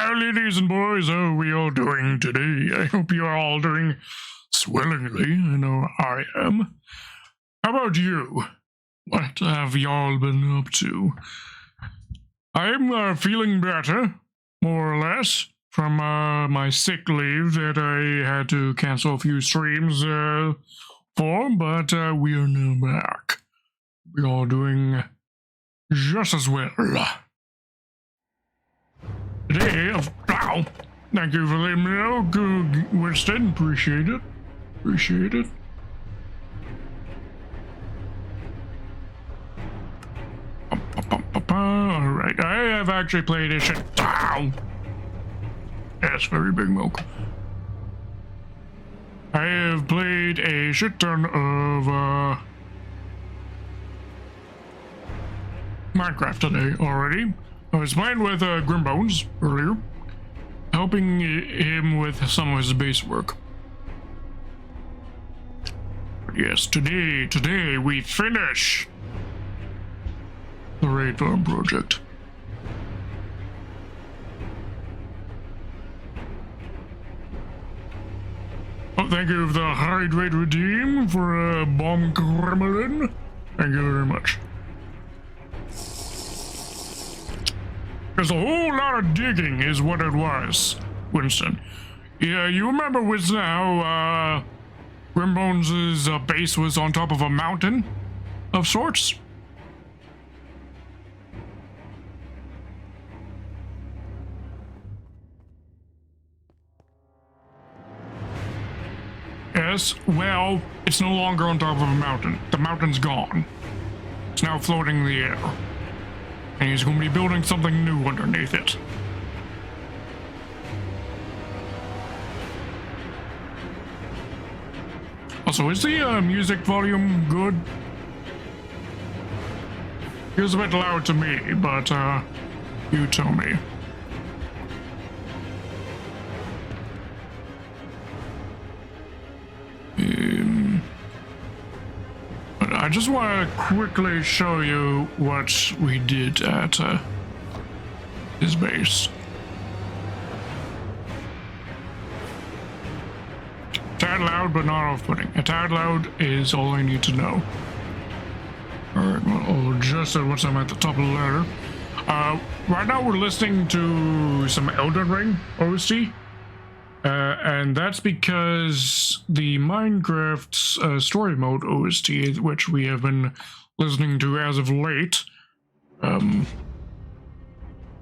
Well, ladies and boys, how are we all doing today? I hope you are all doing swellingly. I know I am. How about you? What have y'all been up to? I'm feeling better, more or less, from my sick leave that I had to cancel a few streams for, but we are now back. We're all doing just as well. Today, wow, thank you for letting me know, good Winston, appreciate it, Alright, I have actually played a shit, ow, yes, very big milk. I have played a shit ton of, Minecraft today already. I was playing with Grimbones earlier, helping him with some of his base work. But yes, today we finish the raid farm project. Oh, thank you for the hydrate redeem for bomb gremlin. Thank you very much. There's a whole lot of digging is what it was, Winston. Yeah, you remember, Winston, how Grimbones' base was on top of a mountain of sorts? Yes, well, it's no longer on top of a mountain. The mountain's gone. It's now floating in the air. And he's going to be building something new underneath it. Also, is the music volume good? Feels a bit loud to me, but you tell me. I just want to quickly show you what we did at his base. A tad loud, but not off-putting. A tad loud is all I need to know. Alright, well, I'll adjust it once I'm at the top of the ladder. Right now we're listening to some Elden Ring OST. And that's because the Minecraft story mode OST, which we have been listening to as of late, on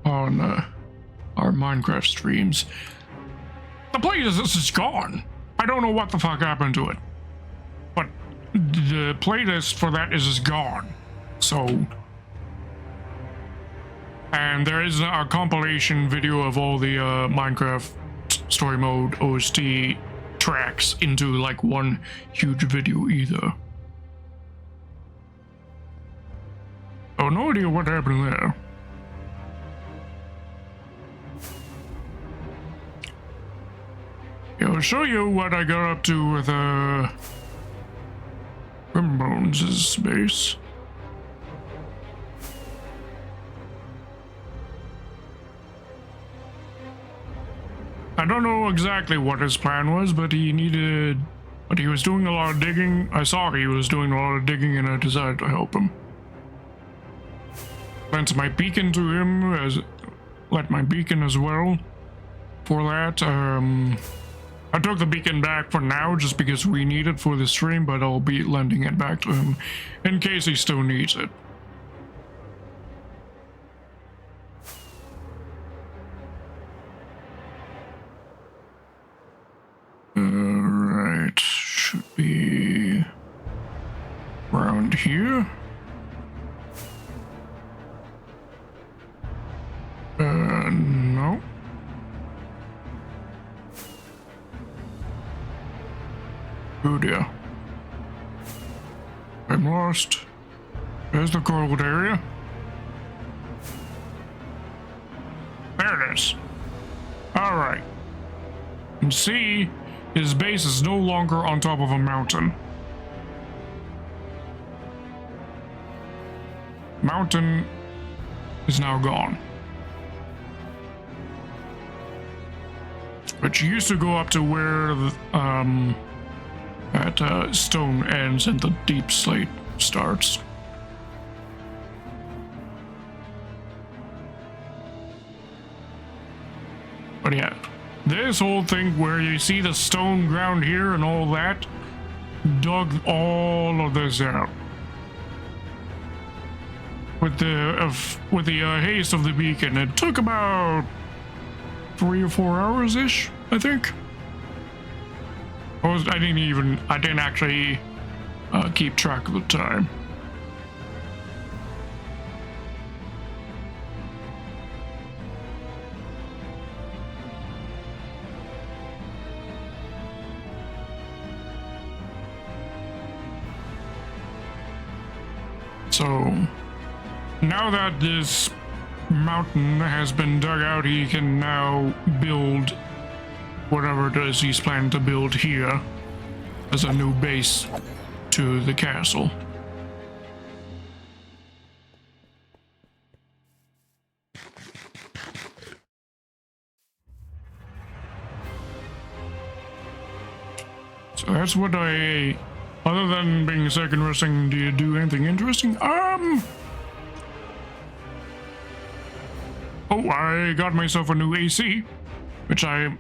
our Minecraft streams, the playlist is gone. I don't know what the fuck happened to it, but the playlist for that is just gone. So, and there is a compilation video of all the Minecraft story mode OST tracks into like one huge video either. Oh, no idea what happened there. Yeah, I'll show you what I got up to with Grimbones' base. I don't know exactly what his plan was, but he was doing a lot of digging. I saw he was doing a lot of digging, and I decided to help him. Lent my beacon to him, let my beacon as well. For that, I took the beacon back for now, just because we need it for the stream, but I'll be lending it back to him in case he still needs it. Right, should be around here. No. Oh dear. I'm lost. There's the cold area. There it is. Alright. And see, his base is no longer on top of a mountain. Mountain is now gone. which used to go up to where that stone ends and the deep slate starts. But yeah, this whole thing where you see the stone ground here and all that, dug all of this out. With the haste of the beacon, it took about 3 or 4 hours ish, I think. I didn't actually keep track of the time. So now that this mountain has been dug out, he can now build whatever it is he's planning to build here as a new base to the castle. So that's what other than being sick and resting, do you do anything interesting? Oh, I got myself a new AC, which I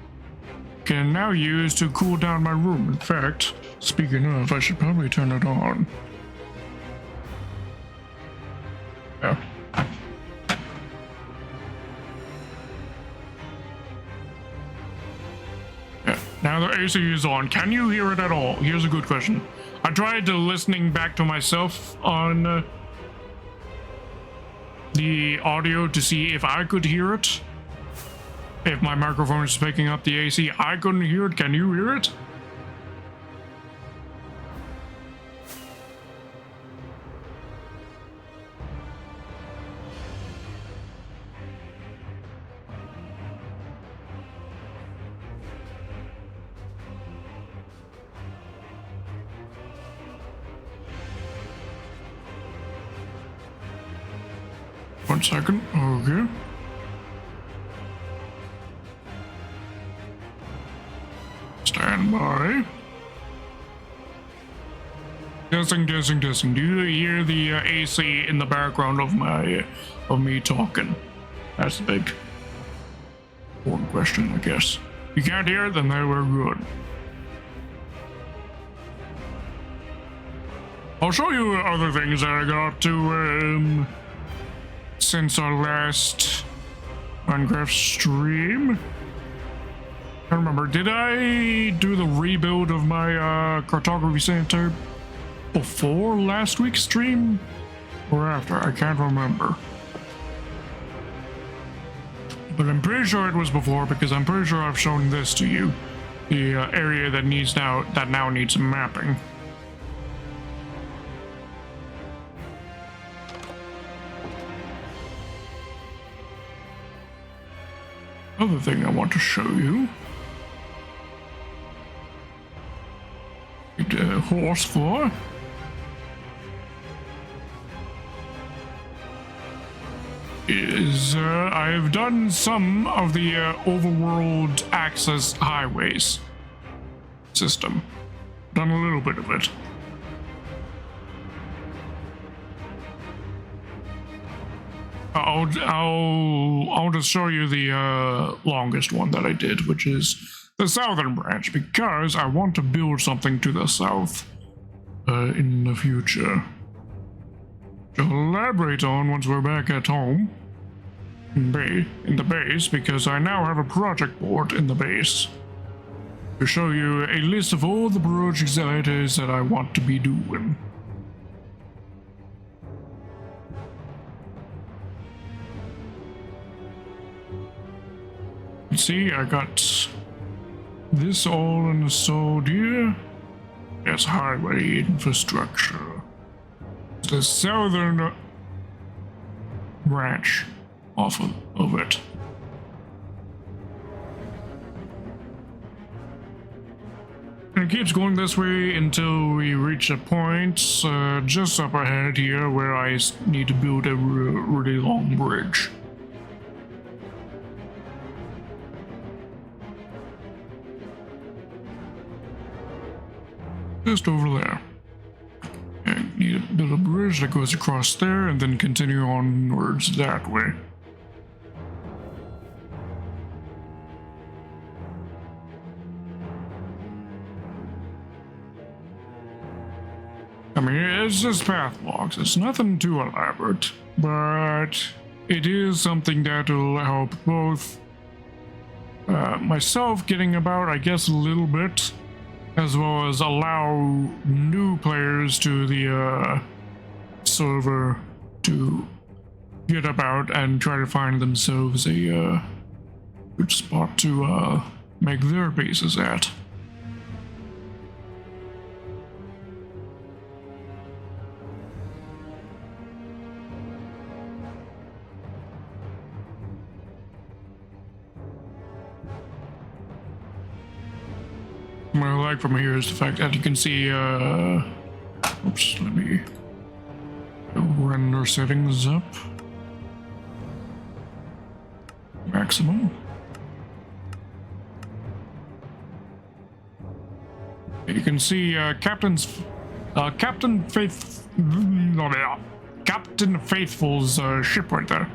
can now use to cool down my room. In fact, speaking of, I should probably turn it on. Yeah. Yeah, now the AC is on. Can you hear it at all? Here's a good question. I tried listening back to myself on the audio to see if I could hear it. If my microphone is picking up the AC, I couldn't hear it. Can you hear it? One second. Okay. Stand by. Testing. Do you hear the AC in the background of me talking? That's the big important question, I guess. If you can't hear it, then they were good. I'll show you other things that I got to since our last Minecraft stream. I don't remember, did I do the rebuild of my cartography center before last week's stream or after? I can't remember, but I'm pretty sure it was before, because I'm pretty sure I've shown this to you, the area that now needs mapping. Other thing I want to show you, the horse floor. Is I've done some of the overworld access highways system. Done a little bit of it. I'll just show you the longest one that I did, which is the southern branch, because I want to build something to the south in the future. To elaborate on once we're back at home in the base, because I now have a project board in the base to show you a list of all the projects that it is that I want to be doing. See, I got this all installed here. Yes, highway infrastructure. The southern branch off of it. And it keeps going this way until we reach a point just up ahead here where I need to build a really long bridge. Just over there. And need to build a bridge that goes across there and then continue onwards that way. I mean, it's just path blocks. It's nothing too elaborate, but it is something that will help both myself getting about, I guess, a little bit, as well as allow new players to the server to get about and try to find themselves a good spot to make their bases at. What I like from here is the fact that you can see, oops, let me render settings up. Maximum. You can see, Captain Faithful's, ship right there.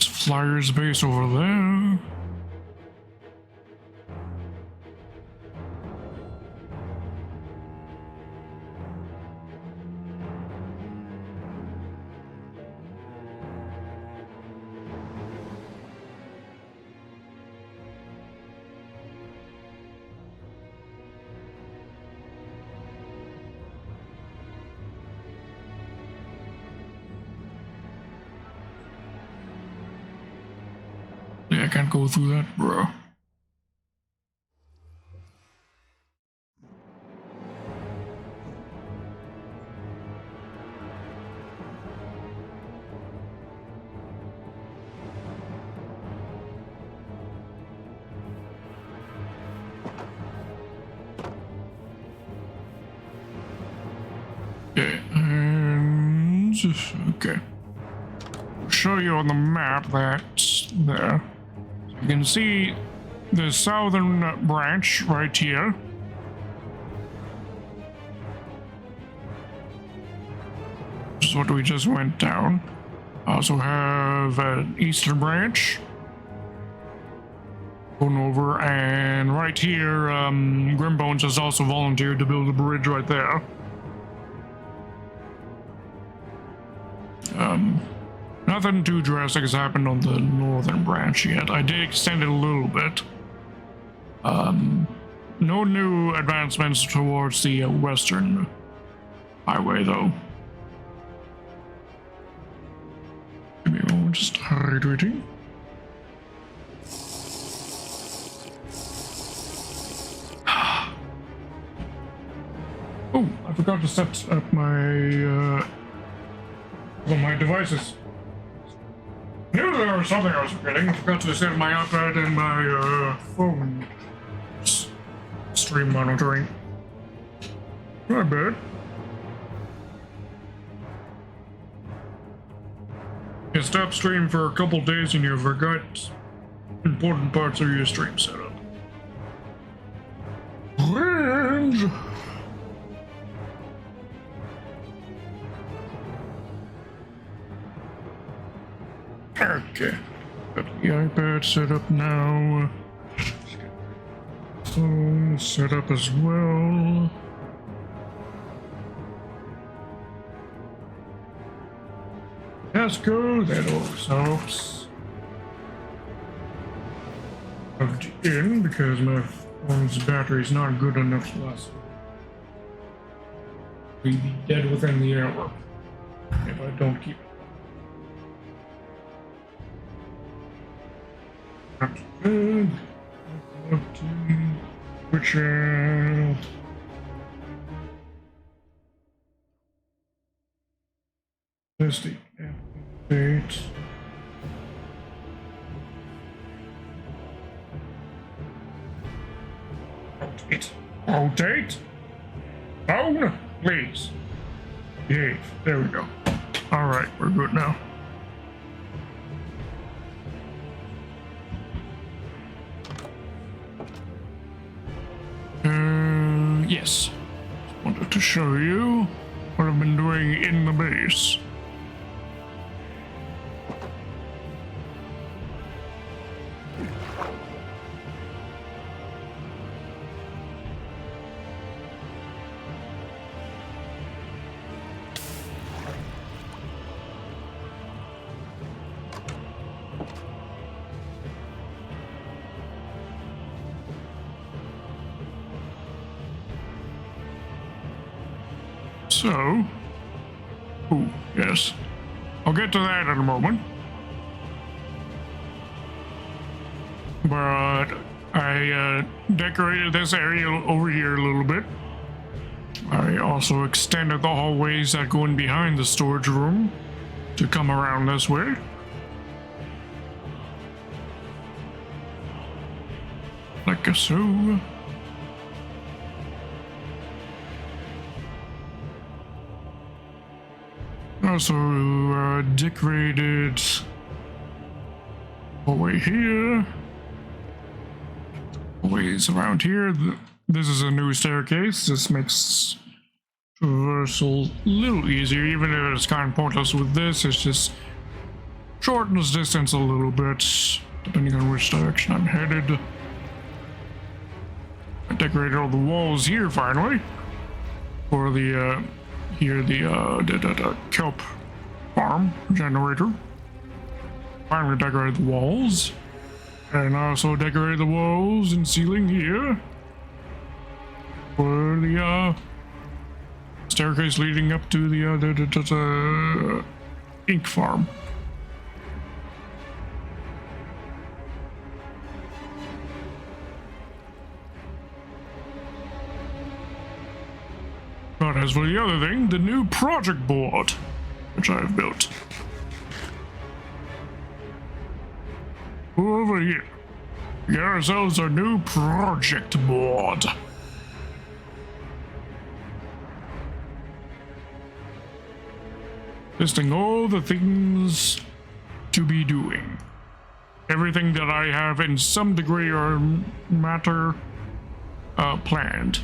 Flyer's base over there. I can't go through that, bro. Okay, and okay. I'll show you on the map that's there. You can see the southern branch right here. This is what we just went down. Also have an eastern branch going over, and right here, Grimbones has also volunteered to build a bridge right there. Nothing too drastic has happened on the northern branch yet. I did extend it a little bit. No new advancements towards the western highway, though. Give me a moment, just hydrating. Oh, I forgot to set up my devices. I knew there was something I was forgetting. I forgot to set my iPad and my phone stream monitoring. Not bad. You stop stream for a couple days and you forgot important parts of your stream setup. Cringe! Okay, got the iPad set up now. Phone set up as well. Let's go, that always helps. Plugged in because my phone's battery is not good enough to last. We'd be dead within the hour if I don't keep it. Good. Which let's see. Update. Update. Phone, please. Yay, there we go. All right, we're good now. Yes. Wanted to show you what I've been doing in the base. So, ooh, yes, I'll get to that in a moment. But I decorated this area over here a little bit. I also extended the hallways that go in behind the storage room to come around this way. Like so. Also decorated hallway here, hallways around here. This is a new staircase. This makes traversal a little easier, even if it's kind of pointless with this. It's just shortens distance a little bit, depending on which direction I'm headed. I decorated all the walls here finally for the here the kelp farm generator. Finally decorated the walls, and also decorated the walls and ceiling here for the staircase leading up to the ink farm. But as for the other thing, the new project board, which I have built. Over here, we get ourselves our new project board. Listing all the things to be doing. Everything that I have in some degree or matter planned.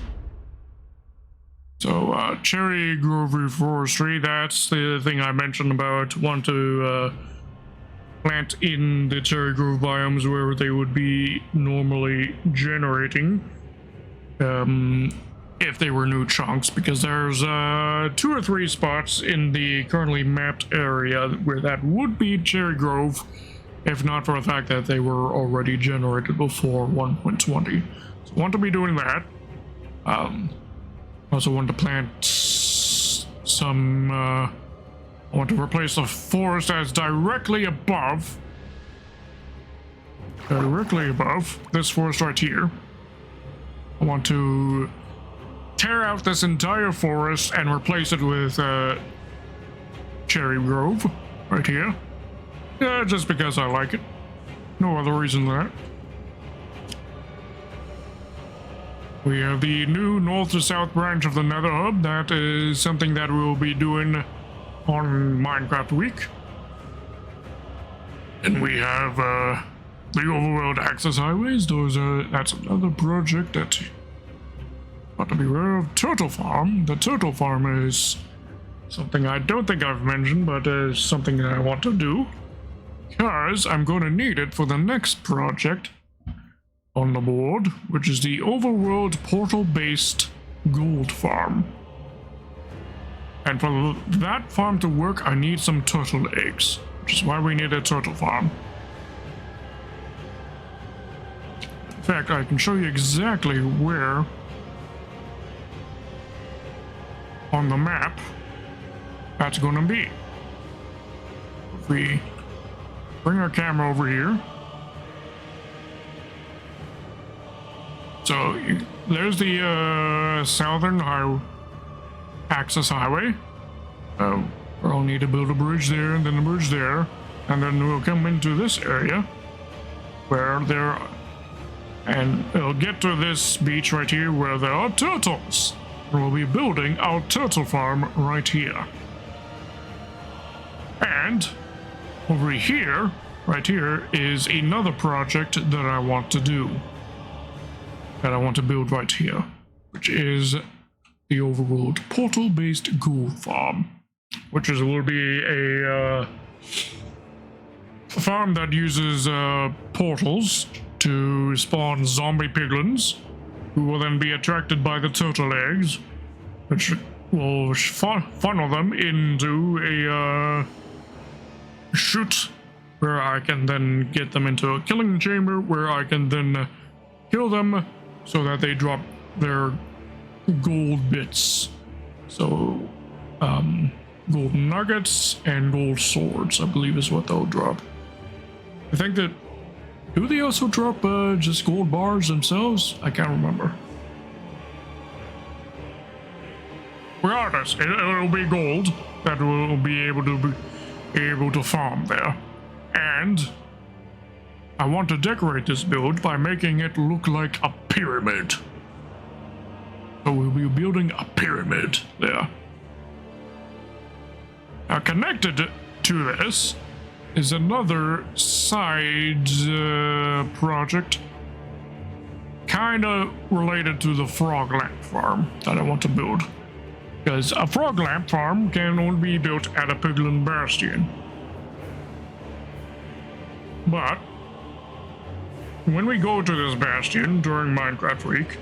So, cherry grove reforestry, that's the thing I mentioned about want to plant in the cherry grove biomes where they would be normally generating if they were new chunks, because there's 2 or 3 spots in the currently mapped area where that would be cherry grove, if not for the fact that they were already generated before 1.20. So I want to be doing that. Also want to plant some, I want to replace the forest that's directly above this forest right here. I want to tear out this entire forest and replace it with cherry grove right here. Yeah, just because I like it. No other reason than that. We have the new north to south branch of the Nether Hub. That is something that we'll be doing on Minecraft Week. And we have the overworld access highways. That's another project that ought to be aware of. Turtle Farm. The Turtle Farm is something I don't think I've mentioned, but is something that I want to do, because I'm going to need it for the next project on the board, which is the overworld portal-based gold farm. And for that farm to work, I need some turtle eggs, which is why we need a turtle farm. In fact, I can show you exactly where on the map that's going to be. If we bring our camera over here, so there's the southern access highway. We'll need to build a bridge there and then a bridge there, and then we'll come into this area where and it'll get to this beach right here where there are turtles. we'll be building our turtle farm right here. And over here, right here, is another project that I want to do. That I want to build right here, which is the overworld portal-based ghoul farm, which will be a farm that uses portals to spawn zombie piglins, who will then be attracted by the turtle eggs, which will funnel them into a chute where I can then get them into a killing chamber where I can then kill them so that they drop their gold bits. So, gold nuggets and gold swords, I believe, is what they'll drop. I think that... Do they also drop just gold bars themselves? I can't remember. Regardless, it'll be gold that will be able to farm there. And I want to decorate this build by making it look like a pyramid. So we'll be building a pyramid there. Now connected to this is another side project, kind of related to the frog lamp farm that I want to build. Because a frog lamp farm can only be built at a piglin bastion. But when we go to this bastion during Minecraft Week,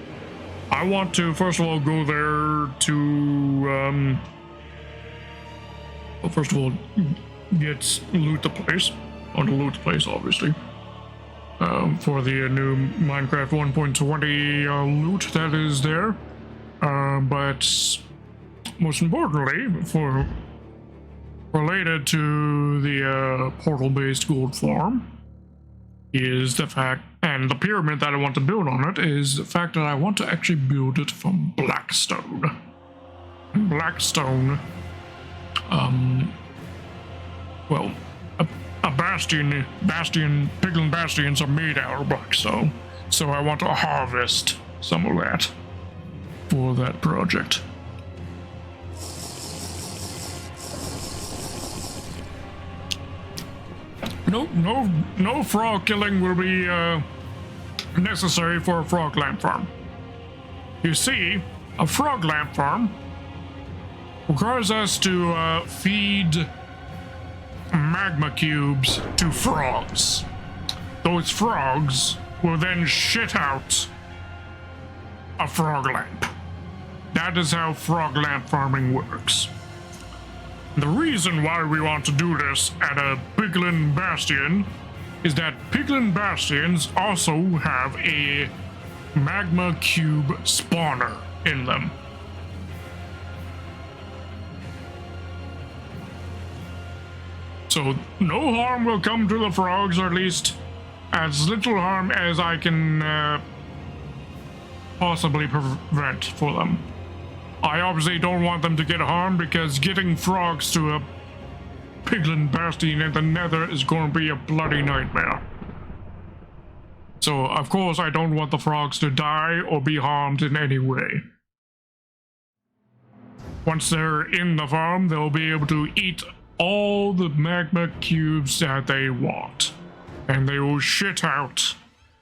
I want to first of all go there to well, first of all loot the place. I want to loot the place, obviously, for the new Minecraft 1.20 loot that is there. But most importantly, for related to the portal-based gold farm, is the fact, and the pyramid that I want to build on it, is the fact that I want to actually build it from blackstone. And blackstone, well, a bastion, piglin bastions are made out of blackstone, so I want to harvest some of that for that project. No frog killing will be necessary for a frog lamp farm. You see, a frog lamp farm requires us to feed magma cubes to frogs. Those frogs will then shit out a frog lamp. That is how frog lamp farming works. The reason why we want to do this at a piglin bastion is that piglin bastions also have a magma cube spawner in them. So no harm will come to the frogs, or at least as little harm as I can possibly prevent for them. I obviously don't want them to get harmed, because getting frogs to a piglin bastion in the nether is going to be a bloody nightmare. So, of course, I don't want the frogs to die or be harmed in any way. Once they're in the farm, they'll be able to eat all the magma cubes that they want. And they will shit out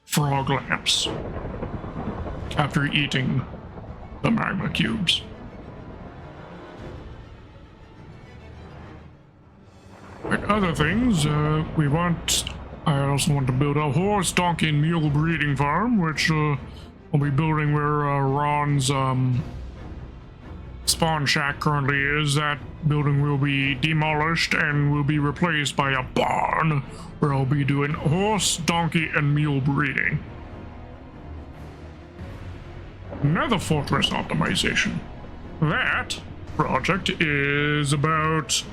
frog lamps after eating the magma cubes. Like other things, I also want to build a horse, donkey, and mule breeding farm, which I'll be building where Ron's spawn shack currently is. That building will be demolished and will be replaced by a barn where I'll be doing horse, donkey, and mule breeding. Nether fortress optimization. That project is about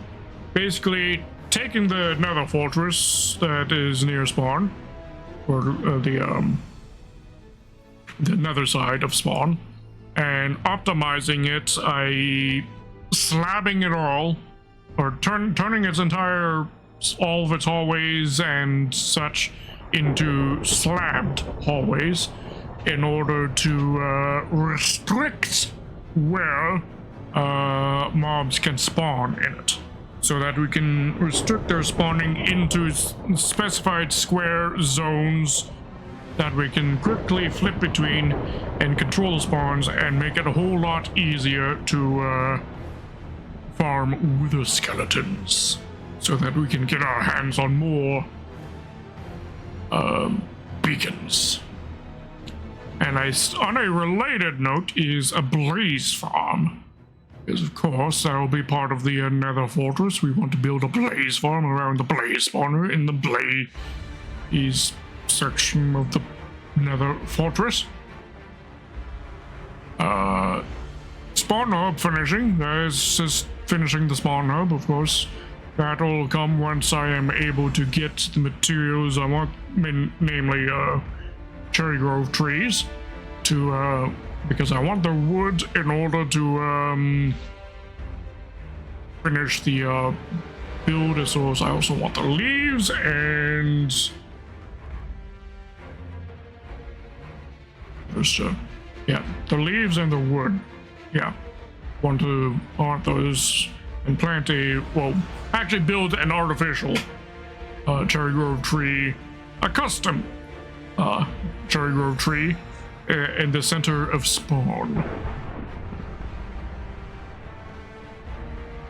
basically taking the nether fortress that is near spawn, or the nether side of spawn, and optimizing it, slabbing it all, or turning its all of its hallways and such into slabbed hallways, in order to restrict where mobs can spawn in it, so that we can restrict their spawning into specified square zones that we can quickly flip between and control spawns and make it a whole lot easier to farm wither skeletons, so that we can get our hands on more beacons. And on a related note is a blaze farm. Because of course that will be part of the nether fortress. We want to build a blaze farm around the blaze spawner in the blaze section of the nether fortress. Spawn hub finishing. That is just finishing the spawn hub, of course. That will come once I am able to get the materials I want, namely cherry grove trees, to because I want the wood in order to finish the build, as well as I also want the leaves and yeah, the leaves and the wood. Yeah, want those and plant actually build an artificial cherry grove tree, a custom cherry grove tree in the center of spawn.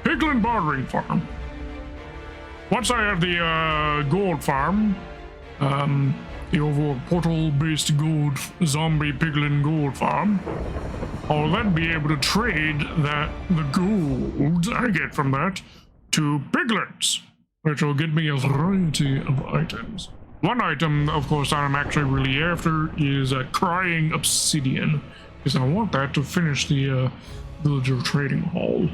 Piglin bartering farm. Once I have the gold farm, the overall portal-based gold zombie piglin gold farm, I'll then be able to trade the gold I get from that to piglins, which will get me a variety of items. One item, of course, that I'm actually really after is a crying obsidian, because I want that to finish the villager trading hall.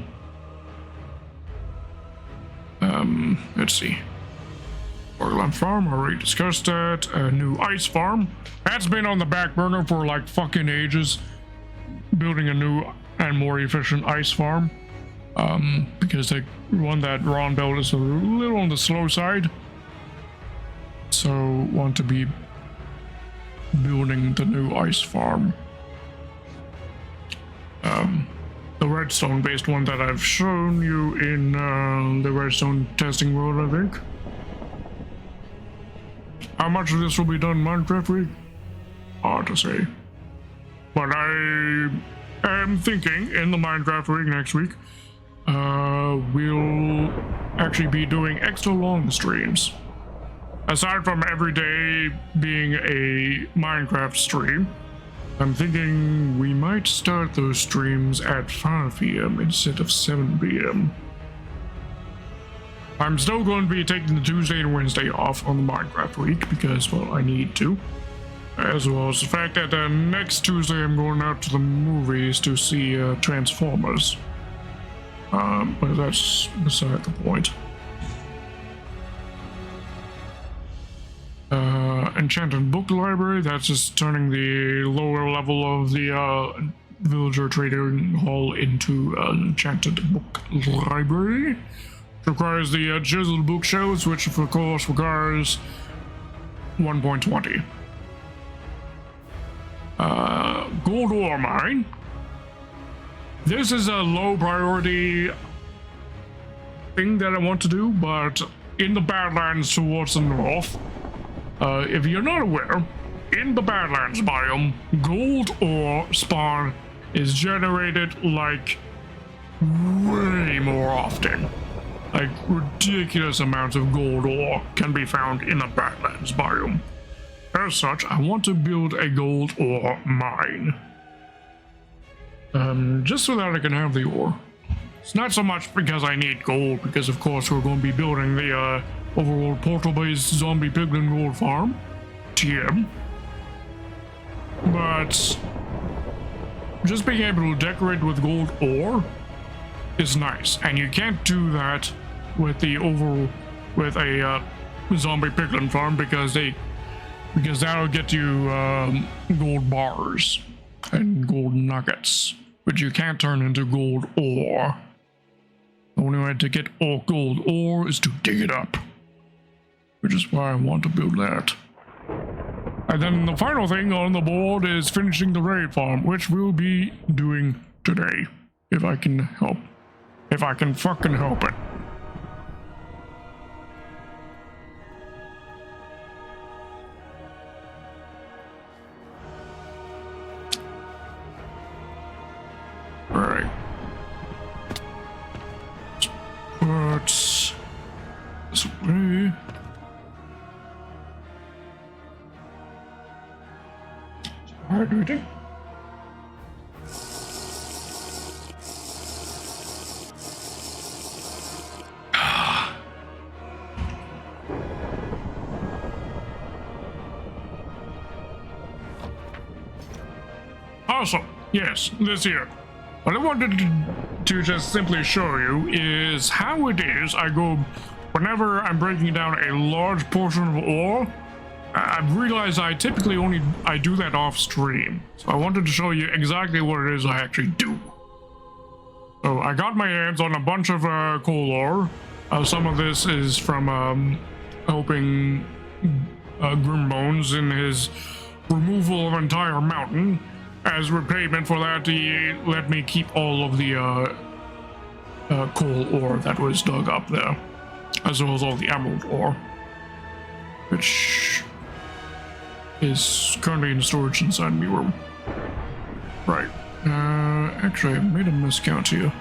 Let's see. Orgland farm, already discussed that. A new ice farm. That's been on the back burner for like fucking ages. Building a new and more efficient ice farm. Because the one that Ron built is a little on the slow side. So want to be building the new ice farm. The redstone based one that I've shown you in the redstone testing world, I think. How much of this will be done Minecraft week? Hard to say. But I am thinking in the Minecraft week next week, we'll actually be doing extra long streams. Aside from every day being a Minecraft stream, I'm thinking we might start those streams at 5 p.m. instead of 7 p.m. I'm still going to be taking the Tuesday and Wednesday off on the Minecraft week because, well, I need to. As well as the fact that next Tuesday I'm going out to the movies to see Transformers. But that's beside the point. Enchanted book library, that's just turning the lower level of the villager trading hall into an enchanted book library. It requires the chiseled bookshelves, which of course requires 1.20. Gold ore mine. This is a low priority thing that I want to do, but in the Badlands towards the north, if you're not aware, in the Badlands biome, gold ore spawn is generated like way more often. Like ridiculous amounts of gold ore can be found in the Badlands biome. As such, I want to build a gold ore mine. Just so that I can have the ore. It's not so much because I need gold, because of course we're going to be building the overall portal-based zombie piglin gold farm, TM. But just being able to decorate with gold ore is nice, and you can't do that with a zombie piglin farm because that'll get you gold bars and gold nuggets, which you can't turn into gold ore. The only way to get gold ore is to dig it up, which is why I want to build that. And then the final thing on the board is finishing the raid farm, which we'll be doing today, if I can help. If I can fucking help it. Alright. Put this away. Hydrating. Awesome. Yes, this here. What I wanted to just simply show you is how it is I go whenever I'm breaking down a large portion of ore. I've realized I typically I do that off stream. So I wanted to show you exactly what it is I actually do. So I got my hands on a bunch of coal ore. Some of this is from helping Grimbones in his removal of an entire mountain. As repayment for that, he let me keep all of the coal ore that was dug up there, as well as all the emerald ore, which is currently in storage inside my room. Right. Actually, I made a miscount here.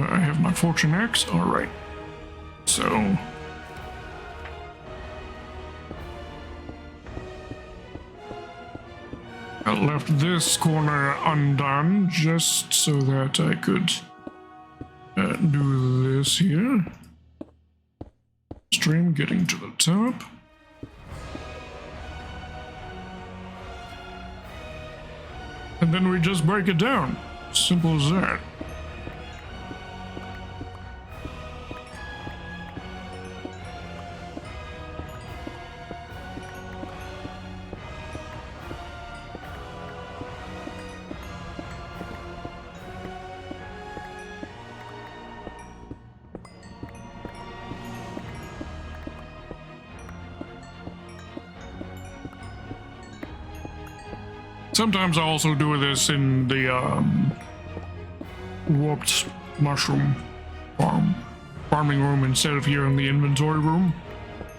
I have my fortune axe. All right. So. I left this corner undone just so that I could do this here. Stream getting to the top. And then we just break it down. Simple as that. Sometimes I also do this in the warped mushroom farming room instead of here in the inventory room.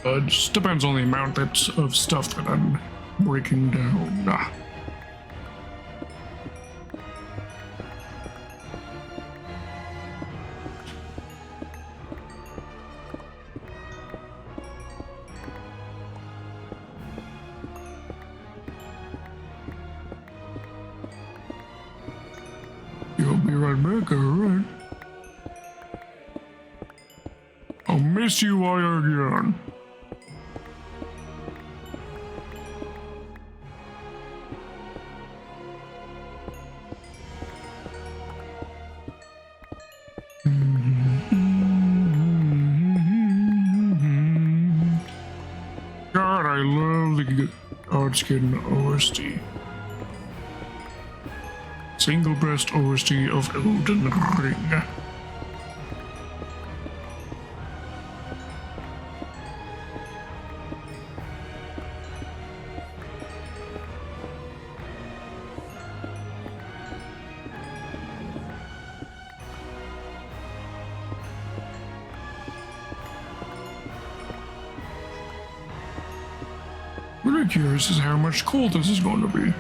It just depends on the amount of stuff that I'm breaking down. You'll be right back, alright. I'll miss you while you're gone. God, I love the Godskin OST. Single breast OST of Elden Ring. Really curious as how much coal this is going to be.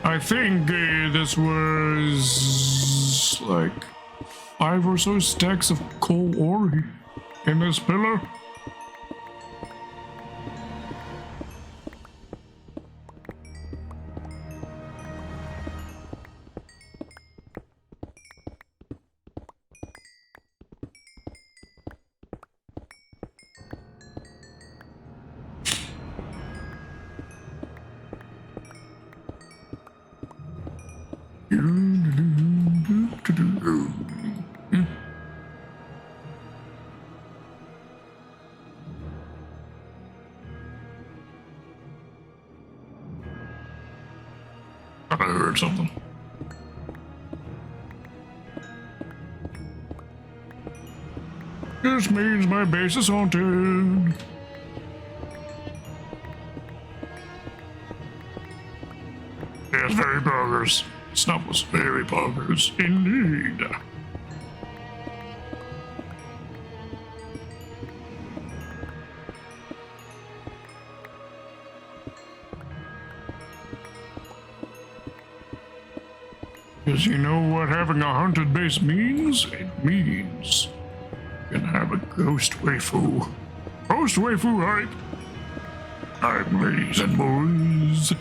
I think this was like 5 or so stacks of coal ore in this pillar. I heard something. This means my base is haunted. Yes, very boggers. Snuff was very boggers indeed. Because you know what having a haunted base means? It means you can have a ghost waifu. Ghost waifu hype. I'm ladies and boys.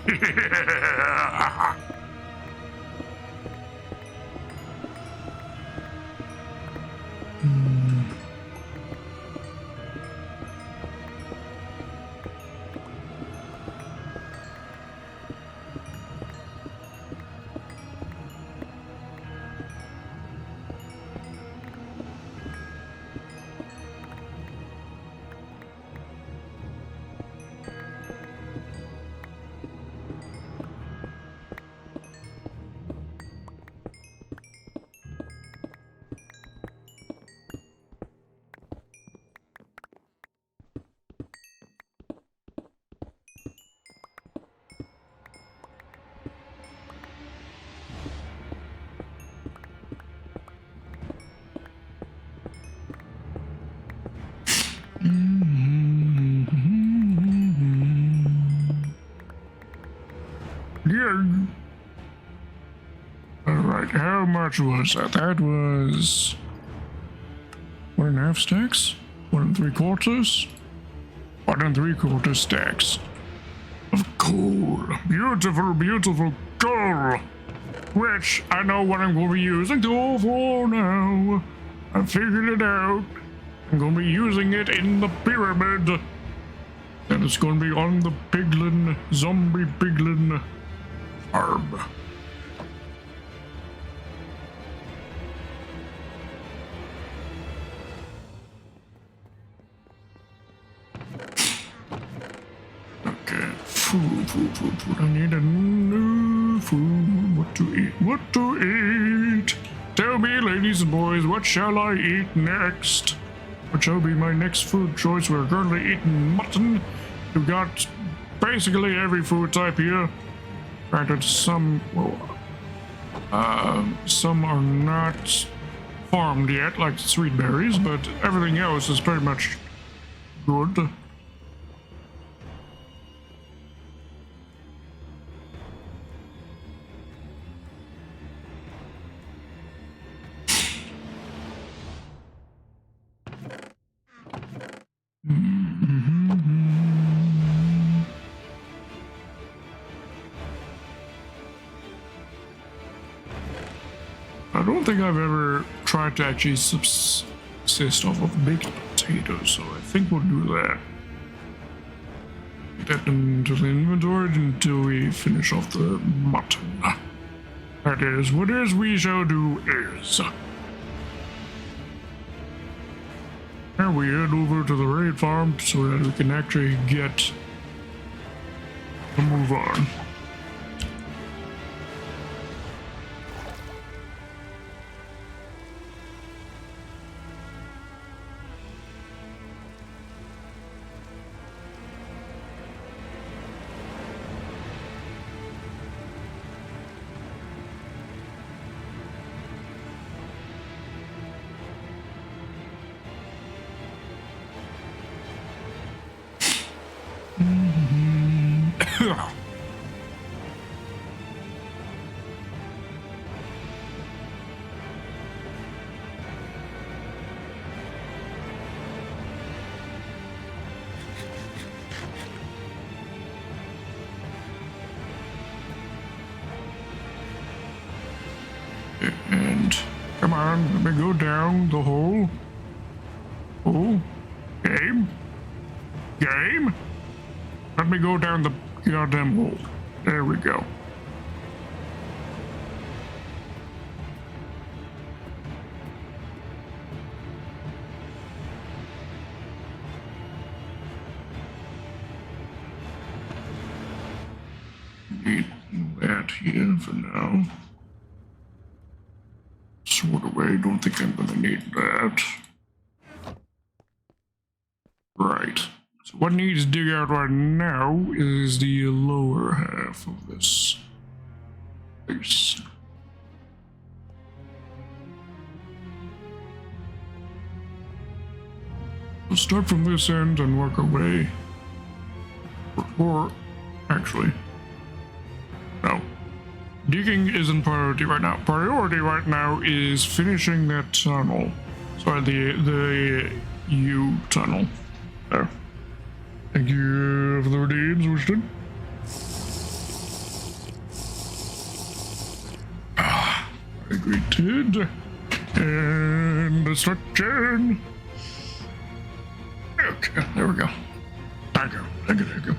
Yeah. Alright, how much was that? That was 1.5 stacks? 1 3/4? 1 3/4 stacks of coal. Beautiful, beautiful coal. Which I know what I'm going to be using coal for now. I figured it out. I'm going to be using it in the pyramid. And it's going to be on the piglin, zombie piglin farm. Okay, food. I need a new food. What to eat? What to eat? Tell me, ladies and boys, what shall I eat next? What shall be my next food choice? We're currently eating mutton. We've got basically every food type here. Granted, some are not farmed yet, like sweet berries, but everything else is pretty much good. I don't think I've ever tried to actually subsist off of baked potatoes, so I think we'll do that. Get that into the inventory until we finish off the mutton. That is, what is we shall do is. Now we head over to the raid farm so that we can actually get a move on. And come on, let me go down the hole. Oh, game. Let me go down the goddamn hole. There we go. Need that here for now. Sort of way, don't think I'm gonna need that. Right. So what needs to dig out right now is the lower half of this place. We'll start from this end and work our way. Or actually, no. Digging isn't priority right now. Priority right now is finishing that tunnel. Sorry, the U tunnel. There. Thank you for the redeems, Winston. Greeted. And destruction. Okay, there we go. Thank you, thank you, thank you.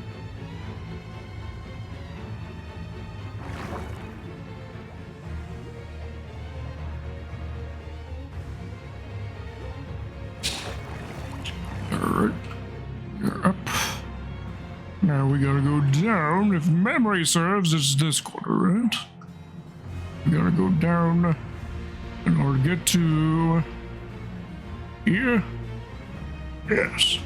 Alright, you're up. Now we gotta go down. If memory serves, it's this quarter, right? We gotta go down in order to get to here. Yes.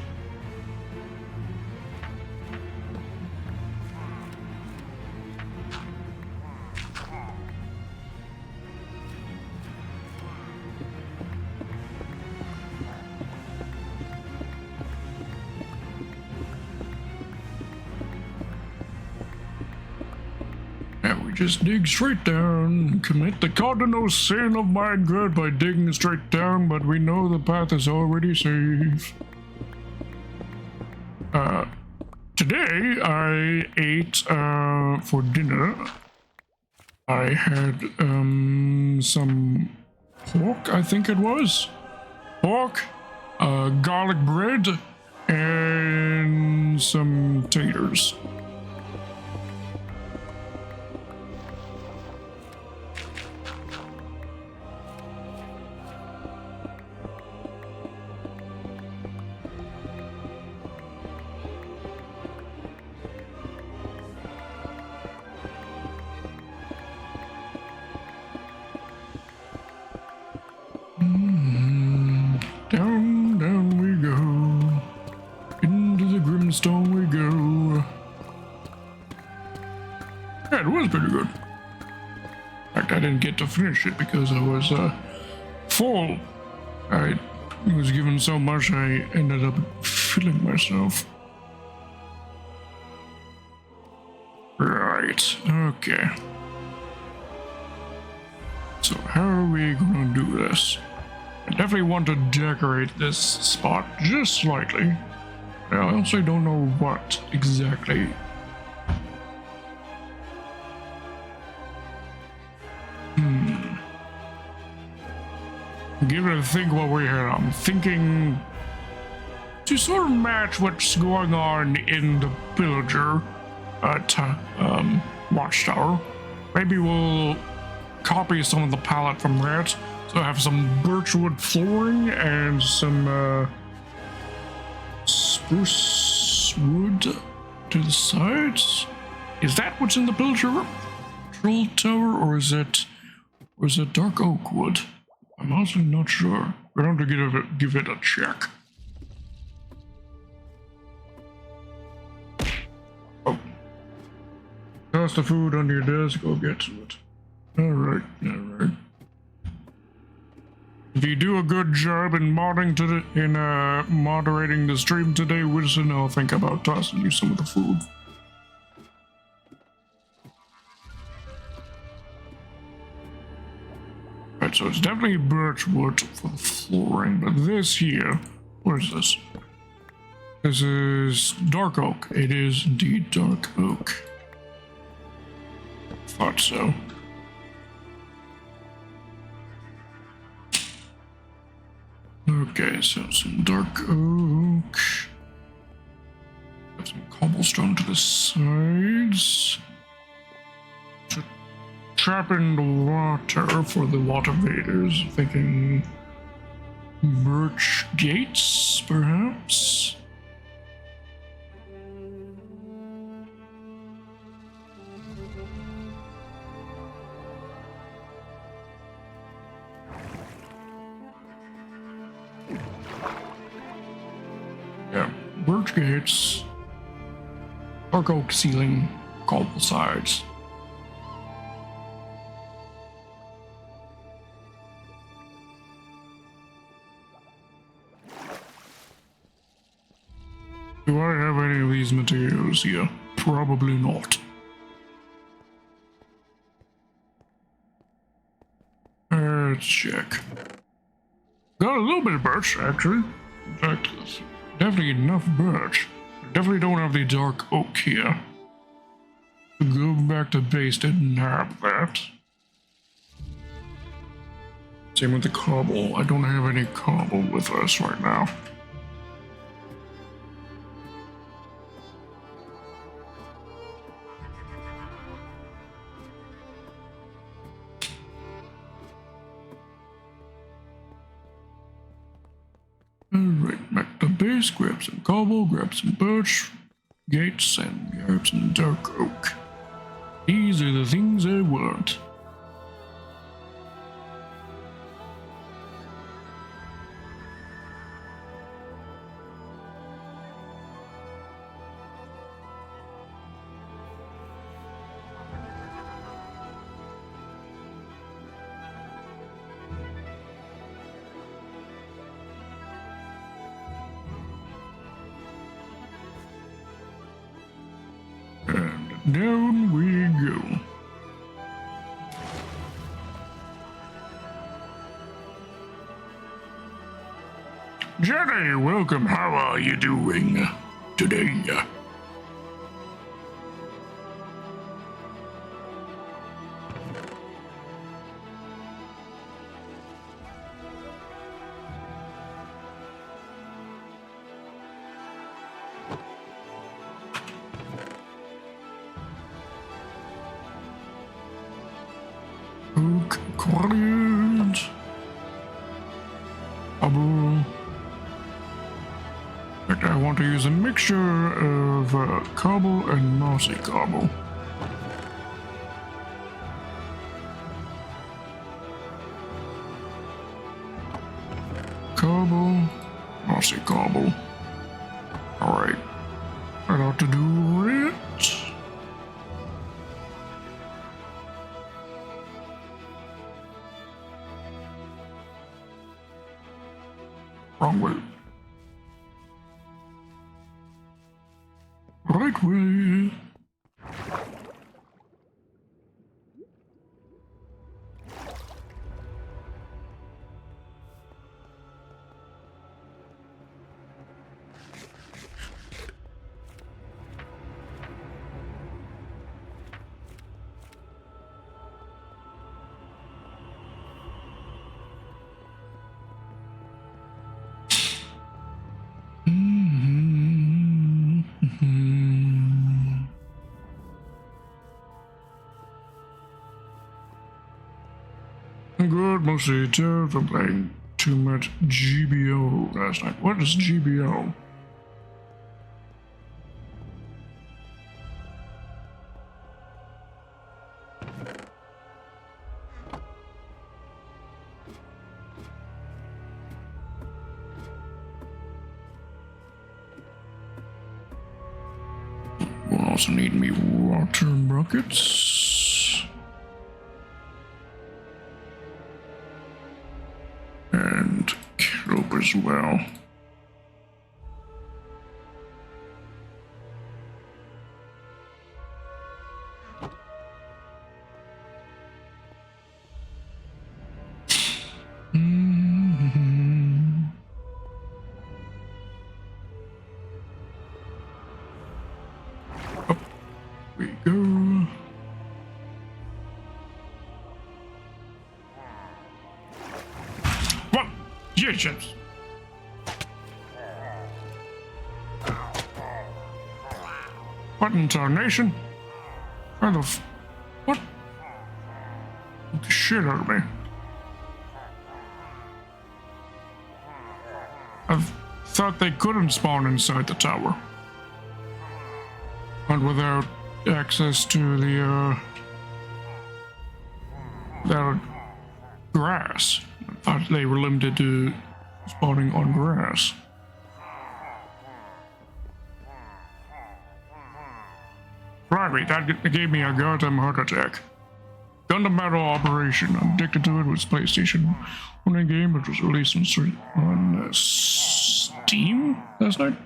Just dig straight down, commit the cardinal sin of Minecraft by digging straight down, but we know the path is already safe. Today I ate, for dinner, I had, some pork, I think it was. Pork, garlic bread, and some taters. Down we go. Into the Grimstone we go. Yeah, it was pretty good. In fact, I didn't get to finish it because I was, full. I was given so much I ended up filling myself. Right, okay. So how are we gonna do this? I definitely want to decorate this spot just slightly. I also don't know what exactly. Give it a think while we're here. I'm thinking to sort of match what's going on in the villager watchtower. Maybe we'll copy some of the palette from that. So I have some birchwood flooring and some spruce wood to the sides. Is that what's in the villager control tower, or is it dark oak wood? I'm honestly not sure. We're going to give it a check. Oh. Toss the food on your desk, go get to it. Alright. If you do a good job in moderating the stream today, Wilson, I'll think about tossing you some of the food. Right, so it's definitely birchwood for the flooring, but this here, what is this? This is dark oak. It is indeed dark oak. Thought so. Okay, so some dark oak. Got some cobblestone to the sides. To trap in the water for the water vaders. Thinking birch gates, perhaps? gates, dark oak ceiling, cobble sides. Do I have any of these materials here? Probably not. Let's check. Got a little bit of birch, actually. In fact, definitely enough birch. Definitely don't have the dark oak here. Go back to base, didn't have that. Same with the cobble. I don't have any cobble with us right now. Alright, back to base, grab some cobble, grab some birch, gates, and grab some dark oak. These are the things I want. Down we go. Jenny, welcome. How are you doing today? Quiet. I want to use a mixture of cobble and mossy cobble. Cobble, mossy cobble. Alright. That ought to do it. Wrong way. Right way. Good, mostly tired from playing too much GBO last night. What is GBO? We'll also need me water buckets. And rope as well. Up we go. What? Jesus. What in tarnation? Where the what? Get the shit out of me. I thought they couldn't spawn inside the tower. But without access to the grass. I thought they were limited to spawning on grass. Right, that gave me a goddamn heart attack. Gundam Battle Operation. I'm addicted to it. It was PlayStation 1 game. It was released on Steam last night.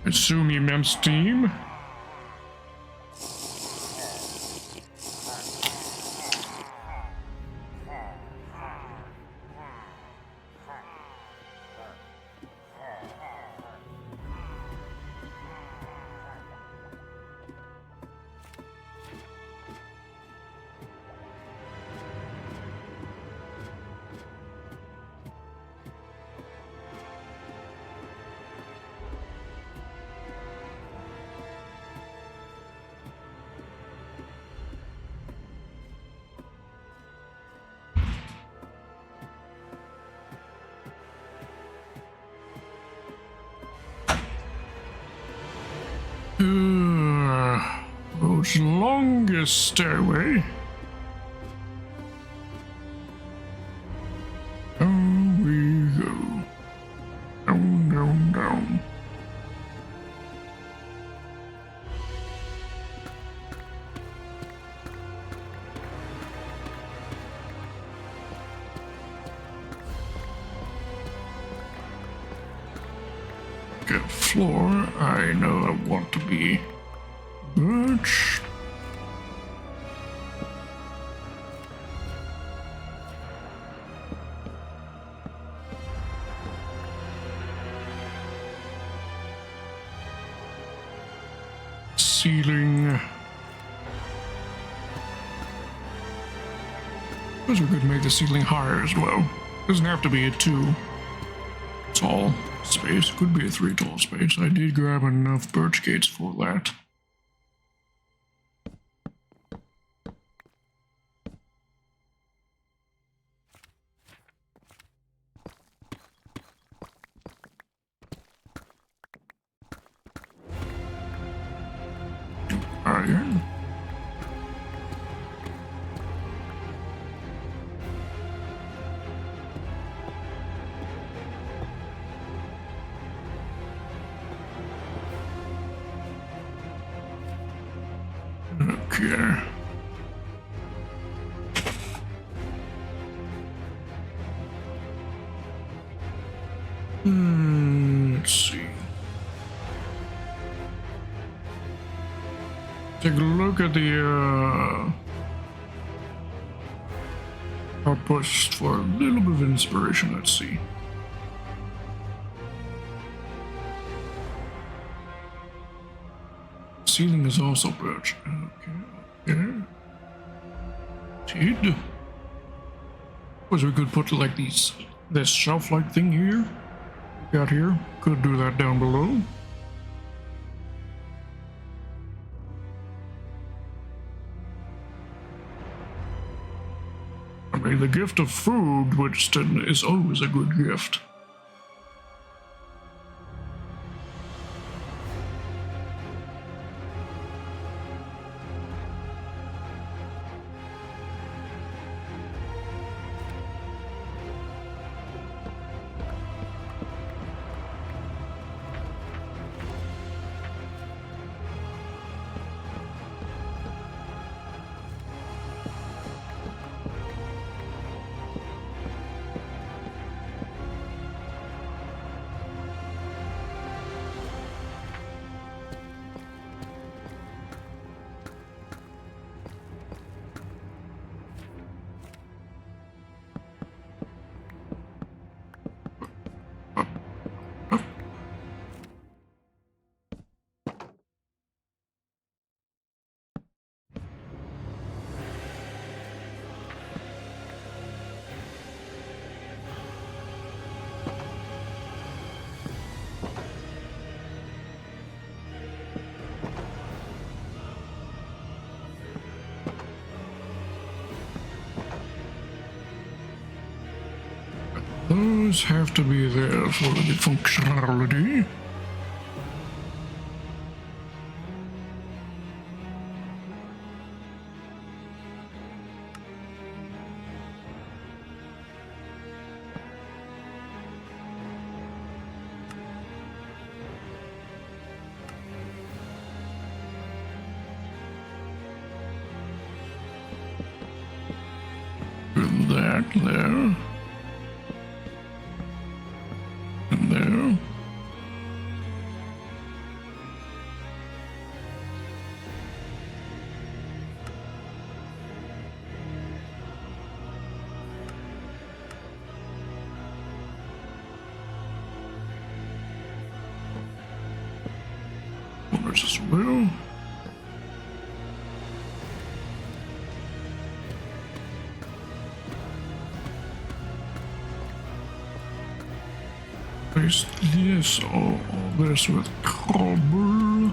I assume you meant Steam. Road's longest stairway. Down we go. Down, down, down. Good floor. I know I want to be. Birch. Ceiling. Suppose we could make the ceiling higher as well. Doesn't have to be a 2 tall space. Could be a 3 tall space. I did grab enough birch gates for that. Iron. Okay. Let's see. Take a look at the outpost for a little bit of inspiration. Let's see. Ceiling is also birch. Okay. Tid. Suppose we could put like this shelf-like thing here. Got here. Could do that down below. I mean, the gift of food, which is always a good gift. Those have to be there for the functionality. that there. And there. There's this wheel. Place this, all this with cobble.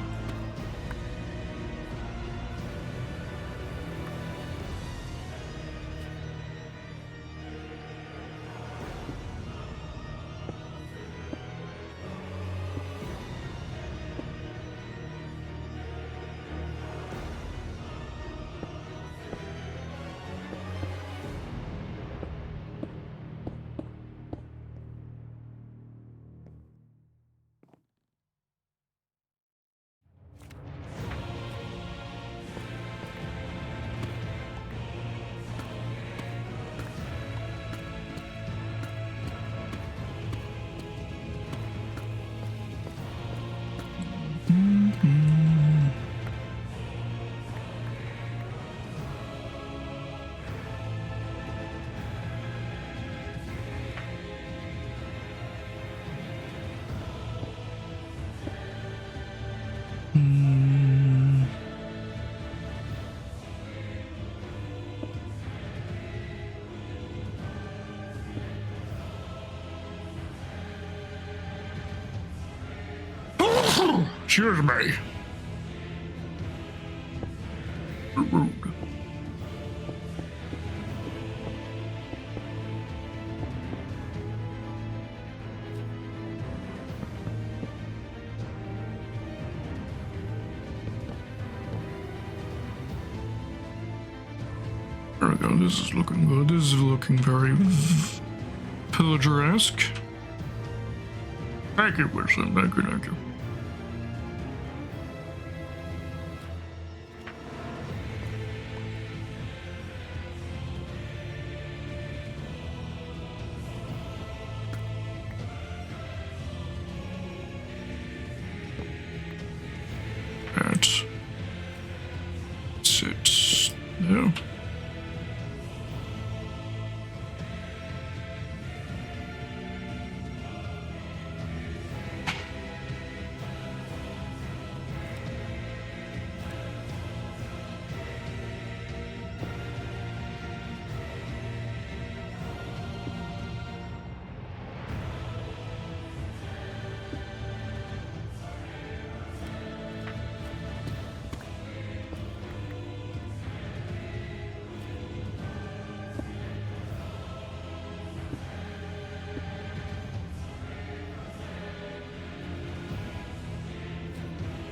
Excuse me. Rude. There we go. This is looking good. This is looking very pillager-esque. Thank you, Wilson. Thank you, thank you. Sits there.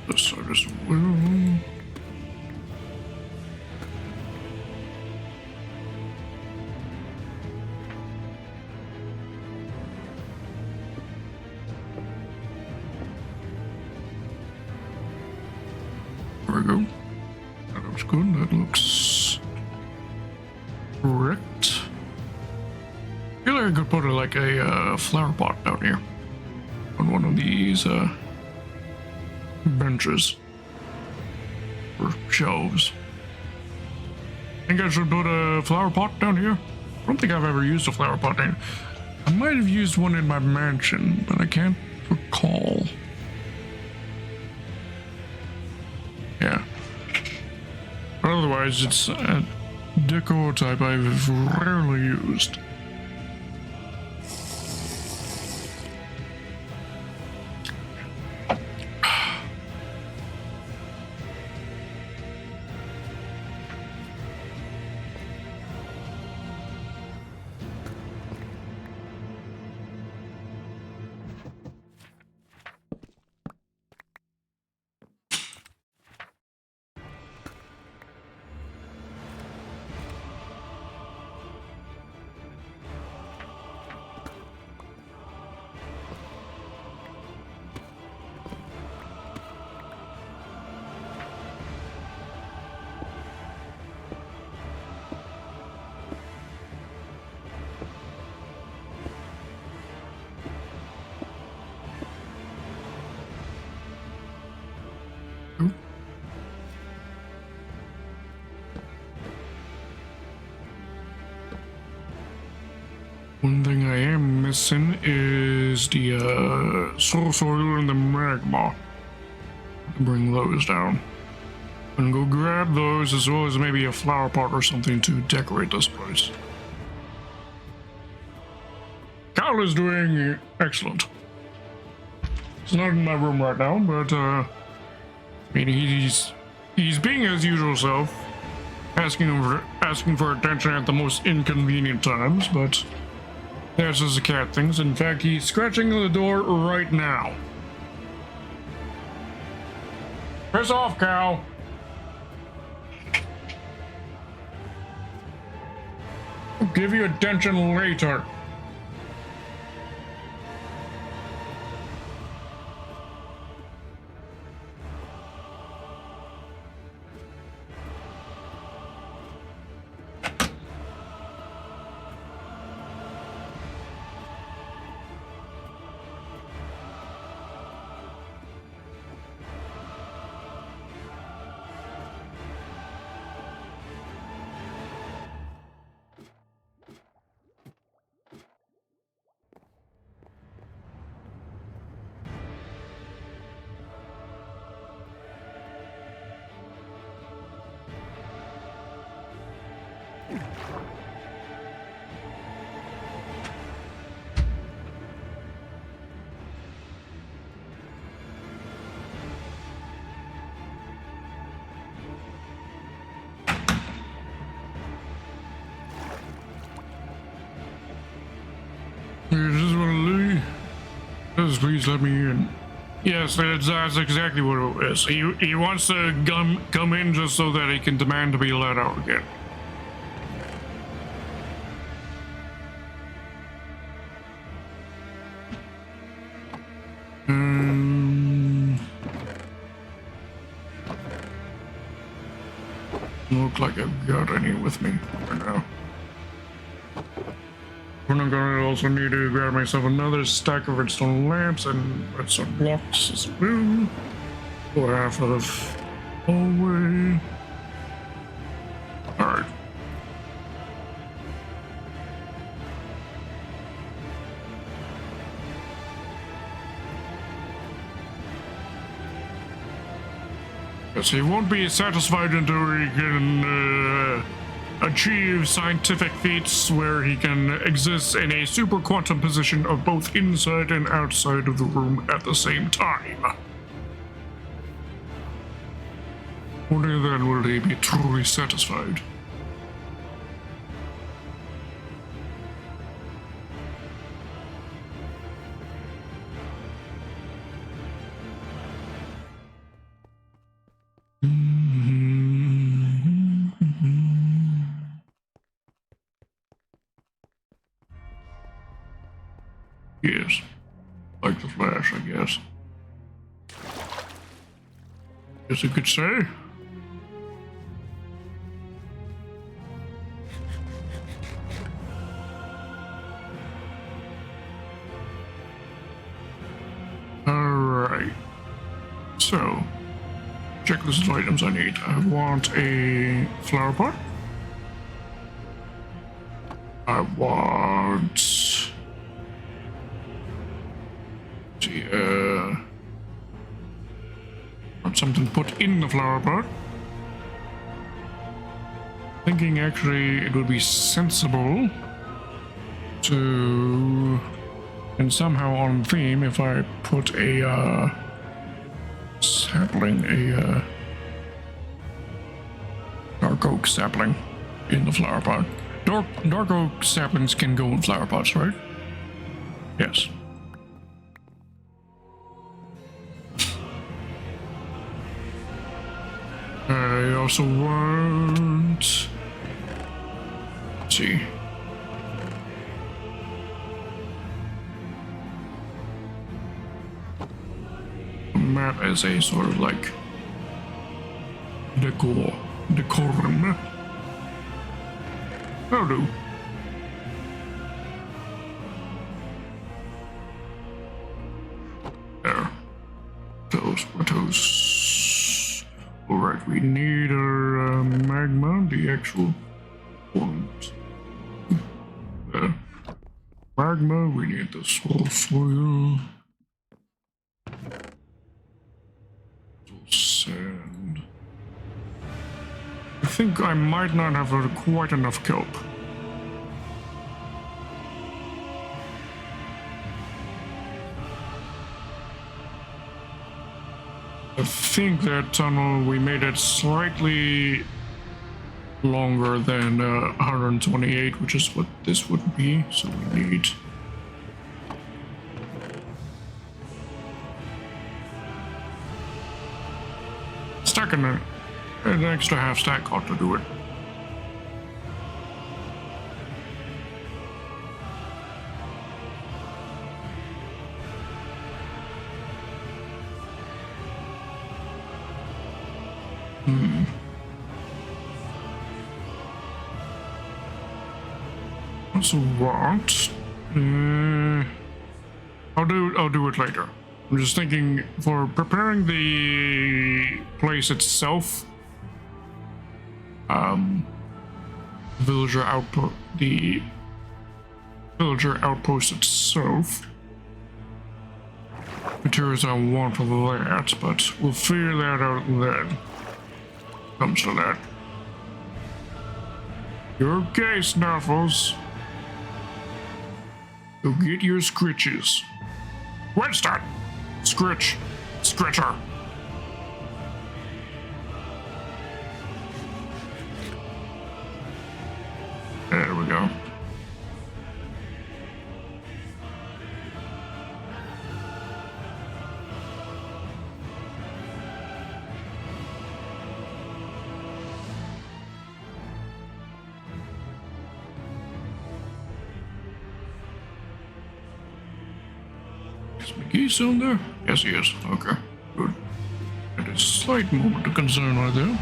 This side as well. There we go. That looks good. That looks correct. I feel like I could put like a flower pot down here on one of these benches or shelves. Think I should put a flower pot down here? I don't think I've ever used a flower pot down here. I might have used one in my mansion, but I can't recall. Yeah. But otherwise, it's a decor type I've rarely used. One thing I am missing is the soul soil and the magma. I can bring those down. And go grab those as well as maybe a flower pot or something to decorate this place. Kyle is doing excellent. He's not in my room right now, but I mean he's being his usual self, asking for attention at the most inconvenient times, but that's just the cat things. In fact, he's scratching the door right now. Piss off, Cal. I'll give you attention later. Please let me in. Yes, that's exactly what it is. He wants to come in just so that he can demand to be let out again. Look like I've got any with me right now. I'm gonna also need to grab myself another stack of redstone lamps and redstone blocks as well. Go half of hallway. Alright. Yes, he won't be satisfied until he can achieve scientific feats where he can exist in a super quantum position of both inside and outside of the room at the same time. Only then will he be truly satisfied. Yes, like the Flash, I guess. Guess you could say. Alright. So, checklist of items I need. I want a flower pot. I want something put in the flower pot. Thinking actually it would be sensible to, and somehow on theme, if I put a sapling, a dark oak sapling in the flower pot. Dark oak saplings can go in flower pots, right? Yes. I also want, let's see, a map as a sort of like decorum. That'll do. There. Those. Alright, we need our magma, the actual ones. magma, we need the soil. Sand. I think I might not have quite enough kelp. I think that tunnel, we made it slightly longer than 128, which is what this would be, so we need stacking an extra half stack ought to do it. So what? I'll do it later. I'm just thinking for preparing the place itself. The villager outpost itself. Materials I want for that, but we'll figure that out then. Comes to that. You're okay, Snuffles. Go get your scritches. Winston! Scritch. Scritcher. There we go. Is McGee still in there? Yes, he is. Okay, good. At a slight moment of concern right there.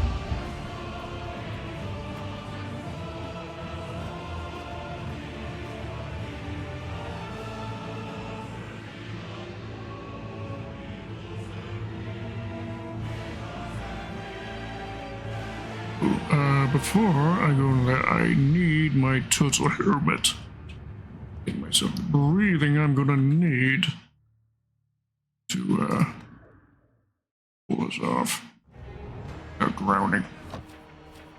Before I go in there, I need my turtle helmet. Get myself the breathing I'm gonna need to pull this off without drowning.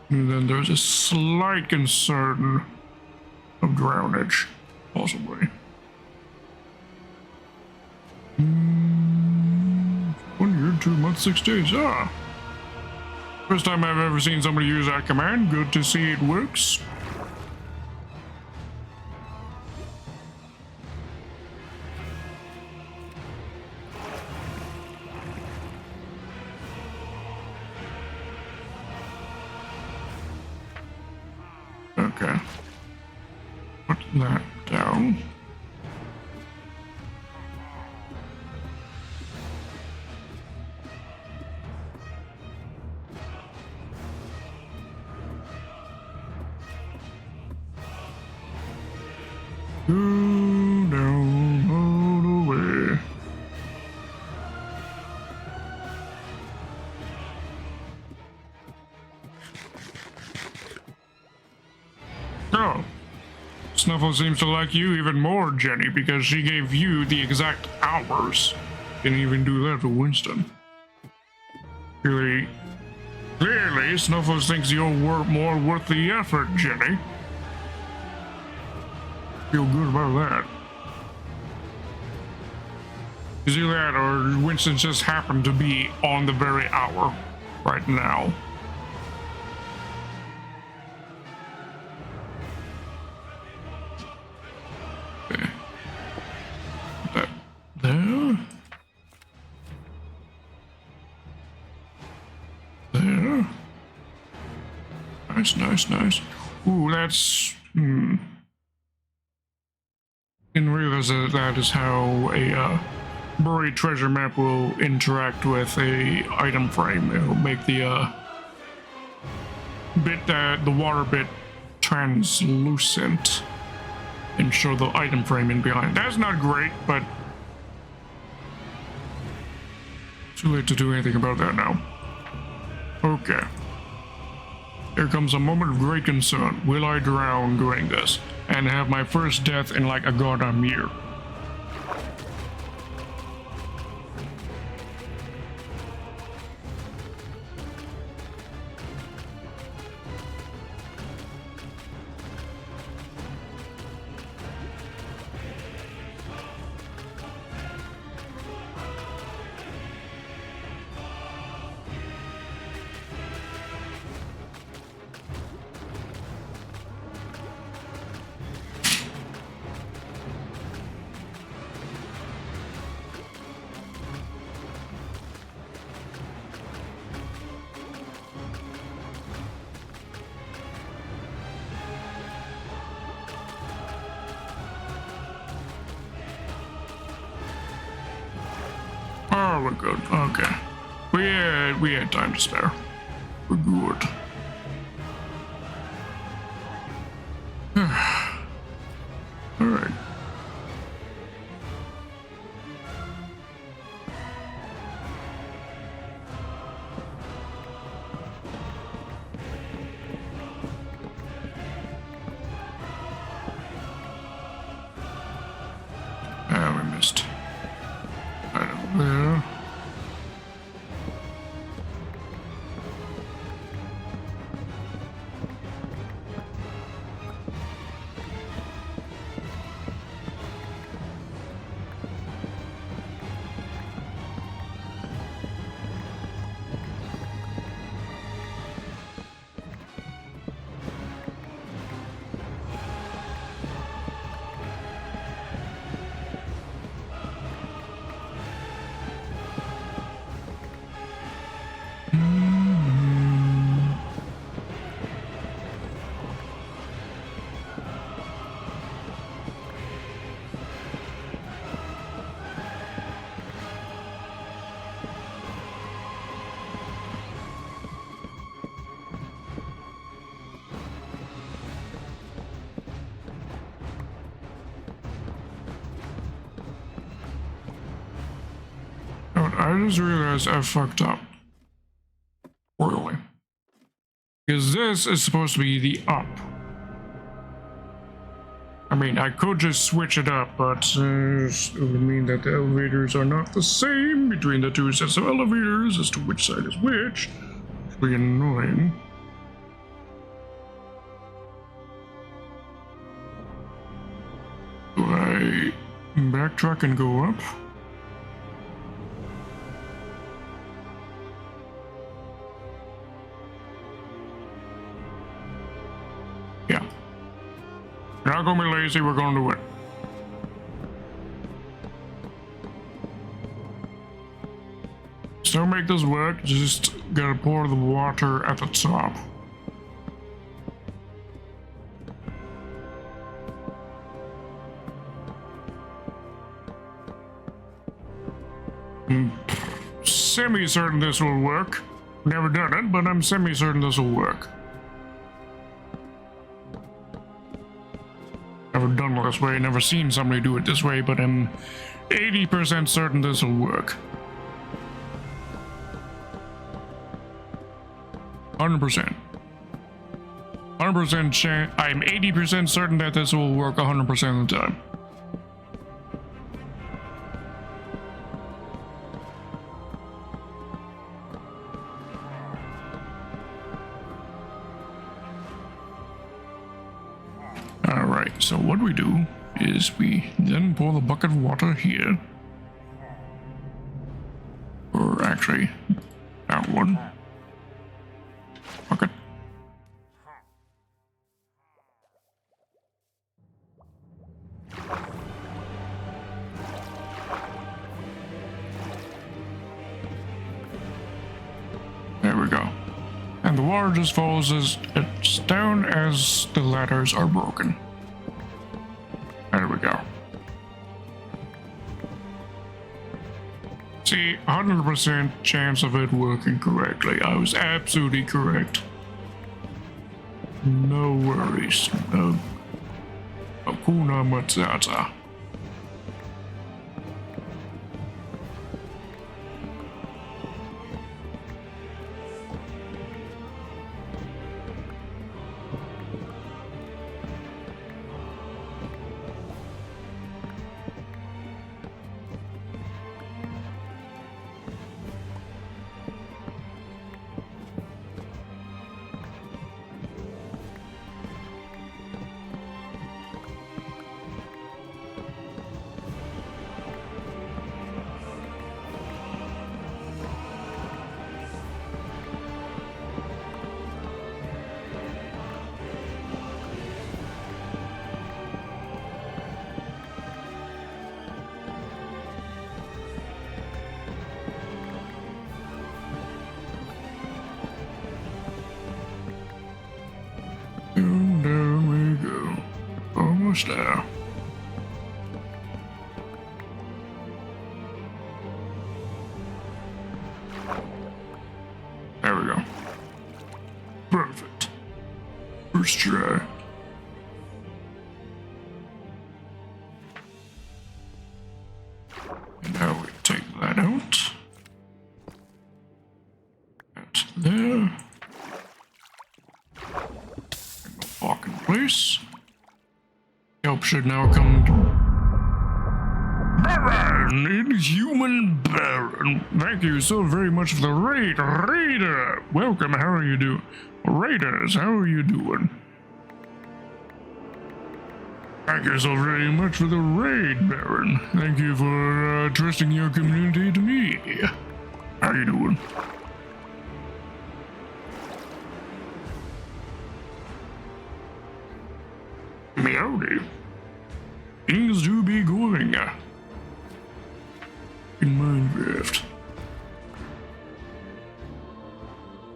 And then there's a slight concern of drownage, possibly. 1 year, 2 months, 6 days. Ah. First time I've ever seen somebody use that command. Good to see it works. Okay. Put that down. Go down all the way. Oh, Snuffle seems to like you even more, Jenny, because she gave you the exact hours. Didn't even do that for Winston. Clearly, Snuffles thinks you're more worth the effort, Jenny. Feel good about that. Is either that or Winston just happened to be on the very hour right now. Okay. Put that there. There. Nice, nice, nice. Ooh, that's... Didn't realize that is how a buried treasure map will interact with a item frame. It'll make the the water bit translucent and show the item frame in behind. That's not great, but too late to do anything about that now. Okay. Here comes a moment of great concern. Will I drown doing this? and have my first death in like a goddamn year. Oh, we're good. Okay. We had time to spare. We're good. Alright. Ah, we missed. Right over there. I just realized I fucked up royally. Because this is supposed to be the up. I mean, I could just switch it up, but it would mean that the elevators are not the same between the two sets of elevators as to which side is which. It's really annoying. Do I backtrack and go up? Yeah. We're not gonna be lazy, we're gonna do it. So to make this work, just gotta pour the water at the top. I'm semi-certain this will work. Never done it, but I'm semi-certain this will work. Never done it this way, never seen somebody do it this way, but I'm 80% certain this will work. 100%. 100% chance. I'm 80% certain that this will work 100% of the time. Alright, so what we do is we then pour the bucket of water here. Or actually, that one. Bucket. There we go. And the water just falls as down as the ladders are broken. There we go. See, 100% chance of it working correctly. I was absolutely correct. No worries. No. Hakuna Matata. almost there. There we go. Perfect. First try. And now we take that out. That's there. And the lock in place. Help should now come to Baron, Inhuman Baron. Thank you so very much for the raid. Raider, welcome. How are you doing? Raiders, how are you doing? Thank you so very much for the raid, Baron. Thank you for trusting your community to me. How you doing? Meowdy. Things do be going in Minecraft.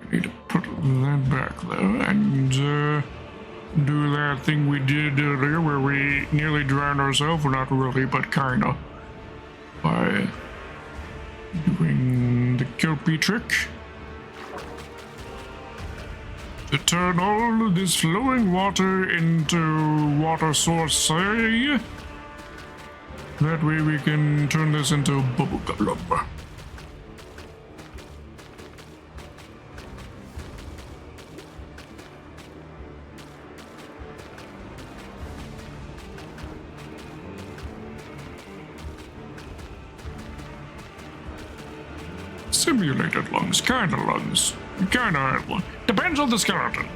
I need to put that back though, and do that thing we did earlier where we nearly drowned ourselves. Well, not really, but kinda. By doing the Kelpie trick. To turn all of this flowing water into water source, say. That way we can turn this into bubblegum. Simulated lungs, kinda lungs. Kinda have one. Depends on the skeleton.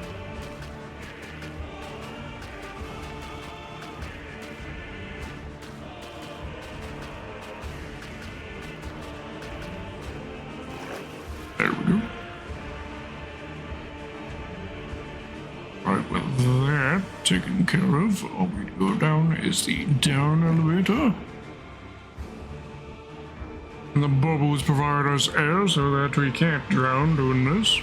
There we go. Right, with that taken care of, all we go down is the down elevator. And the bubbles provide us air so that we can't drown doing this.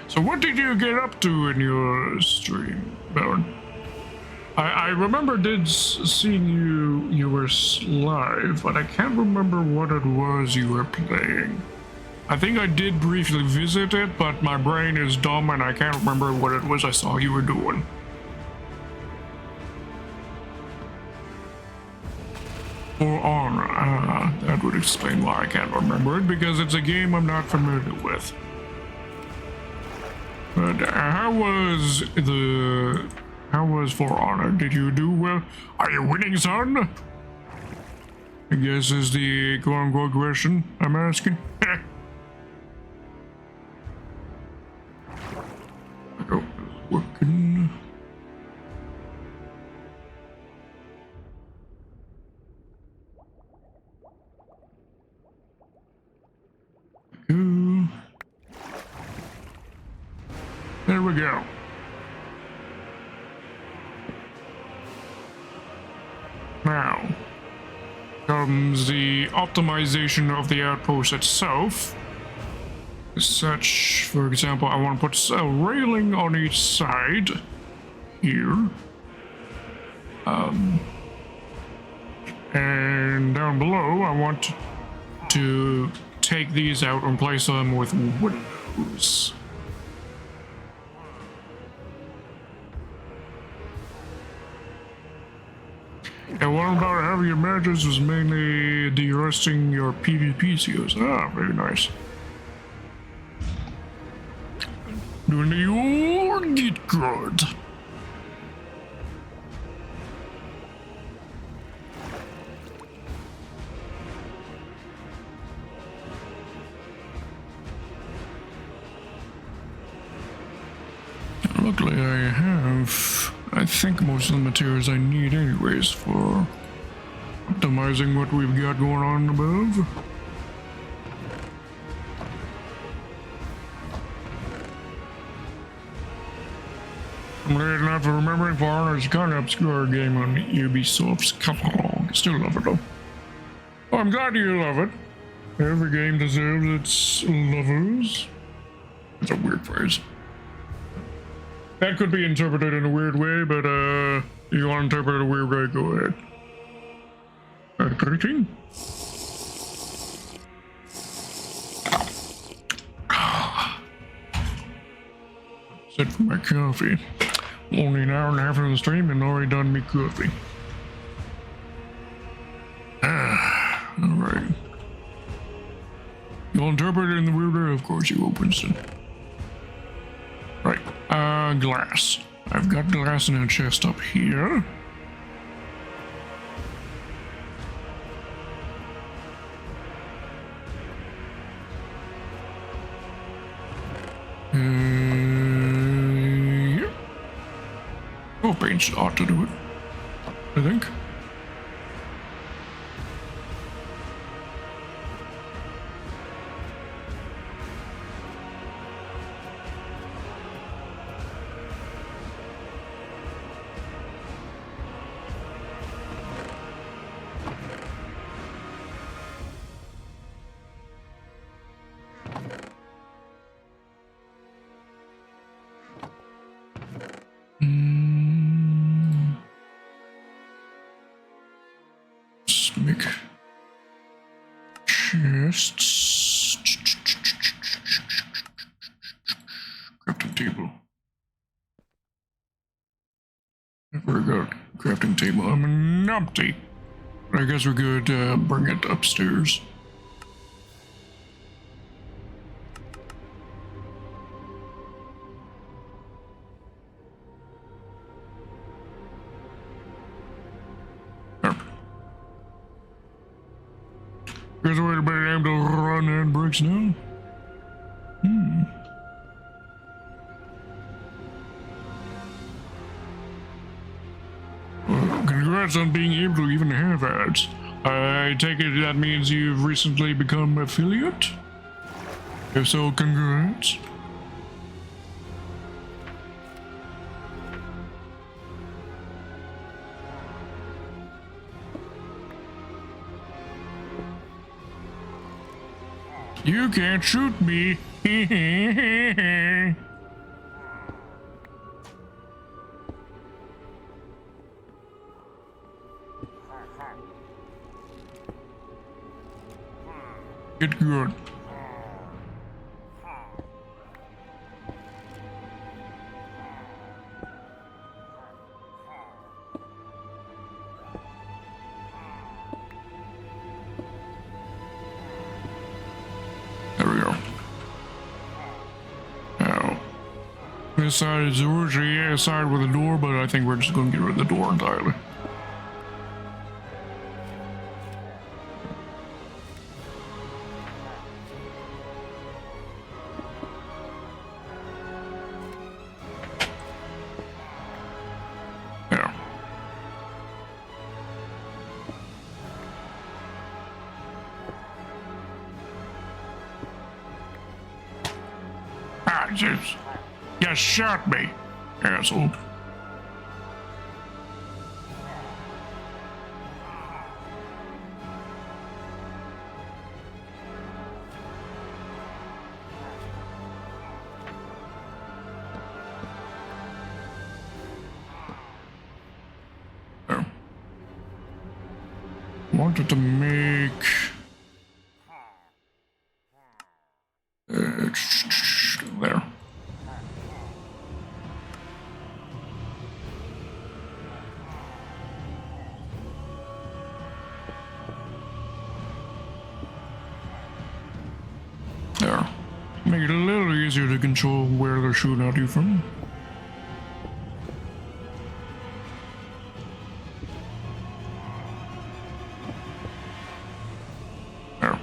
So what did you get up to in your stream, Baron? I remember seeing you were live, but I can't remember what it was you were playing. I think I did briefly visit it, but my brain is dumb and I can't remember what it was I saw you were doing. For Honor, that would explain why I can't remember it, because it's a game I'm not familiar with. But how was For Honor? Did you do well? Are you winning, son? I guess is the quote-unquote question I'm asking. Oh, it's working. There we go. Now comes the optimization of the outpost itself. As such, for example, I want to put a railing on each side here. And down below, I want to take these out and place them with windows. And what about having your matches was mainly de-rusting your PvP skills. Ah, very nice. Doing the old get good. Luckily I have, I think, most of the materials I need anyways for optimizing what we've got going on above. I'm late enough for remembering For Honor is a kind of obscure game on Ubisoft's catalog. Still love it though. Oh, I'm glad you love it. Every game deserves its lovers. That's a weird phrase. That could be interpreted in a weird way, but you want to interpret it a weird way, go ahead. 13. Set for my coffee. Only an hour and a half of the stream and already done me coffee. Alright. You'll interpret it in the weird way, of course you will, Princeton. Right. Glass. I've got glass in a chest up here. Yeah. Oh, paint ought to do it, I think. Make chests. Crafting table. Never got crafting table. I'm an empty. I guess we could bring it upstairs. Guess we're able to run that bricks now. Well, congrats on being able to even have ads. I take it that means you've recently become affiliate? If so, congrats. You can't shoot me. Get good. This side is originally a side with a door, but I think we're just going to get rid of the door entirely. Yeah. Ah, jeez. You shot me, asshole. Oh. Wanted to make there. There. Make it a little easier to control where they're shooting at you from. There.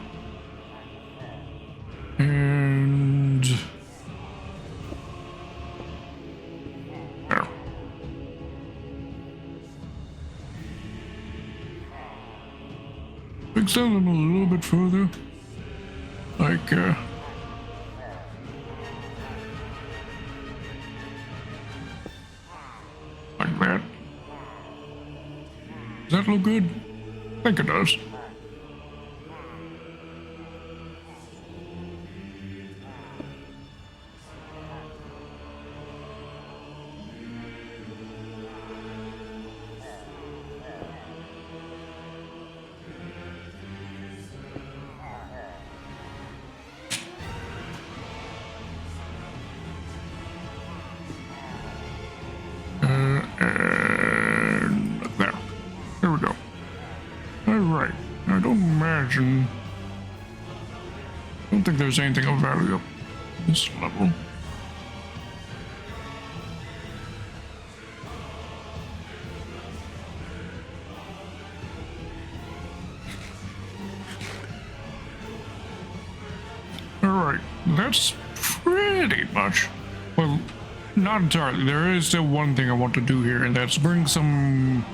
And there. Extend them a little bit further. Like, like that. Does that look good? I think it does. Alright, I don't think there's anything of value up this level. Alright, that's pretty much, well, not entirely. There is still one thing I want to do here, and that's bring some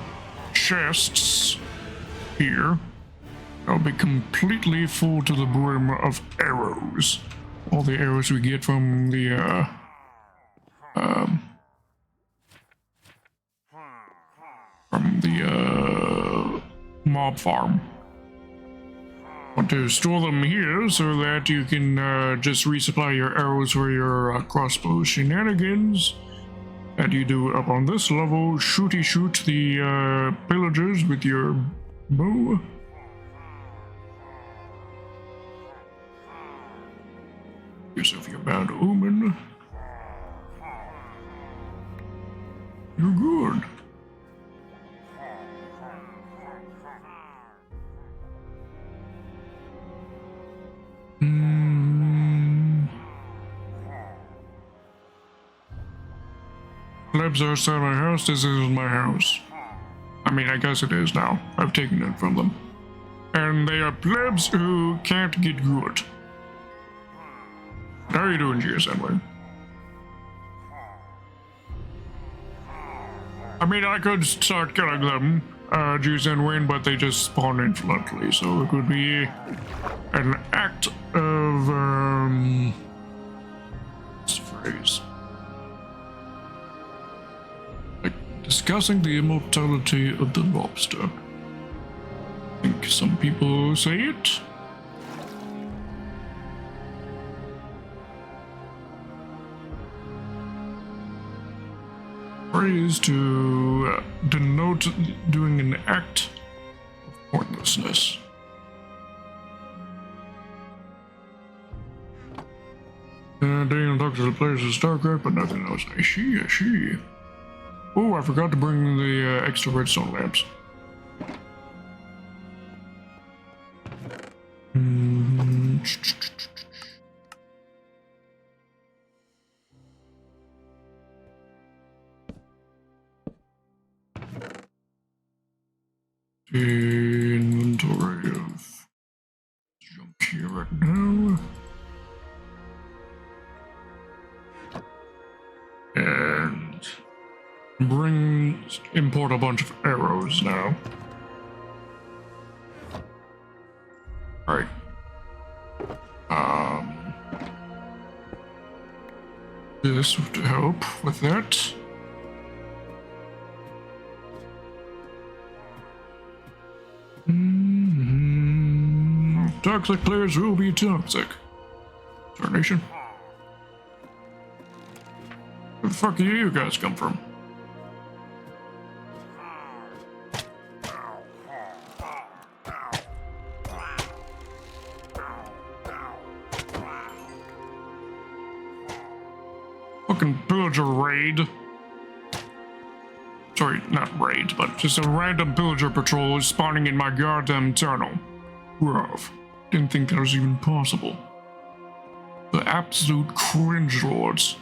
chests here. I'll be completely full to the brim of arrows. All the arrows we get from the, mob farm. Want to store them here so that you can just resupply your arrows for your crossbow shenanigans that you do up on this level. Shooty shoot the pillagers with your bow. Yourself your bad omen. You're good. Plebs are outside my house. This is my house. I mean, I guess it is now. I've taken it from them. And they are plebs who can't get good. How are you doing, GSM? I mean, I could start killing them, GSM win, but they just spawn infinitely, so it would be an act of, what's the phrase? Like, discussing the immortality of the lobster. I think some people say it. Phrase to denote doing an act of pointlessness. Daniel talks to the players of StarCraft, but nothing else. I see. Oh, I forgot to bring the extra redstone lamps. Inventory of junk here right now. And import a bunch of arrows now. Right. This would help with that. Toxic players will be toxic. Tarnation. Where the fuck do you guys come from? Fucking pillager raid. Sorry, not raid, but just a random pillager patrol is spawning in my goddamn tunnel. Rough. Didn't think that was even possible. The absolute cringe lords.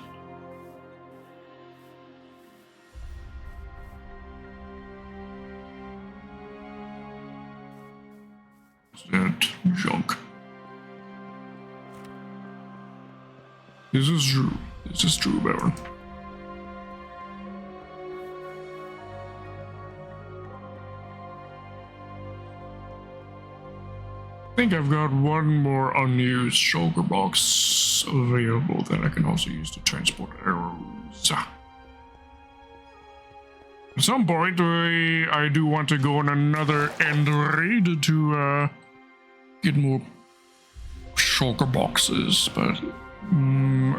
That junk. This is true. This is true, Baron. I think I've got one more unused shulker box available that I can also use to transport arrows. At some point, I do want to go on another end raid to get more shulker boxes, but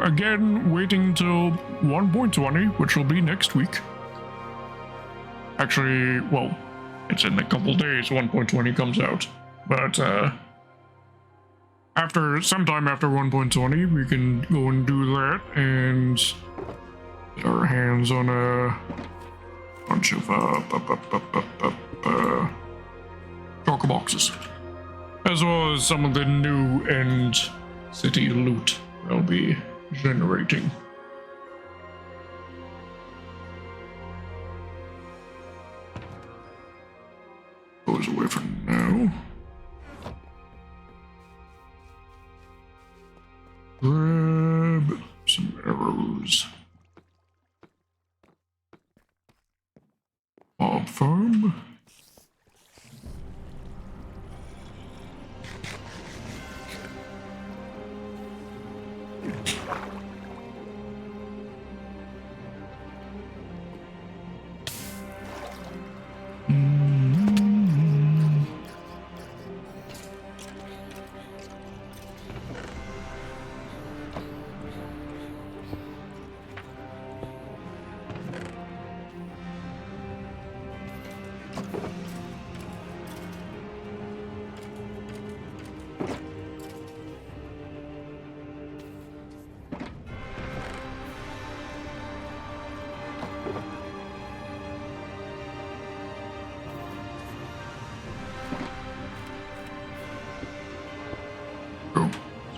again, waiting until 1.20, which will be next week. Actually, well, it's in a couple days 1.20 comes out, but sometime after 1.20, we can go and do that and get our hands on a bunch of shulker shulker boxes, as well as some of the new end city loot I'll be generating. Goes away for now. Grab some arrows. Mob farm.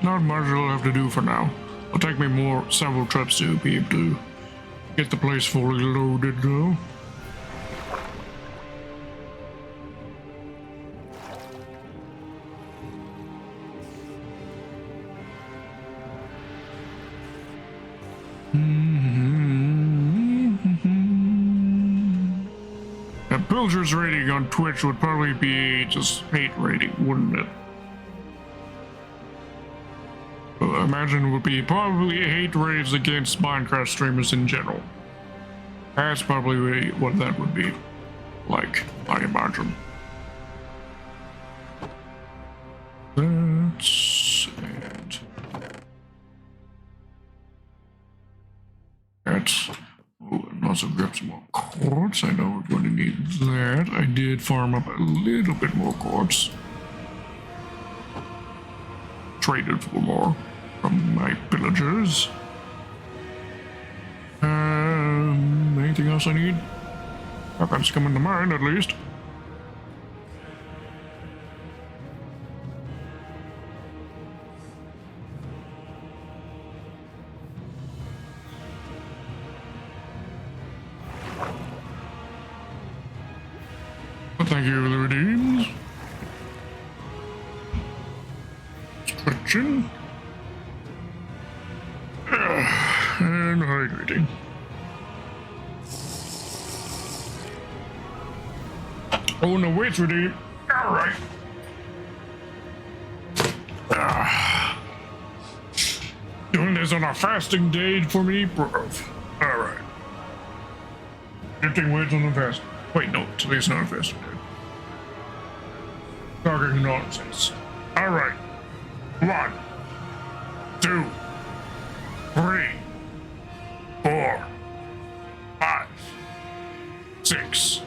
Not much I'll have to do for now. It'll take me several trips to be able to get the place fully loaded though. A Pilger's rating on Twitch would probably be just hate rating, wouldn't it? I imagine it would be probably hate raves against Minecraft streamers in general. That's probably what that would be like, I imagine. That's it. That's... Oh, and also grab some more quartz. I know we're going to need that. I did farm up a little bit more quartz. Traded for more from my pillagers. Anything else I need? Nothing's coming to mind, at least. Well, thank you for the redeems. Stretching. And hydrating. Oh no, wait, redeem. Alright. Doing this on a fasting day for me, bro. Alright. Lifting weights on the fast. Wait, no, today's not a fasting day. Talking nonsense. Alright. 1, 2, 3, 4, 5, 6,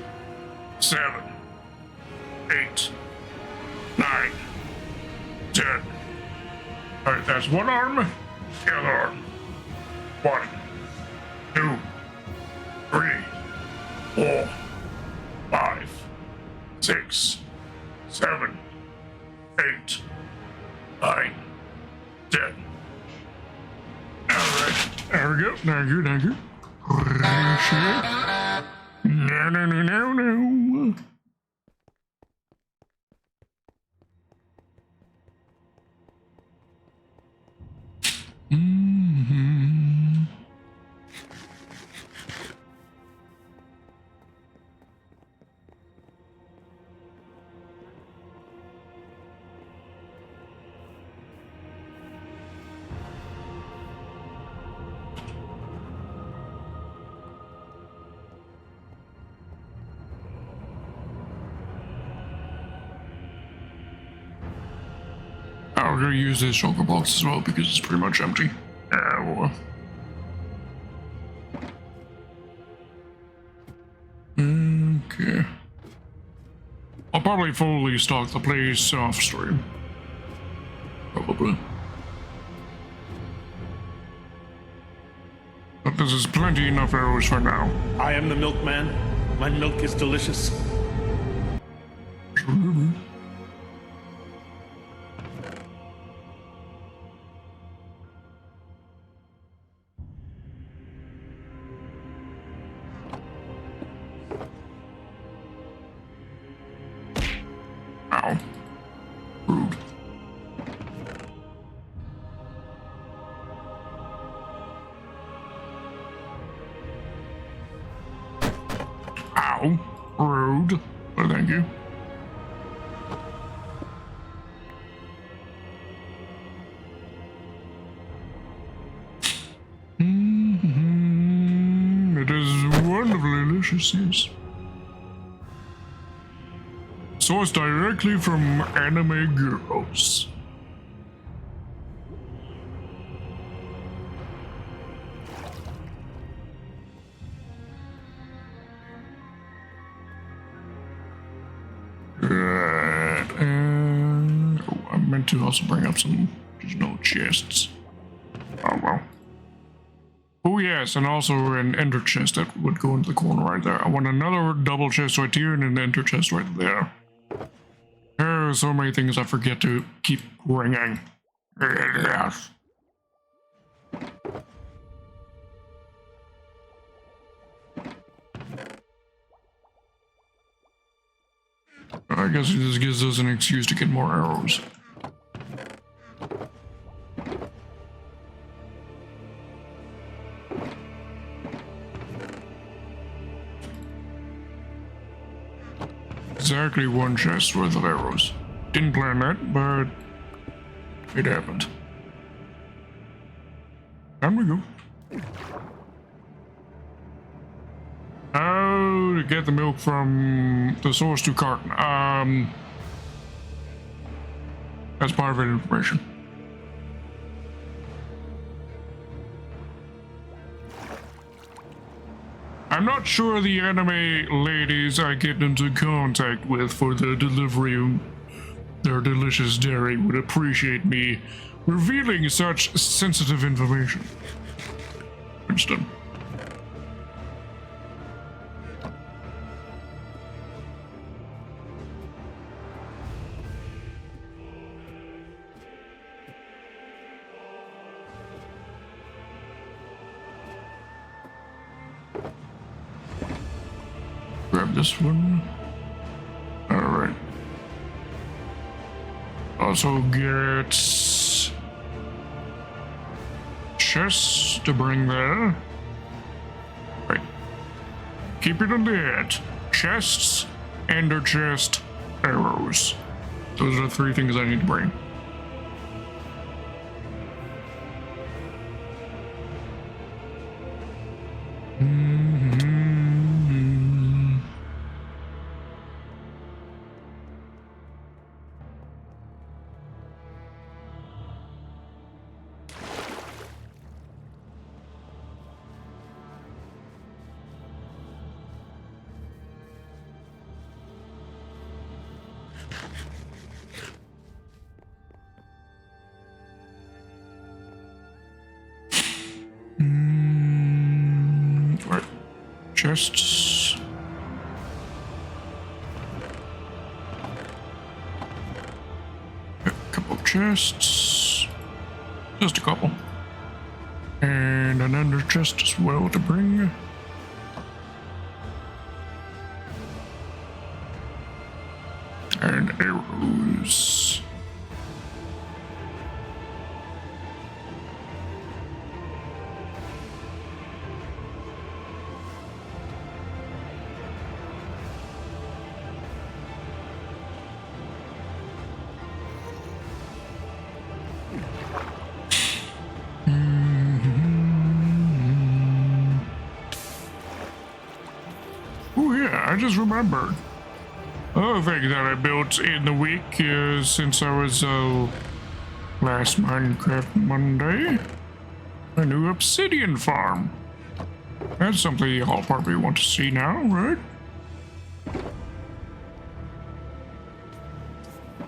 7, 8, 9, 10. Alright, that's one arm, the other arm. 1, 2, 3, 4, 5, 6, 7, 8, 9, 10. Alright, there we go. Thank you, thank you. No, no, no, no, no. I'm gonna use this shulker box as well because it's pretty much empty. Well. Okay. I'll probably fully stock the place off stream. Probably. But this is plenty enough arrows for now. I am the milkman. My milk is delicious. Ow. Rude. Ow. Rude. But thank you. It is wonderfully delicious, yes. Sourced directly from anime girls. And I meant to also bring up some, there's no chests. Oh well. Oh yes, and also an ender chest that would go into the corner right there. I want another double chest right here and an ender chest right there. There are so many things I forget to keep ringing. Yes. I guess this gives us an excuse to get more arrows. Exactly one chest worth of arrows. Didn't plan that, but it happened. Time we go. How to get the milk from the source to carton? That's part of the information. I'm not sure the anime ladies I get into contact with for the delivery of their delicious dairy would appreciate me revealing such sensitive information. Winston. Grab this one. Alright. Also get chests to bring there. Right. Keep it on the head. Chests, ender chest, arrows. Those are the three things I need to bring. Right. Chests. A couple of chests. Just a couple. And an ender chest as well to bring. And arrows. Oh yeah, I just remembered. Another thing that I built in the week since I was last Minecraft Monday, a new obsidian farm. That's something you all probably want to see now, right?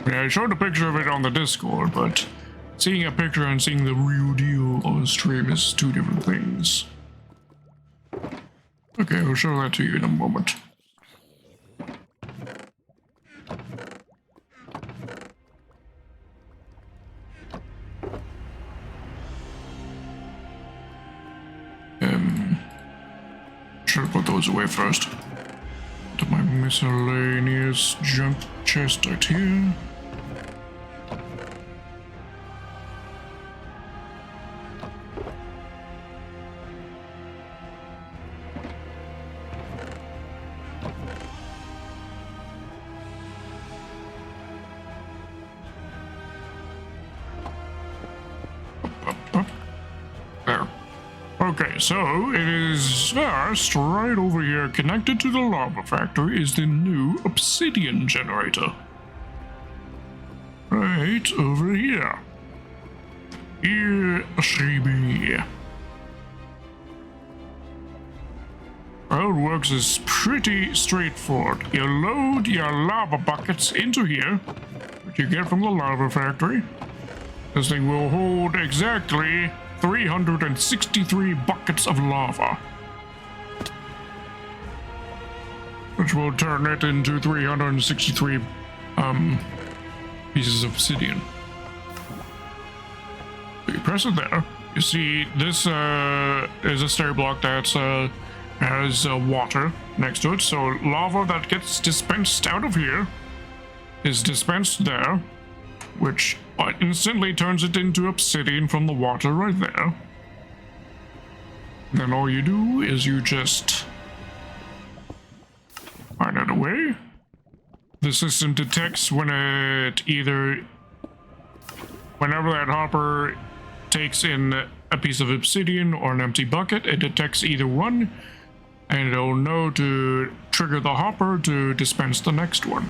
Yeah, I showed a picture of it on the Discord, but seeing a picture and seeing the real deal on the stream is two different things. Okay, I'll show that to you in a moment. Should have put those away first. To my miscellaneous junk chest right here. There. Okay, so it is first right over here, connected to the lava factory, is the new obsidian generator. Right over here. Here, baby. How it works is pretty straightforward. You load your lava buckets into here, which you get from the lava factory. This thing will hold exactly 363 buckets of lava, which will turn it into 363 pieces of obsidian. So you press it there. You see this is a stair block that has water next to it, so lava that gets dispensed out of here is dispensed there, which instantly turns it into obsidian from the water right there. Then all you do is you just find it away. The system detects when whenever that hopper takes in a piece of obsidian or an empty bucket, it detects either one, and it'll know to trigger the hopper to dispense the next one.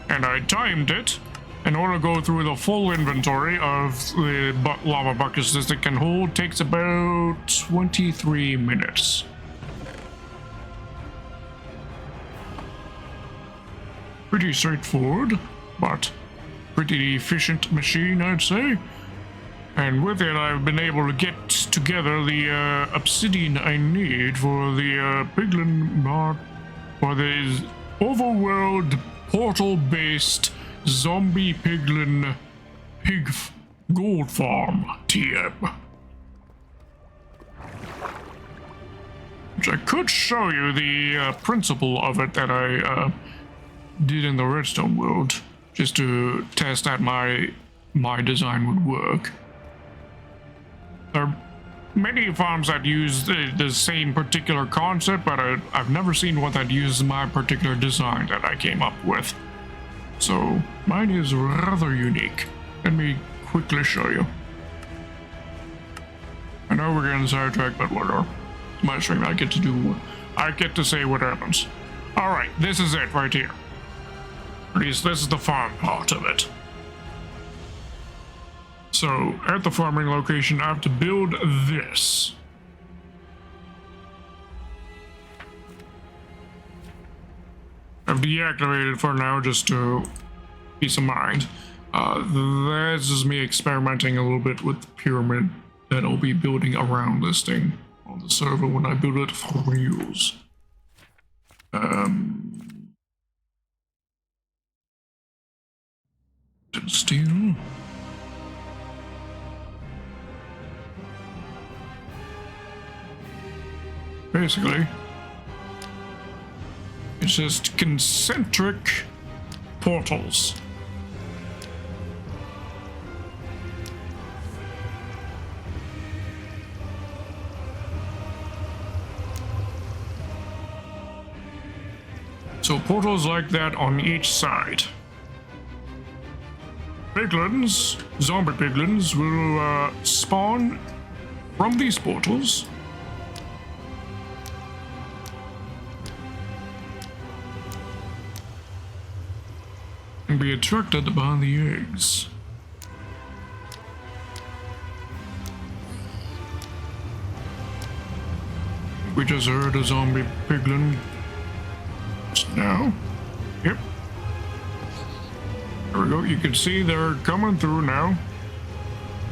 And I timed it in order to go through the full inventory of the lava buckets that it can hold. Takes about 23 minutes. Pretty straightforward, but pretty efficient machine, I'd say. And with it, I've been able to get together the obsidian I need for the piglin mod, for the overworld portal-based zombie piglin pig gold farm TM. Which I could show you the principle of it that I did in the redstone world, just to test that my design would work. There are many farms that use the same particular concept, but I've never seen one that uses my particular design that I came up with. So mine is rather unique. Let me quickly show you. I know we're getting sidetracked, but whatever. It's my stream. I get to say what happens. All right, this is it right here. At least this is the farm part of it. So, at the farming location, I have to build this. I've deactivated it for now, just to peace of mind. This is me experimenting a little bit with the pyramid that I'll be building around this thing on the server when I build it for reals. Steel. Basically, it's just concentric portals. So portals like that on each side. Piglins, zombie piglins, will spawn from these portals. And be attracted by the eggs. We just heard a zombie piglin just now. Yep. There we go. You can see they're coming through now.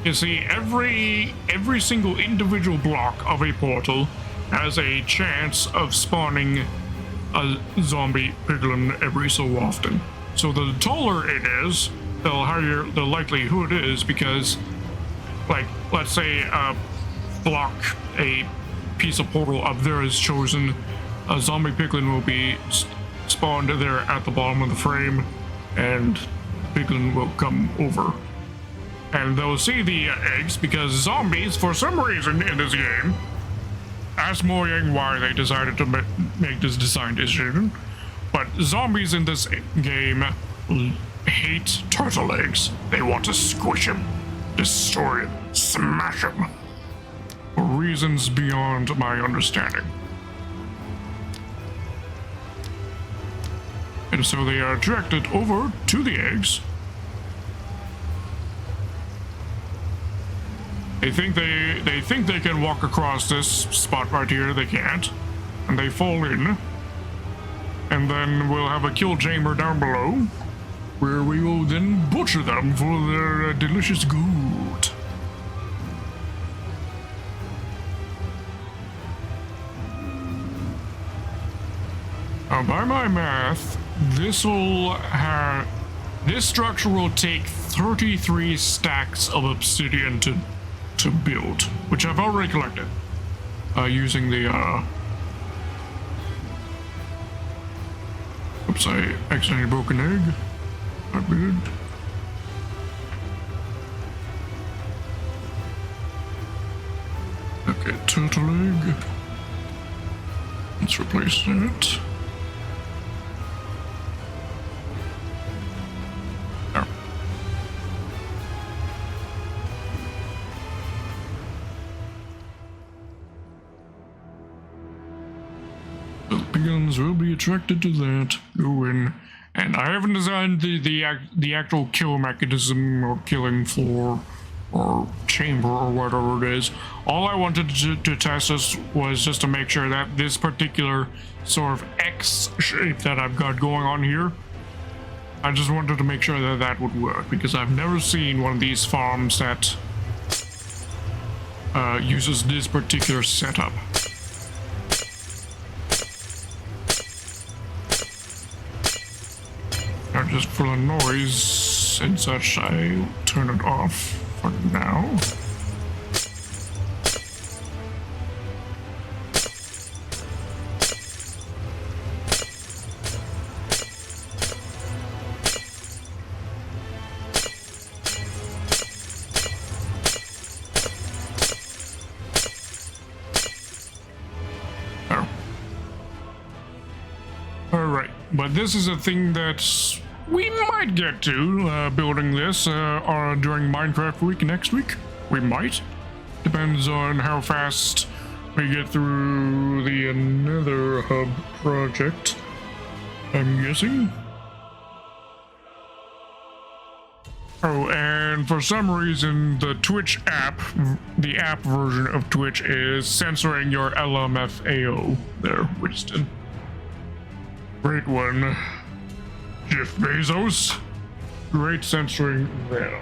You see, every single individual block of a portal has a chance of spawning a zombie piglin every so often. So the taller it is, the higher the likelihood is, because, like, let's say block a piece of portal up there is chosen, a zombie piglin will be spawned there at the bottom of the frame, and piglin will come over. And they'll see the eggs because zombies, for some reason in this game, ask Mojang why they decided to make this design decision, but zombies in this game hate turtle eggs. They want to squish them, destroy them, smash them, for reasons beyond my understanding. And so they are directed over to the eggs. They think they can walk across this spot right here. They can't, and they fall in. And then we'll have a kill chamber down below, where we will then butcher them for their delicious good. Now, by my math, this structure will take 33 stacks of obsidian to build, which I've already collected using the oops, I accidentally broke an egg. Not good. Okay, turtle egg. Let's replace that. Will be attracted to that. Go in, and I haven't designed the actual kill mechanism or killing floor or chamber or whatever it is. All I wanted to test this was just to make sure that this particular sort of X shape that I've got going on here, I just wanted to make sure that that would work, because I've never seen one of these farms that uses this particular setup. Just for the noise and such, I'll turn it off for now. Oh. Alright, but this is a thing that's we might get to building this during Minecraft Week next week. We might. Depends on how fast we get through the Nether Hub project, I'm guessing. Oh, and for some reason, the Twitch app, the app version of Twitch, is censoring your LMFAO there, Winston. Great one. Jeff Bezos. Great censoring there.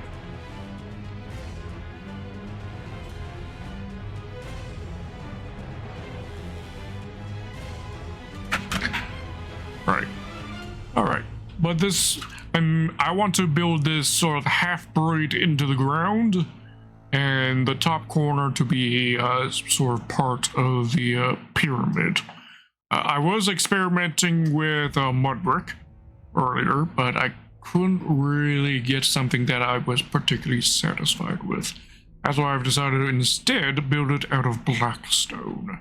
Right. Alright. But this, I want to build this sort of half buried into the ground, and the top corner to be sort of part of the pyramid. I was experimenting with mud brick earlier, but I couldn't really get something that I was particularly satisfied with. That's why I've decided to instead build it out of blackstone.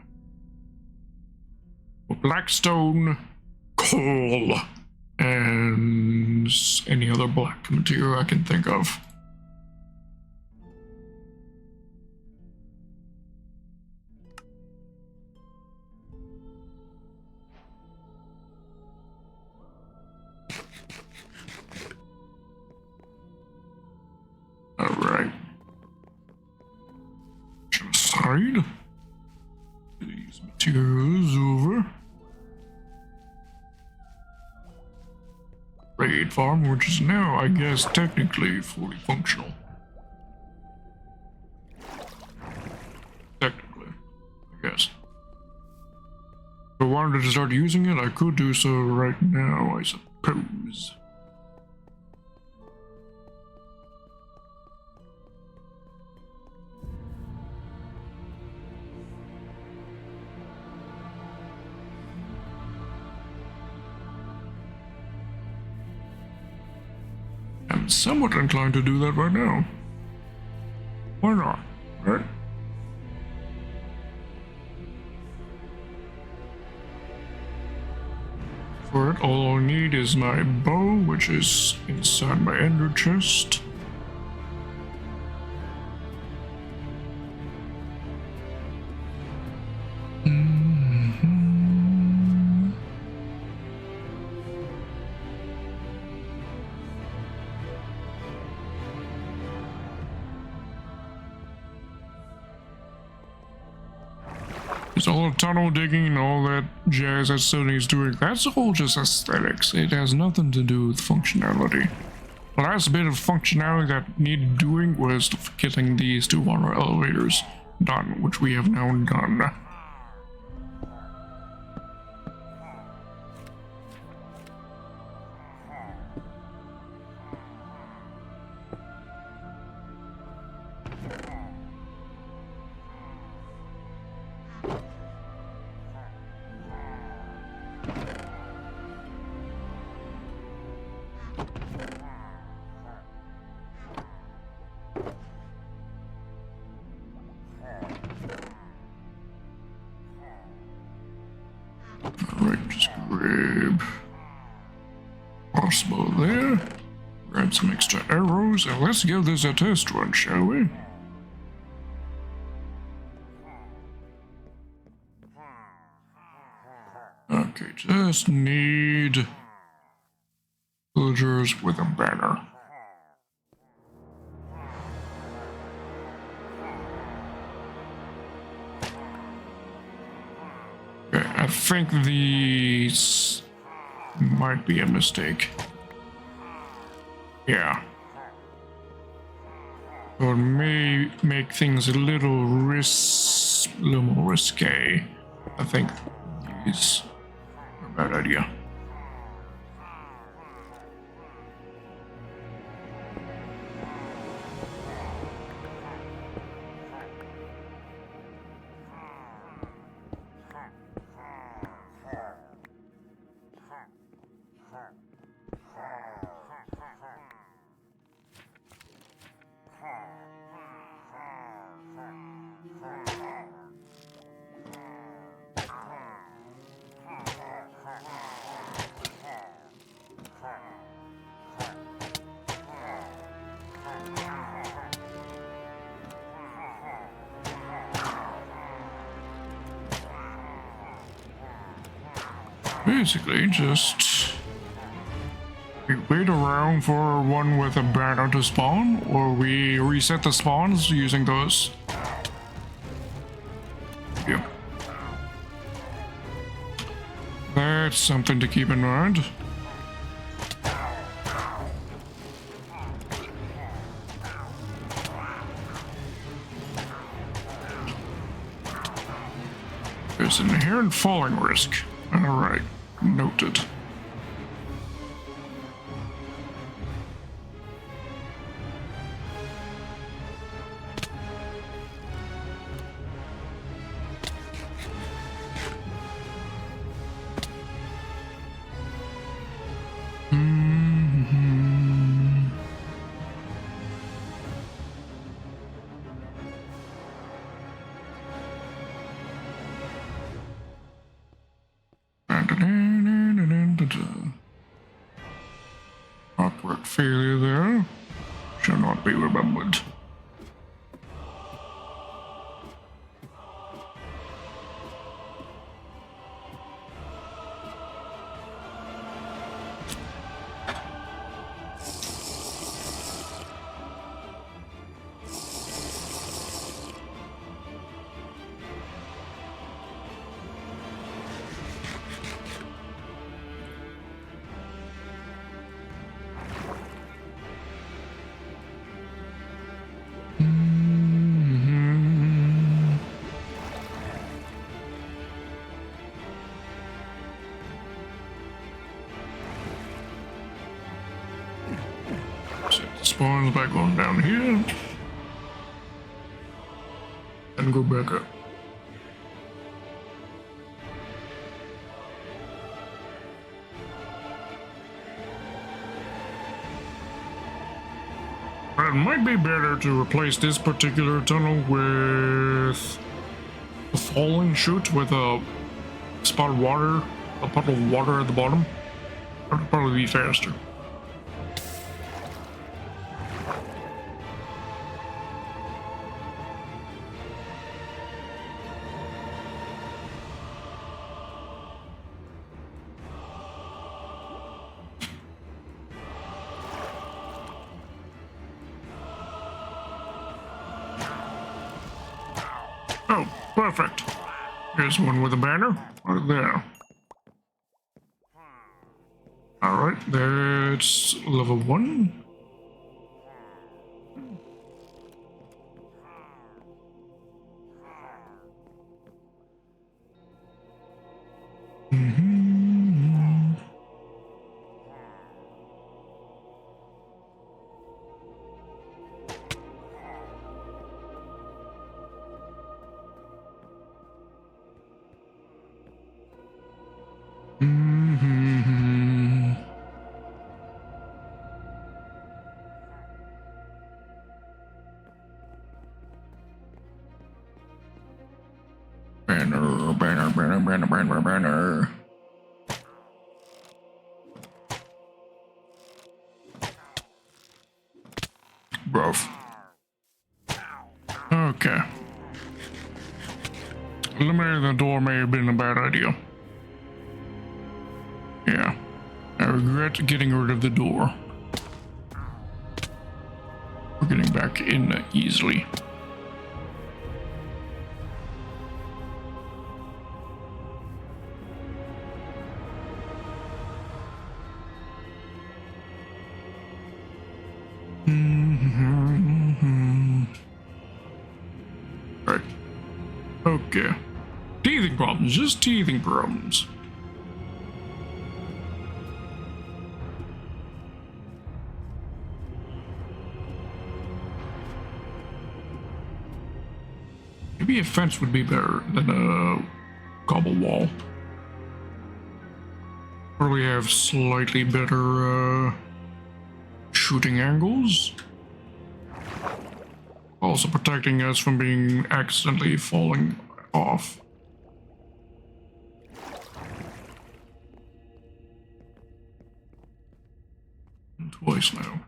Blackstone, coal, and any other black material I can think of. Alright. Side. These materials over. Raid farm, which is now, I guess, technically fully functional. Technically, I guess. If I wanted to start using it, I could do so right now, I suppose. somewhat inclined to do that right now. Why not, right? For it, all I need is my bow, which is inside my ender chest. It's all the tunnel digging and all that jazz that Sony's doing. That's all just aesthetics. It has nothing to do with functionality. The last bit of functionality that needed doing was getting these 2 water elevators done, which we have now done. Alright, just grab crossbow there, grab some extra arrows, and let's give this a test run, shall we? Okay, just need villagers with a banner. Okay, I think these might be a mistake. Yeah. Or may make things a little more risque. I think these are a bad idea. Basically, just we wait around for one with a banner to spawn, or we reset the spawns using those. Yeah. That's something to keep in mind. There's an inherent falling risk. Alright, noted. Awkward failure there. Shall not be remembered. Spawns by going down here and go back up. it might be better to replace this particular tunnel with a falling chute with a spot of water, a puddle of water at the bottom. That would probably be faster. Oh, perfect. Here's one with a banner right there. Alright, that's level 1. Banner, banner, banner, banner, banner, banner. Bruv. Okay. Eliminating the door may have been a bad idea. Yeah. I regret getting rid of the door. We're getting back in easily. Right. Okay. Teething problems, just teething problems. Maybe a fence would be better than a cobble wall. Probably have slightly better shooting angles. Also protecting us from being accidentally falling off. Twice now.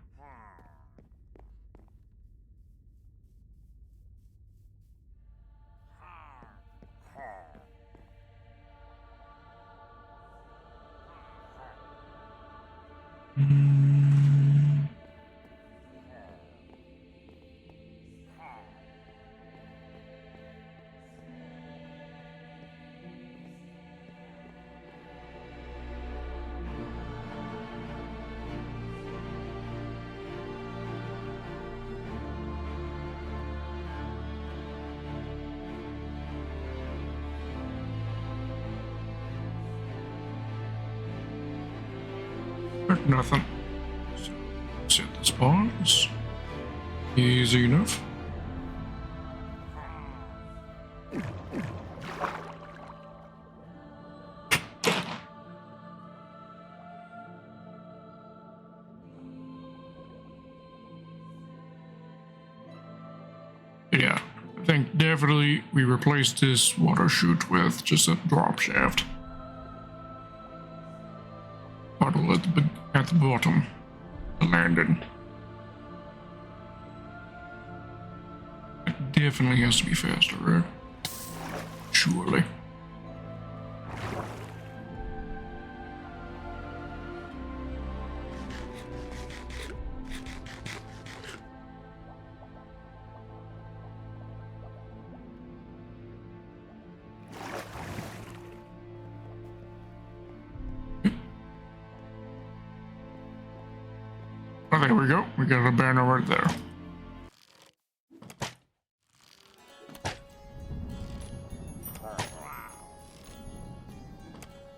Nothing. So, set the spawns. Easy enough. Yeah, I think definitely we replaced this water chute with just a drop shaft. Puddle at the bottom, the landing. It definitely has to be faster, right? Surely. Oh, there we go. We got a banner right there.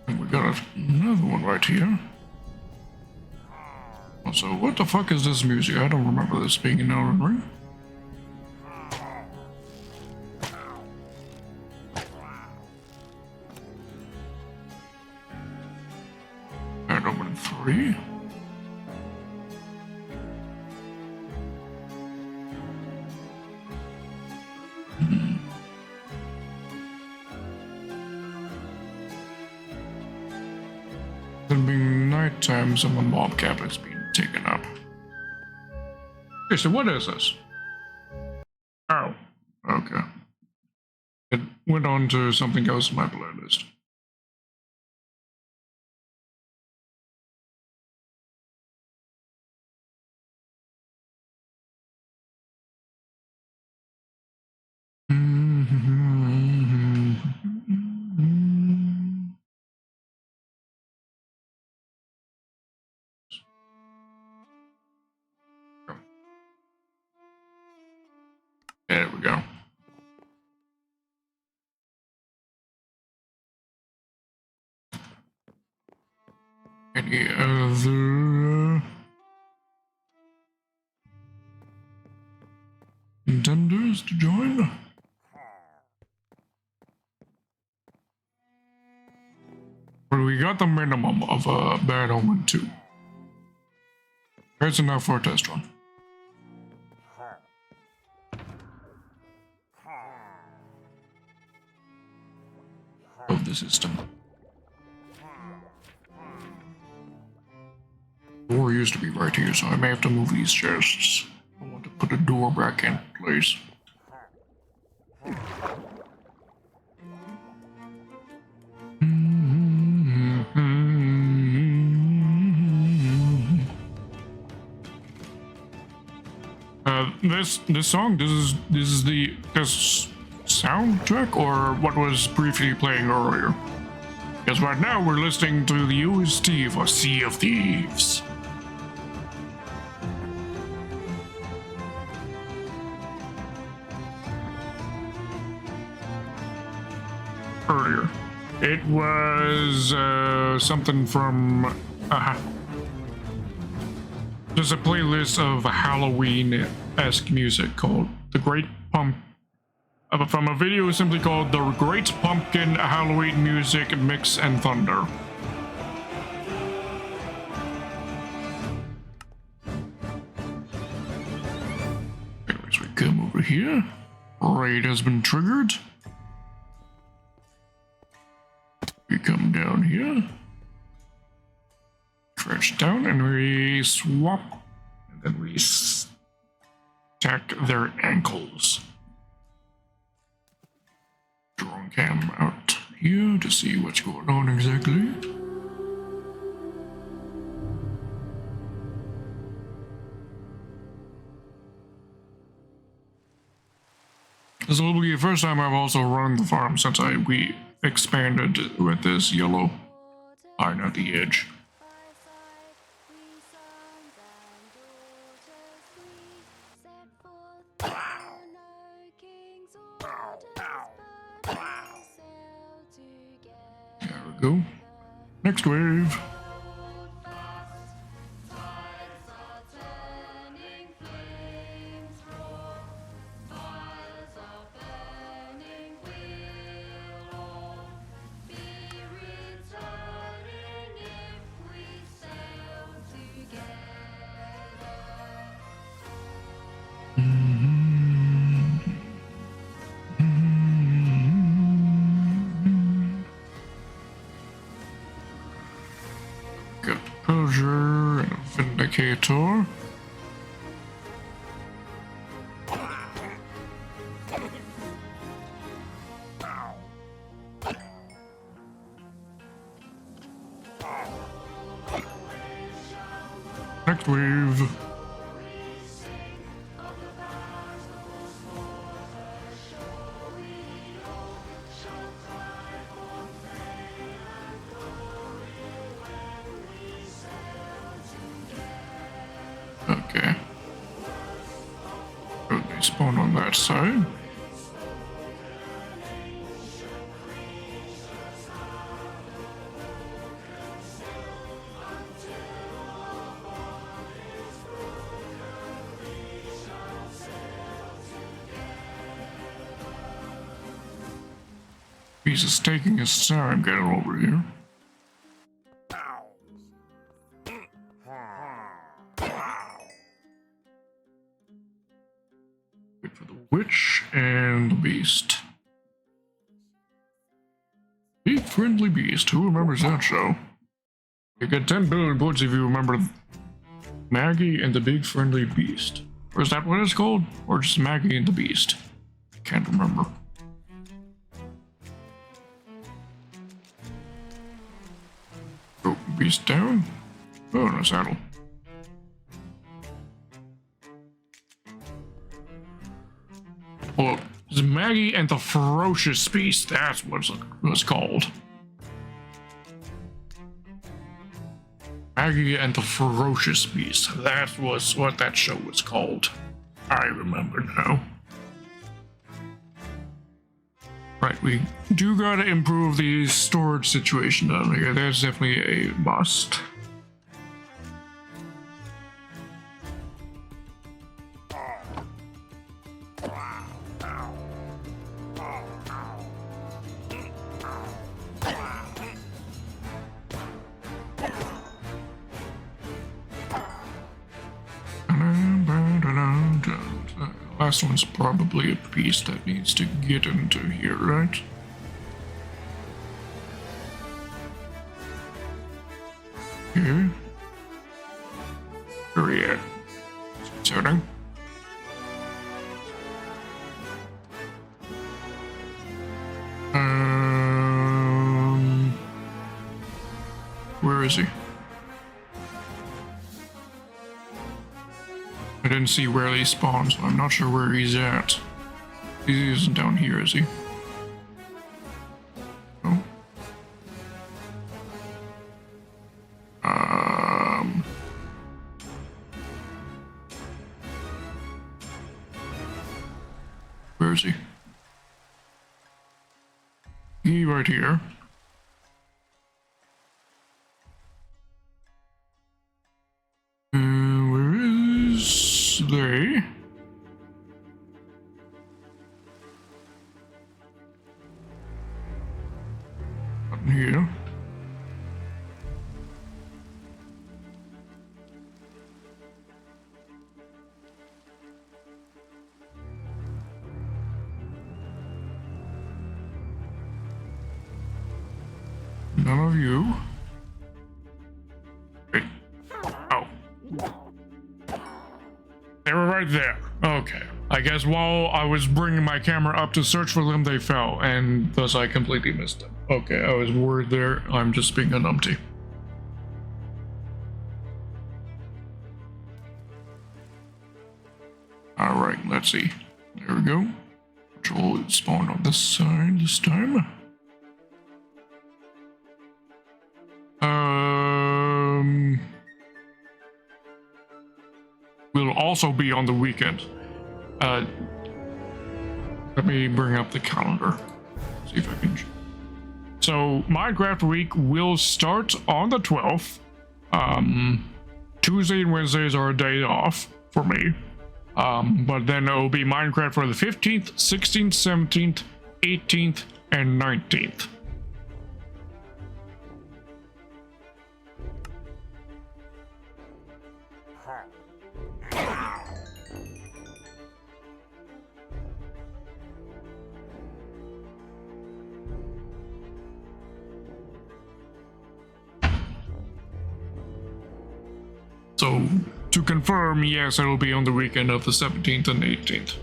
And we got another one right here. Also, what the fuck is this music? I don't remember this being in Elden Ring. And open 3. then being nighttime, some mob cap has been taken up. Okay, so what is this? Oh, okay. It went on to something else in my playlist. There we go. Any other contenders to join? Well, we got the minimum of a Bad Omen 2. That's enough for a test run. Of the system. Door used to be right here, so I may have to move these chests. I want to put the door back in place. This song, this is the soundtrack or what was briefly playing earlier. Because right now we're listening to the OST for Sea of Thieves. Earlier. It was something from there's a playlist of Halloween-esque music called The Great Pump from a video simply called The Great Pumpkin Halloween Music Mix and Thunder. Anyways, we come over here. Raid has been triggered. We come down here. Crouch down and we swap. And then we stack their ankles. Drone cam out here to see what's going on exactly. This will be the first time I've also run the farm since we expanded with this yellow iron at the edge. There we go. Next wave. Got Persier and a Vindicator. Next wave. Okay. So they spawn on that side. He's just taking his time getting over here. Wait for the witch and the beast. Be friendly beast. Who remembers that show? You get 10 billion points if you remember Maggie and the Big Friendly Beast. Or is that what it's called? Or just Maggie and the Beast? Can't remember. Oh, Beast down. Oh, no saddle. Well, it's Maggie and the Ferocious Beast. That's what it's called. Maggie and the Ferocious Beast. That was what that show was called. I remember now. Right, we do gotta improve the storage situation down here. That's definitely a must. Last one's probably a piece that needs to get into here, right? Here. Where are we at? Starting. Where is he? I didn't see where he spawns, so I'm not sure where he's at. He isn't down here, is he? No. Where is he? He right here. Where is they? Up here. None of you. Hey. Oh. They were right there. Okay. I guess while I was bringing my camera up to search for them, they fell, and thus I completely missed them. Okay, I was worried there. I'm just being a numpty. Alright, let's see. There we go. Control it spawned on this side this time. Will also be on the weekend. Let me bring up the calendar. See if I can. So Minecraft week will start on the 12th. Tuesday and Wednesdays are a day off for me. But then it will be Minecraft for the 15th, 16th, 17th, 18th, and 19th. So, to confirm, yes, it'll be on the weekend of the 17th and 18th.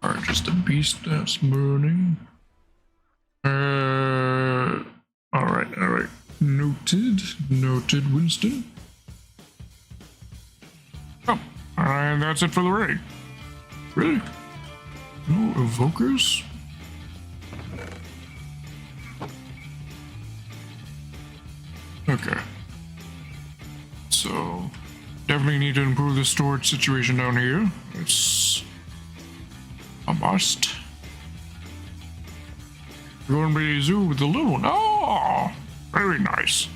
Alright, just a beast that's burning. Alright. Noted, Winston. Oh, and that's it for the raid. Really? No evokers? Okay. So, definitely need to improve the storage situation down here. It's a must. You're going to be zoo with the little one. Oh, very nice.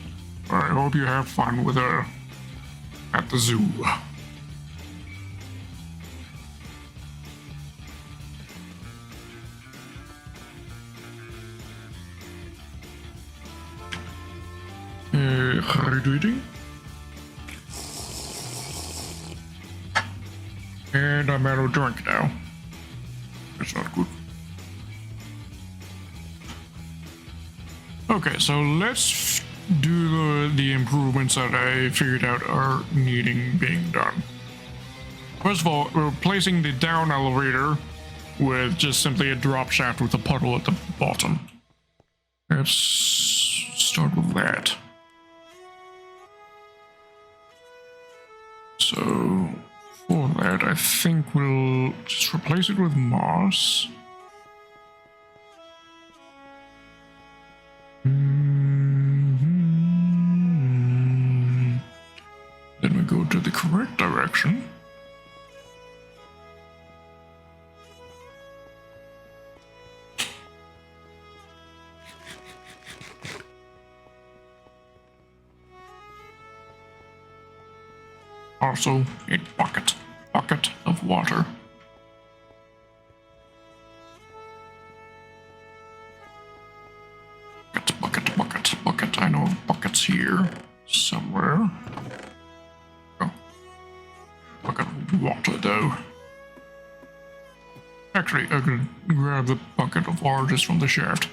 I hope you have fun with her at the zoo. Hydrating. And I'm out of drink now. That's not good. Okay, so let's do the improvements that I figured out are needing being done. First of all, we're replacing the down elevator with just simply a drop shaft with a puddle at the bottom. Let's start with that. So for that, I think we'll just replace it with moss. Then we go to the correct direction. Also, a bucket of water. Bucket. I know buckets here somewhere. Oh, bucket of water though. Actually, I could grab the bucket of water just from the shaft.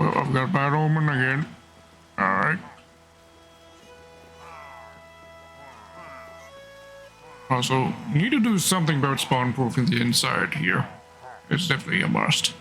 I've got bad omen again. Alright. Also, need to do something about spawn proofing the inside here. It's definitely a must.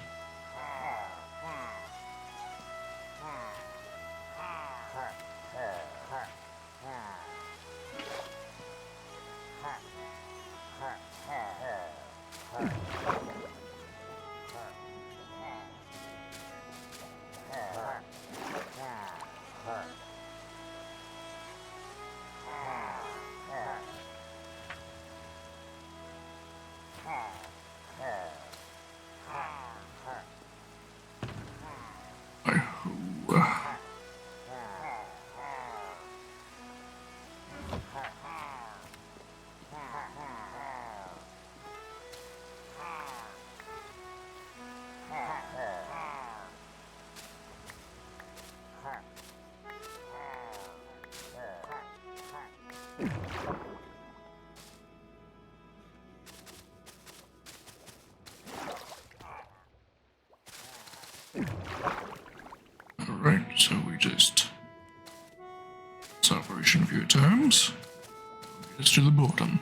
Alright, so we just operation a few times. Get us to the bottom.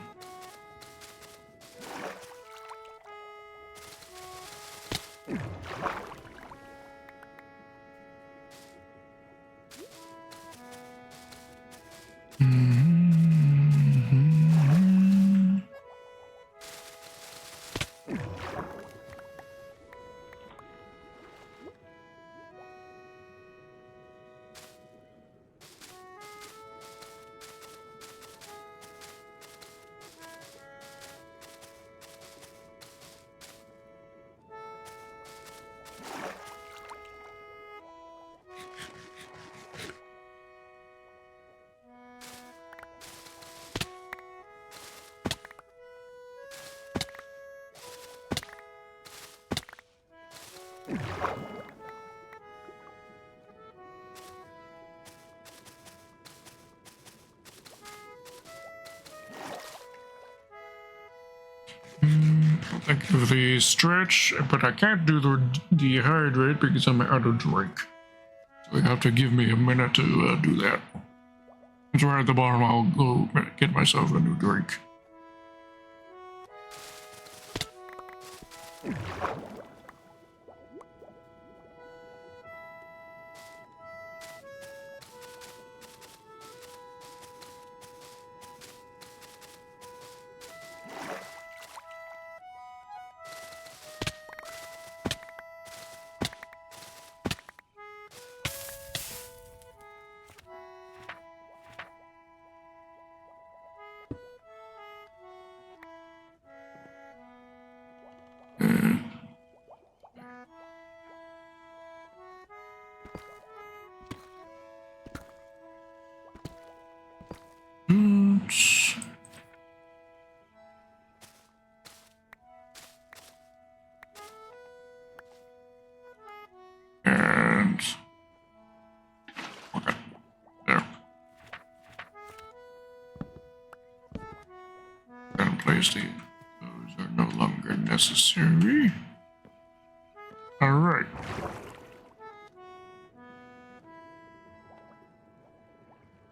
Thank you for the stretch, but I can't do the dehydrate because I'm out of drink. So you have to give me a minute to do that. It's right at the bottom. I'll go get myself a new drink. obviously those are no longer necessary. Alright.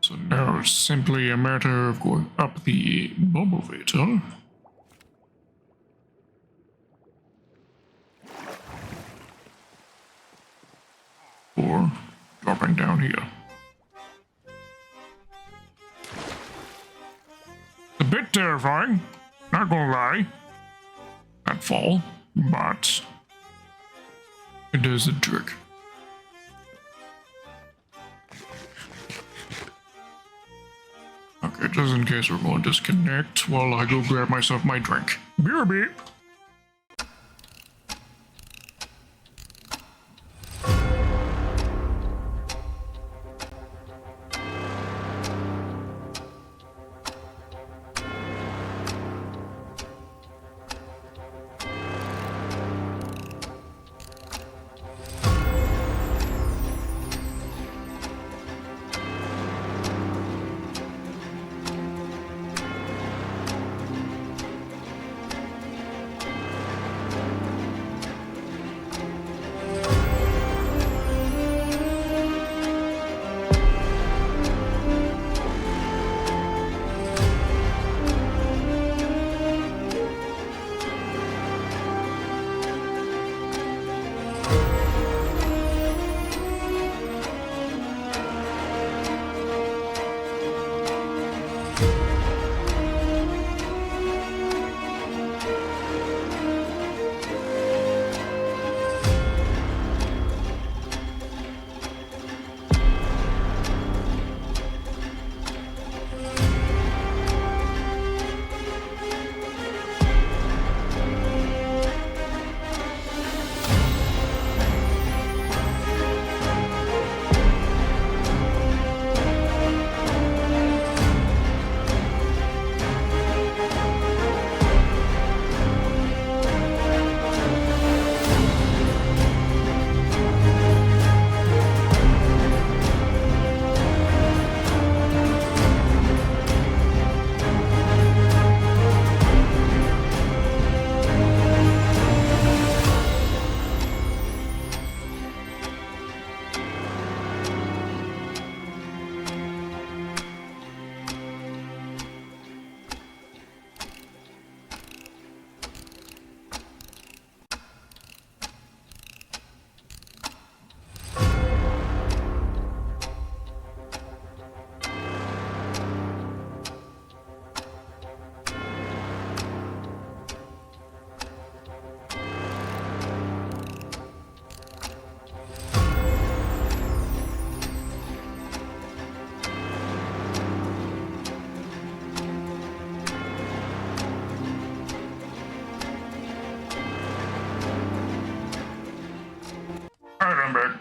So now it's simply a matter of going up the bomb elevator. Or dropping down here. It's a bit terrifying, not gonna lie, that fall, but it does the trick. Okay, just in case we're going to disconnect while I go grab myself my drink. BRB! Alright, I'm back.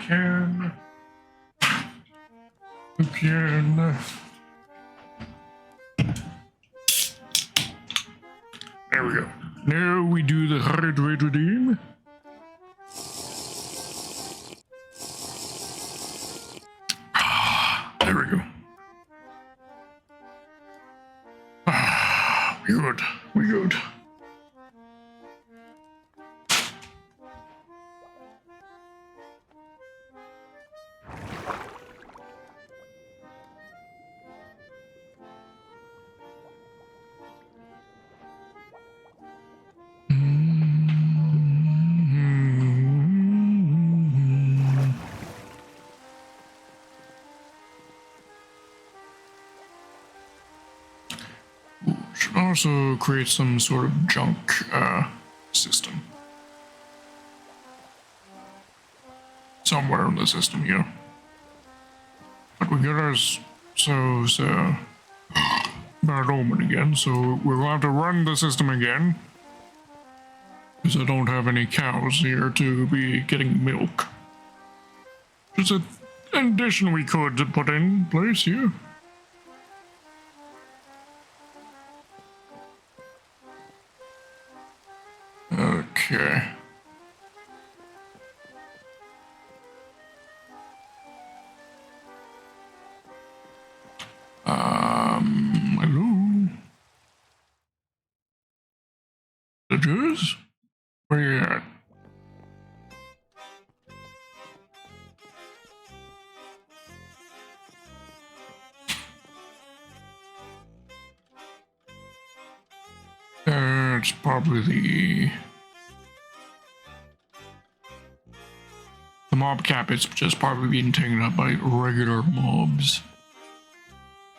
Can. There we go. Now we do the heart rate redeem. There we go. We good. We good. Should also create some sort of junk system. Somewhere in the system here. But we got ourselves bad omen again, so we're going to have to run the system again. Because I don't have any cows here to be getting milk. Just an addition we could put in place here. Okay. Pillagers? Where you at? It's probably the mob cap is just probably being taken up by regular mobs.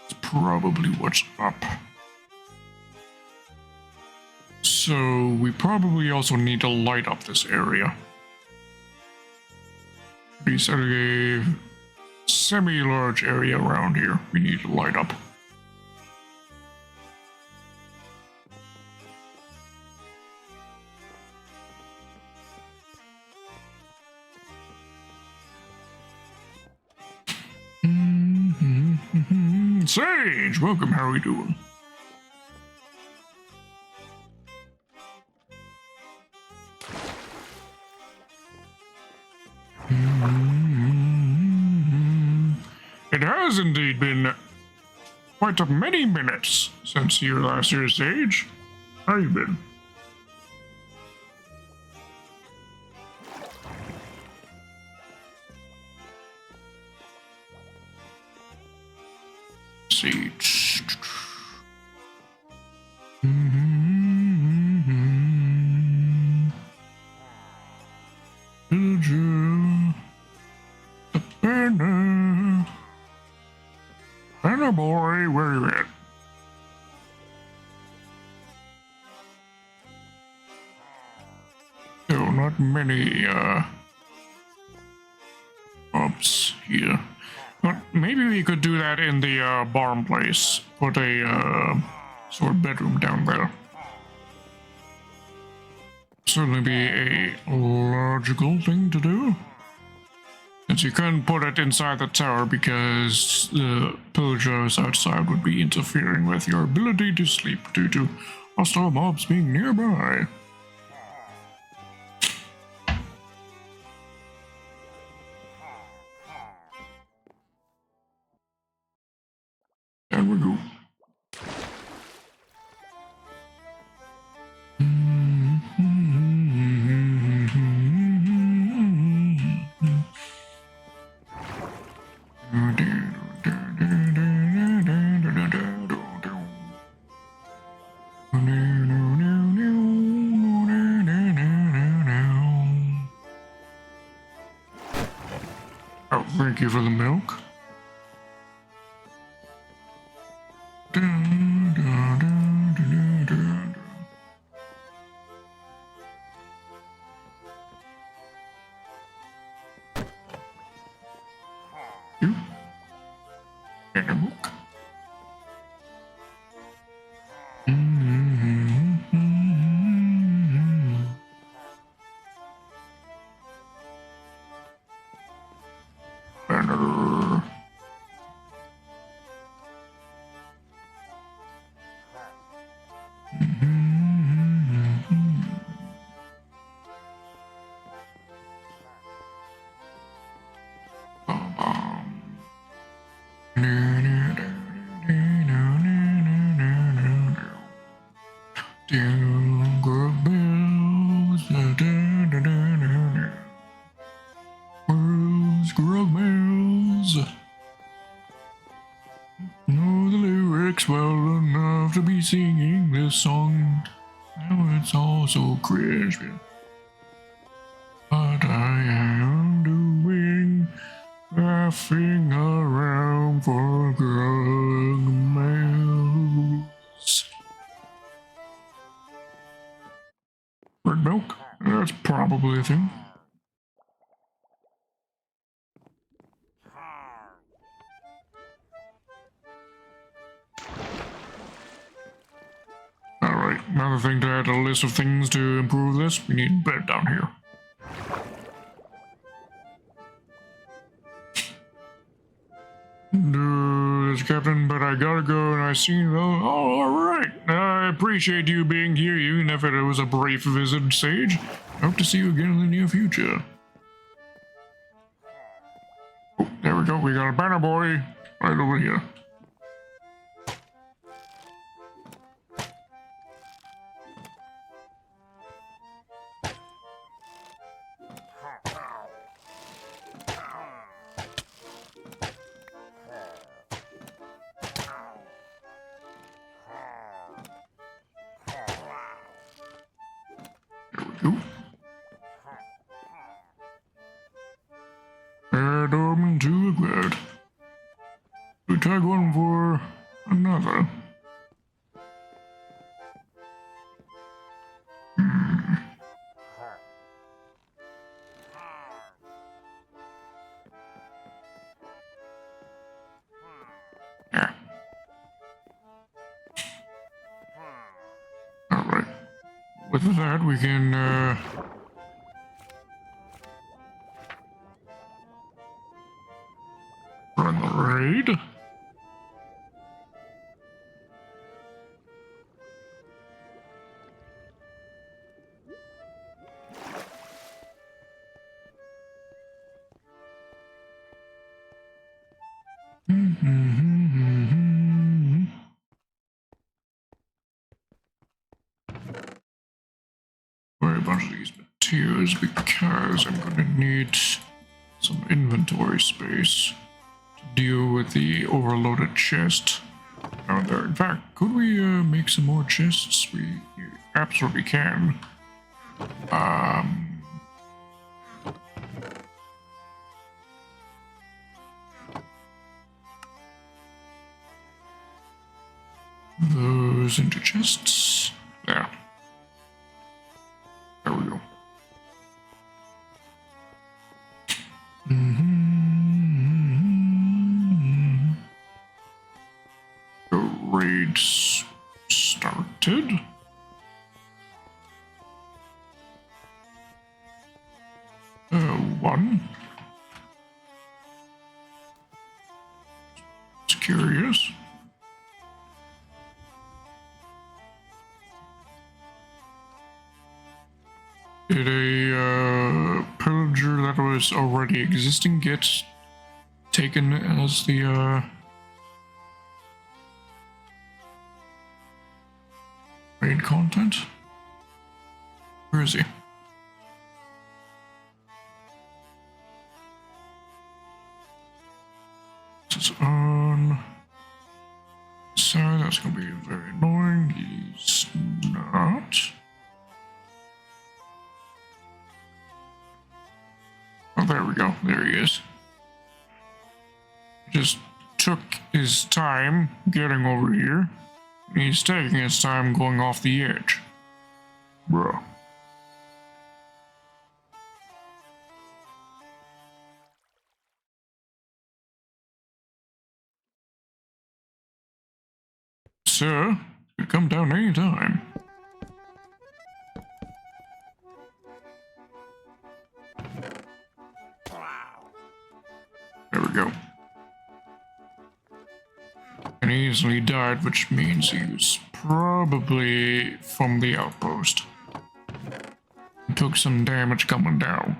It's probably what's up. So we probably also need to light up this area. We set a semi-large area around here we need to light up. Sage, welcome, how are we doing? It has indeed been quite a many minutes since your last year's Sage. How you been? Sage. Villager. The banner. Banner boy, where you at? No, not many, mobs here. But maybe we could do that in the barn place. Put a sort of bedroom down there. Certainly be a logical thing to do. Since you couldn't put it inside the tower because the pillagers outside would be interfering with your ability to sleep due to hostile mobs being nearby. There we go. Oh, thank you for the milk. You? And a milk. Banner. Jingle bells, squirrel bells. Know the lyrics well enough to be singing this song. Now it's all so crispy. But I am doing laughing around for grogmails. Red milk? That's probably a thing. Alright, another thing to add to the list of things to improve this, we need a bed down here. Yes, Captain, but I gotta go and I seen though. Oh, alright. I appreciate you being here, even if it was a brief visit, Sage. Hope to see you again in the near future. Oh, there we go. We got a banner boy right over here. Ooh. Add them to a quad. We tag one for another. Yeah. Alright. With that, we can, run the raid. Worry a bunch of these materials because I'm gonna need some inventory space to deal with the overloaded chest out there. In fact, could we make some more chests? We absolutely can. Those into chests. There. There we go. The raid started. One. It's curious. Did a pillager that was already existing get taken as the raid content? Where is he? This is on. So that's gonna be very annoying. He's not. Oh, there we go. There he is. Just took his time getting over here. He's taking his time going off the edge. Bruh. Sir, you come down anytime. There we go. And he easily died, which means he was probably from the outpost. He took some damage coming down.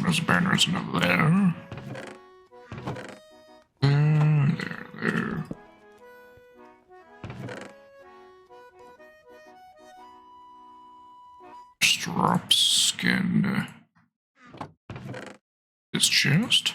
There's banners over there. There. Just drop skin this chest.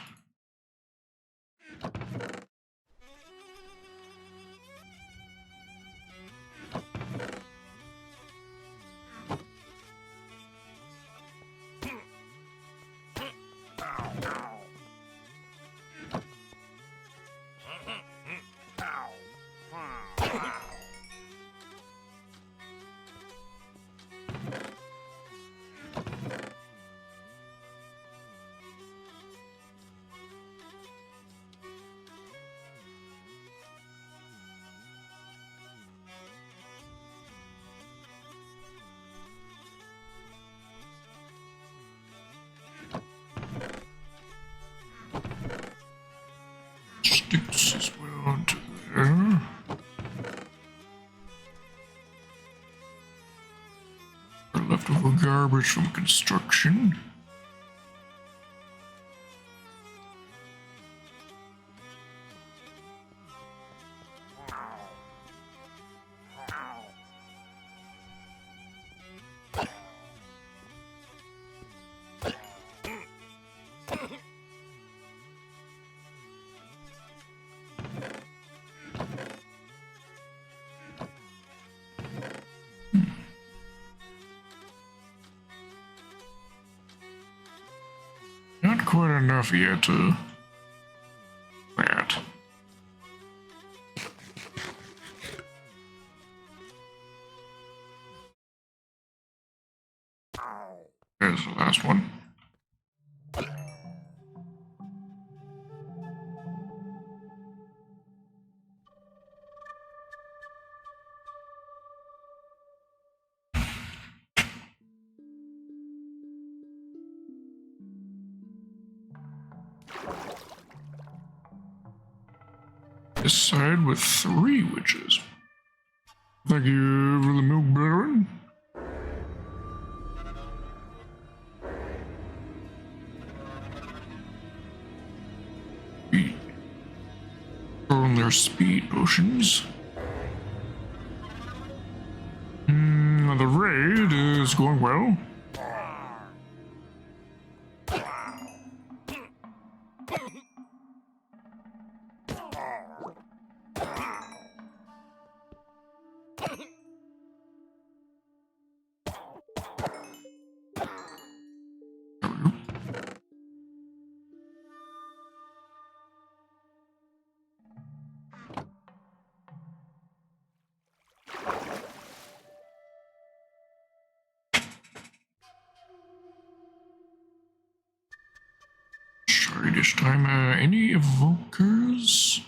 sticks as well to there. Our leftover garbage from construction. Not quite enough yet to that. There's the last one. This side with 3 witches. Thank you for the milk, brethren. Earn their speed potions. The raid is going well. This time, any evokers?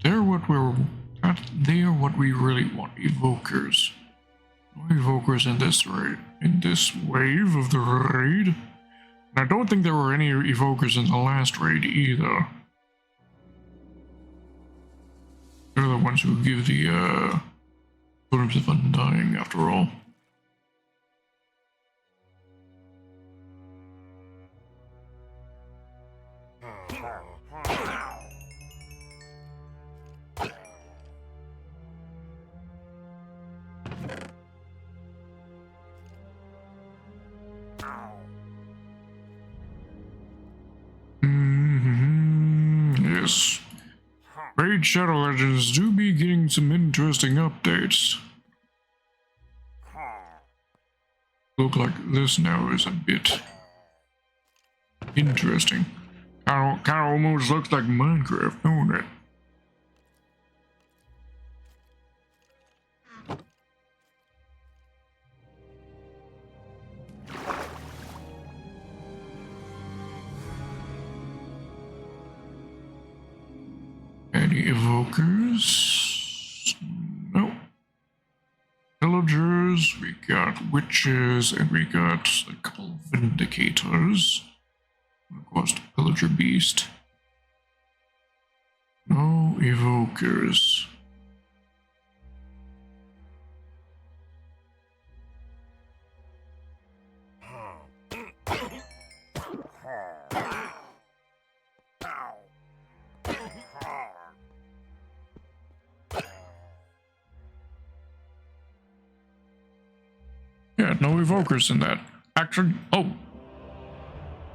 They're what we're not. They are what we really want. Evokers. No evokers in this raid. In this wave of the raid. And I don't think there were any evokers in the last raid either. They're the ones who give the totems of undying, after all. Yes. Raid Shadow Legends do be getting some interesting updates. Look like this now is a bit interesting. Kind of almost looks like Minecraft, don't it? Any evokers? No. Villagers, we got witches, and we got a couple of vindicators. Of course, the pillager beast. No evokers. Yeah, no evokers in that. Actually, oh,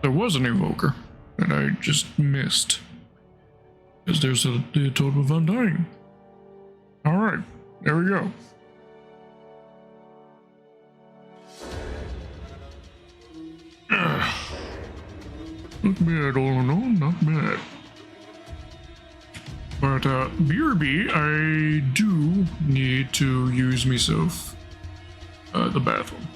there was an evoker that I just missed. Because there's the Totem of Undying. Alright, there we go. Not bad, all in all, not bad. But, BRB, I do need to use myself the bathroom.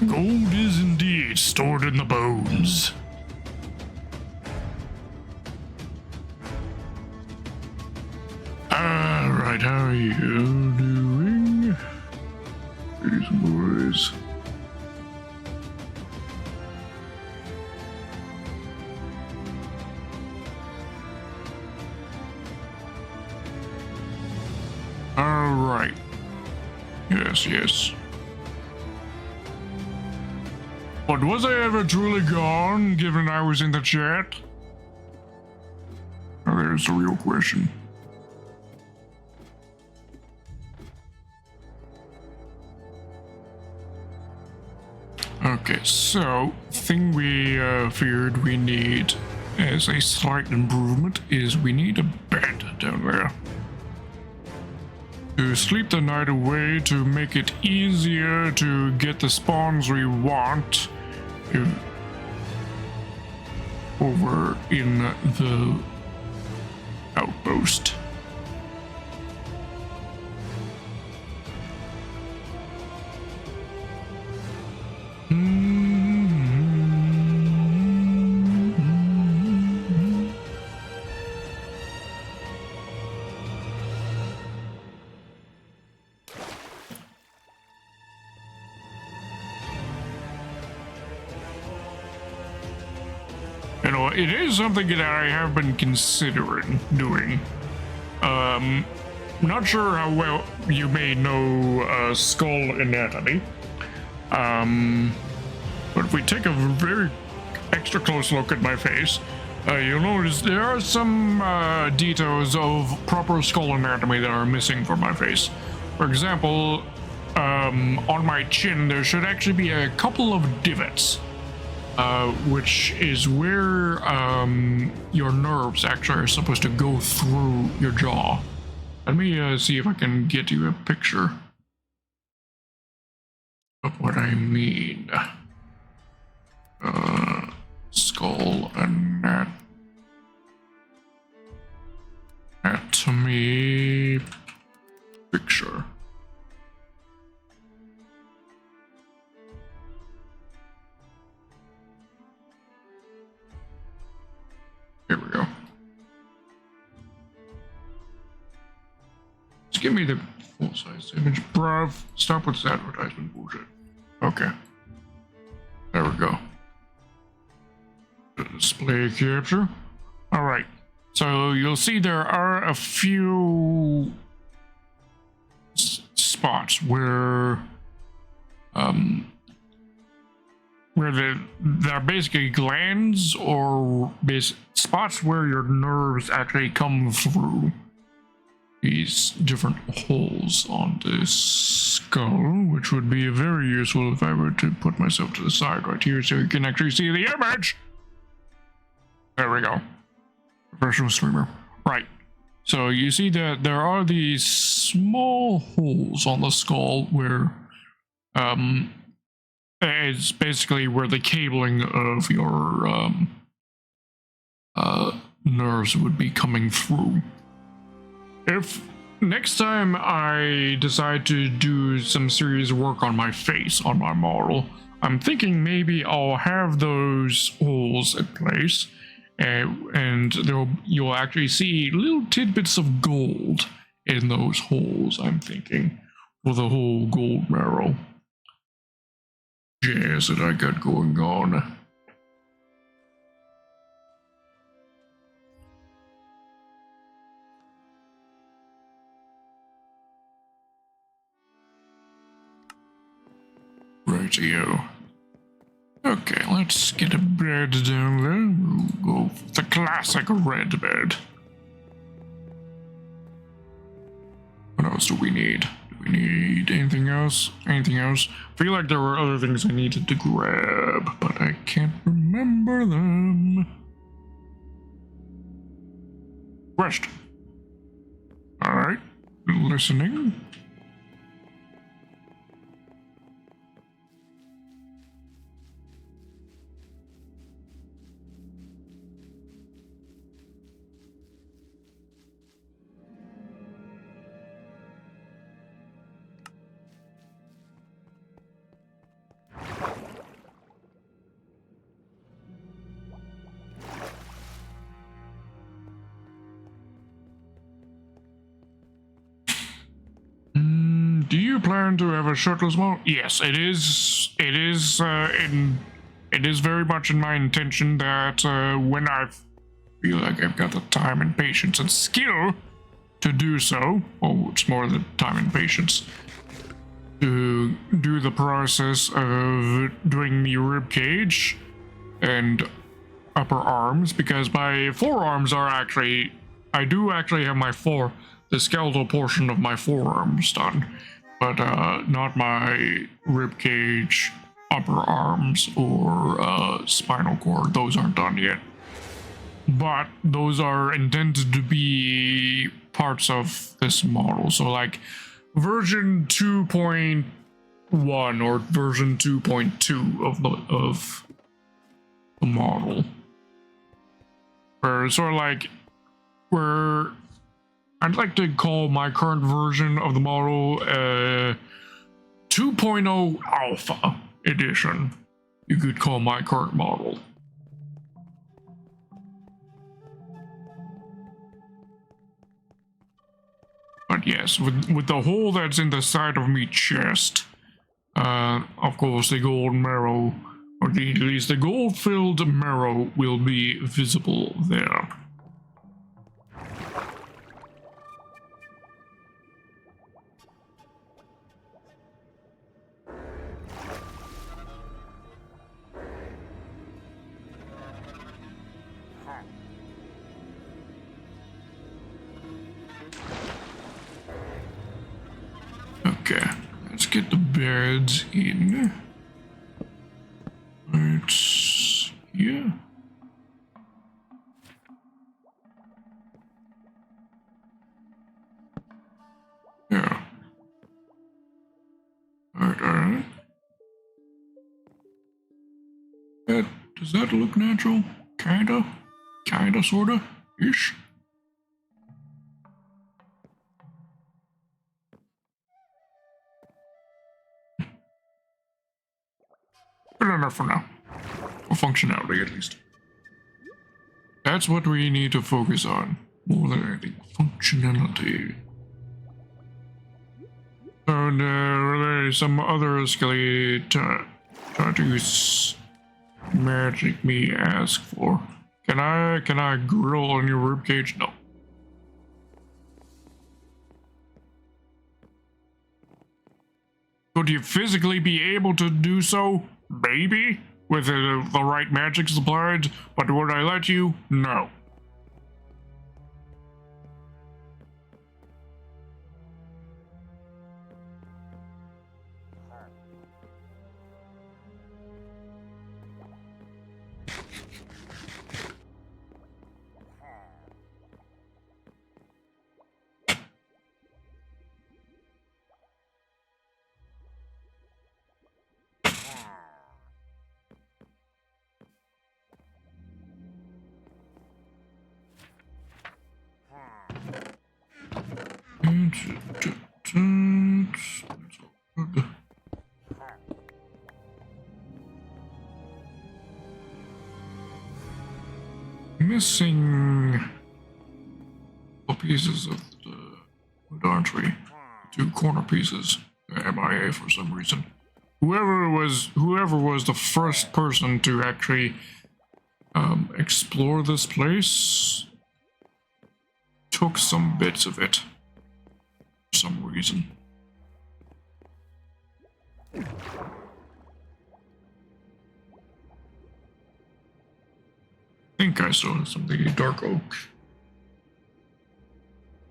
Gold is indeed stored in the bones. Alright, how are you doing? These boys. Alright. Yes. But was I ever truly gone, given I was in the chat? Now there's the real question. Okay, so, thing we feared we need as a slight improvement is we need a bed down there. To sleep the night away, to make it easier to get the spawns we want over in the outpost. You know, it is something that I have been considering doing. Not sure how well you may know skull anatomy. But if we take a very extra close look at my face, you'll notice there are some details of proper skull anatomy that are missing from my face. For example, on my chin, there should actually be a couple of divots. Which is where your nerves actually are supposed to go through your jaw. Let me see if I can get you a picture of what I mean. Skull anatomy picture. Here we go. Just give me the full-size image, bruv. Stop with this advertisement bullshit. Okay. There we go. Display capture. Alright. So you'll see there are a few spots where they're basically glands or spots where your nerves actually come through these different holes on this skull, which would be very useful if I were to put myself to the side right here so you can actually see the image. There we go. Professional streamer. Right. So you see that there are these small holes on the skull where it's basically where the cabling of your nerves would be coming through. If next time I decide to do some serious work on my face, on my model, I'm thinking maybe I'll have those holes in place, and you'll actually see little tidbits of gold in those holes, I'm thinking, for the whole gold marrow jazz that I got going on. Rightio. Okay, let's get a bed down there. We'll go for the classic red bed. What else do we need? Do we need anything else? Anything else? I feel like there were other things I needed to grab, but I can't remember them. Rest. Alright, listening. do you plan to have a shirtless mode? Yes, it is. It is. It is very much in my intention that when I feel like I've got the time and patience and skill to do so, oh, it's more than time and patience, to do the process of doing the rib cage and upper arms, because my forearms are actually, I do actually have the skeletal portion of my forearms done, but not my rib cage, upper arms, or spinal cord. Those aren't done yet. But those are intended to be parts of this model. So like version 2.1 or version 2.2 of the model. Or sort of like where I'd like to call my current version of the model 2.0 Alpha Edition. You could call my current model. But yes, with the hole that's in the side of me chest, of course the gold marrow, or at least the gold-filled marrow, will be visible there. Okay, let's get the beds in. It's yeah. Yeah. Alright. Does that look natural? Kinda? Sorta? Ish? Good enough for now. For functionality, at least. That's what we need to focus on. More than anything. Functionality. And there's some other skeletal tattoos magic me ask for. Can I grill on your ribcage? No. Could you physically be able to do so? Maybe, with the right magic supplied, but would I let you? No. Missing pieces of the wood, aren't we? 2 corner pieces. MIA for some reason. Whoever was the first person to actually explore this place took some bits of it for some reason. I think I saw something in dark oak.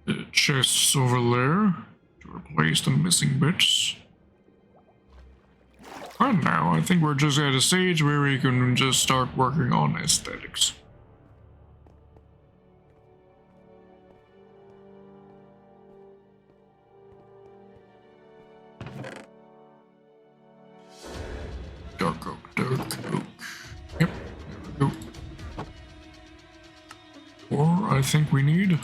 The chests over there to replace the missing bits. And now I think we're just at a stage where we can just start working on aesthetics. Dark oak. Yep, there we go. Or I think we need...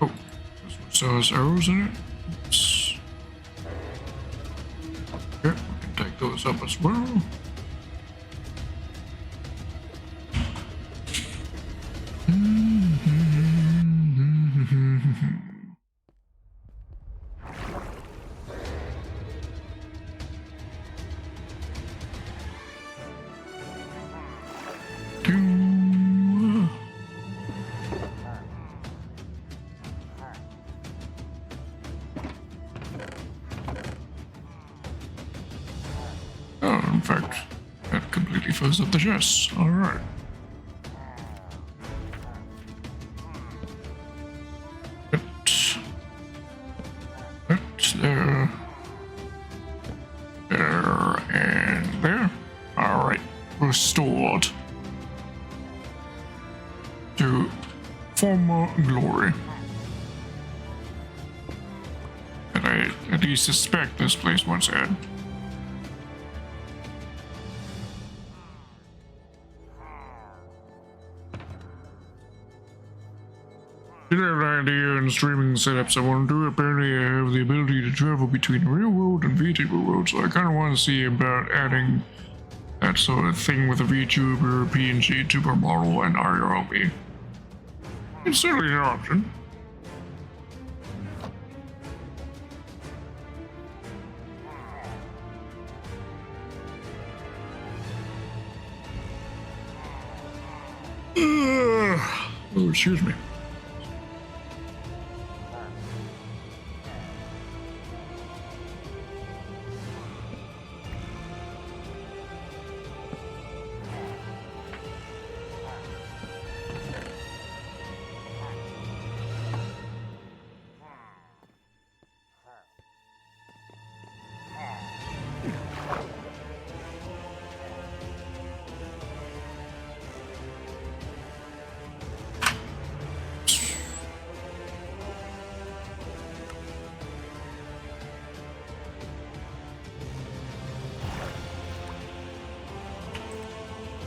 Oh, this one still has arrows in it. Oops. Okay, we can take those up as well. fact, that completely fills up the chest. Alright. There. There and there. Alright. Restored to former glory. And I at least suspect this place once had. You have an idea in streaming setups I want to do. Apparently I have the ability to travel between real world and VTuber world, so I kind of want to see about adding that sort of thing with a VTuber, PNG, tuber model, and RROB. It's certainly an option. Oh, excuse me.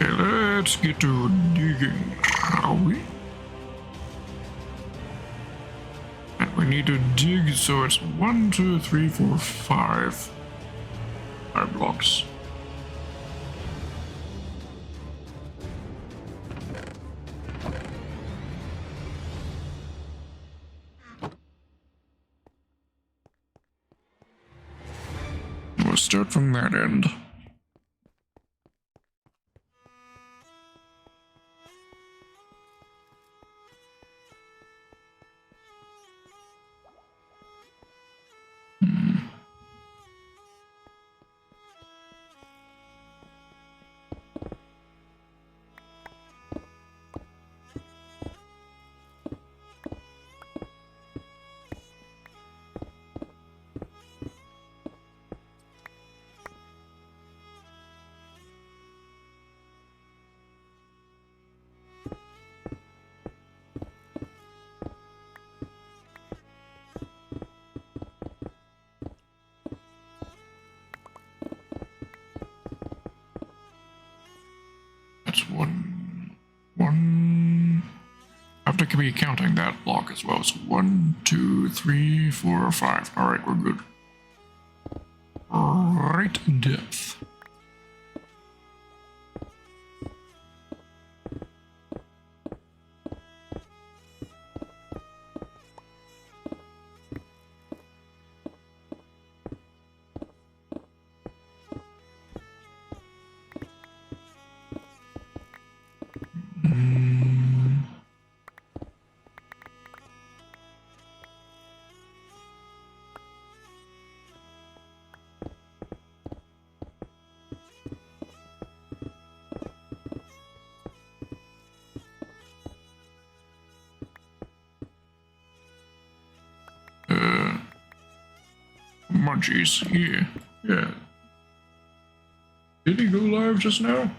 Let's get to digging, shall we? And we need to dig, so it's 1, 2, 3, 4, 5. 5 blocks. We'll start from that end. That's one. I have to be counting that block as well. So 1, 2, 3, 4, 5. All right, we're good. Right depth. Munchies here. Yeah. Did he go live just now?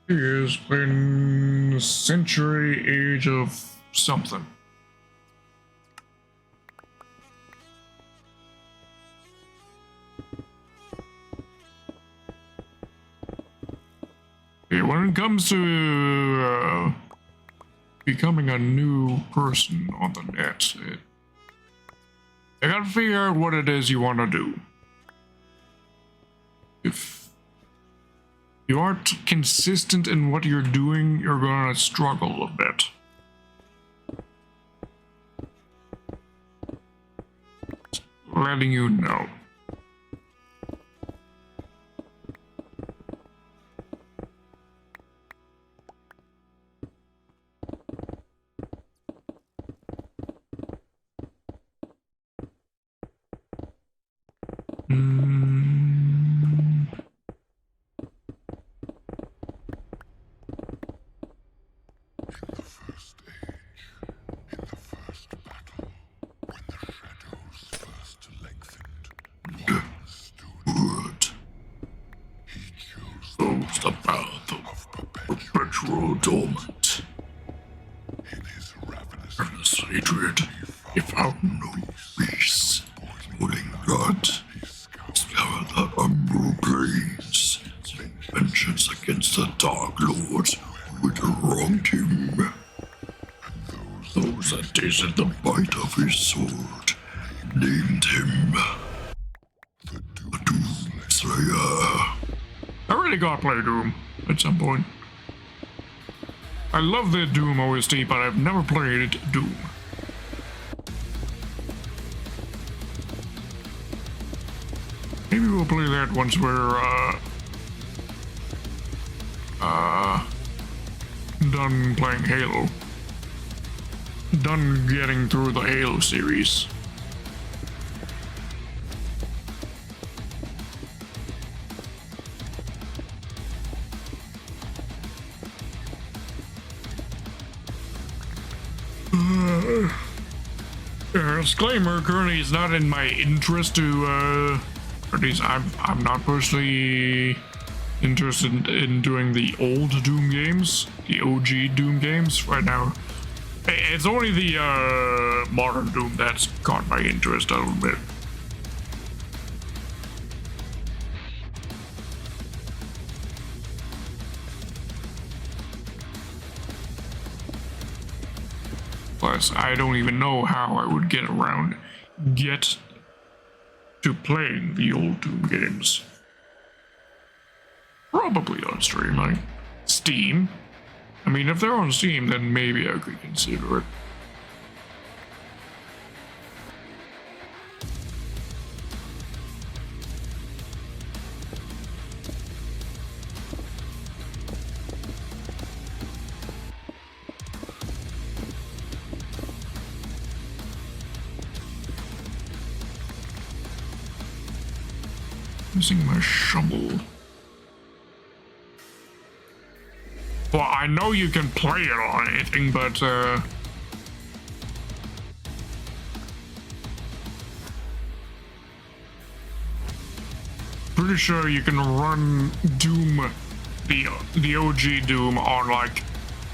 He is playing Century Age of something. Yeah, when it comes to becoming a new person on the net, you gotta figure out what it is you want to do. If you aren't consistent in what you're doing, you're gonna struggle a bit. Just letting you know. Chose the path of perpetual torment. In his ravenous hatred, he found no peace. Boiling blood, scoured the umbral plains, vengeance against the Dark Lords who had wronged him. Those that tasted the bite of his sword named him the Doom Slayer. I really gotta play Doom at some point. I love the Doom OST, but I've never played Doom. Maybe we'll play that once we're done playing Halo. Done getting through the Halo series. Disclaimer, currently it's not in my interest to, or at least I'm not personally interested in doing the old Doom games, the OG Doom games right now. It's only the modern Doom that's caught my interest a little bit. Plus, I don't even know how I would get to playing the old Doom games. Probably on stream, like Steam. I mean, if they're on Steam, then maybe I could consider it. Using my shovel. Well, I know you can play it on anything, but pretty sure you can run Doom, the OG Doom, on like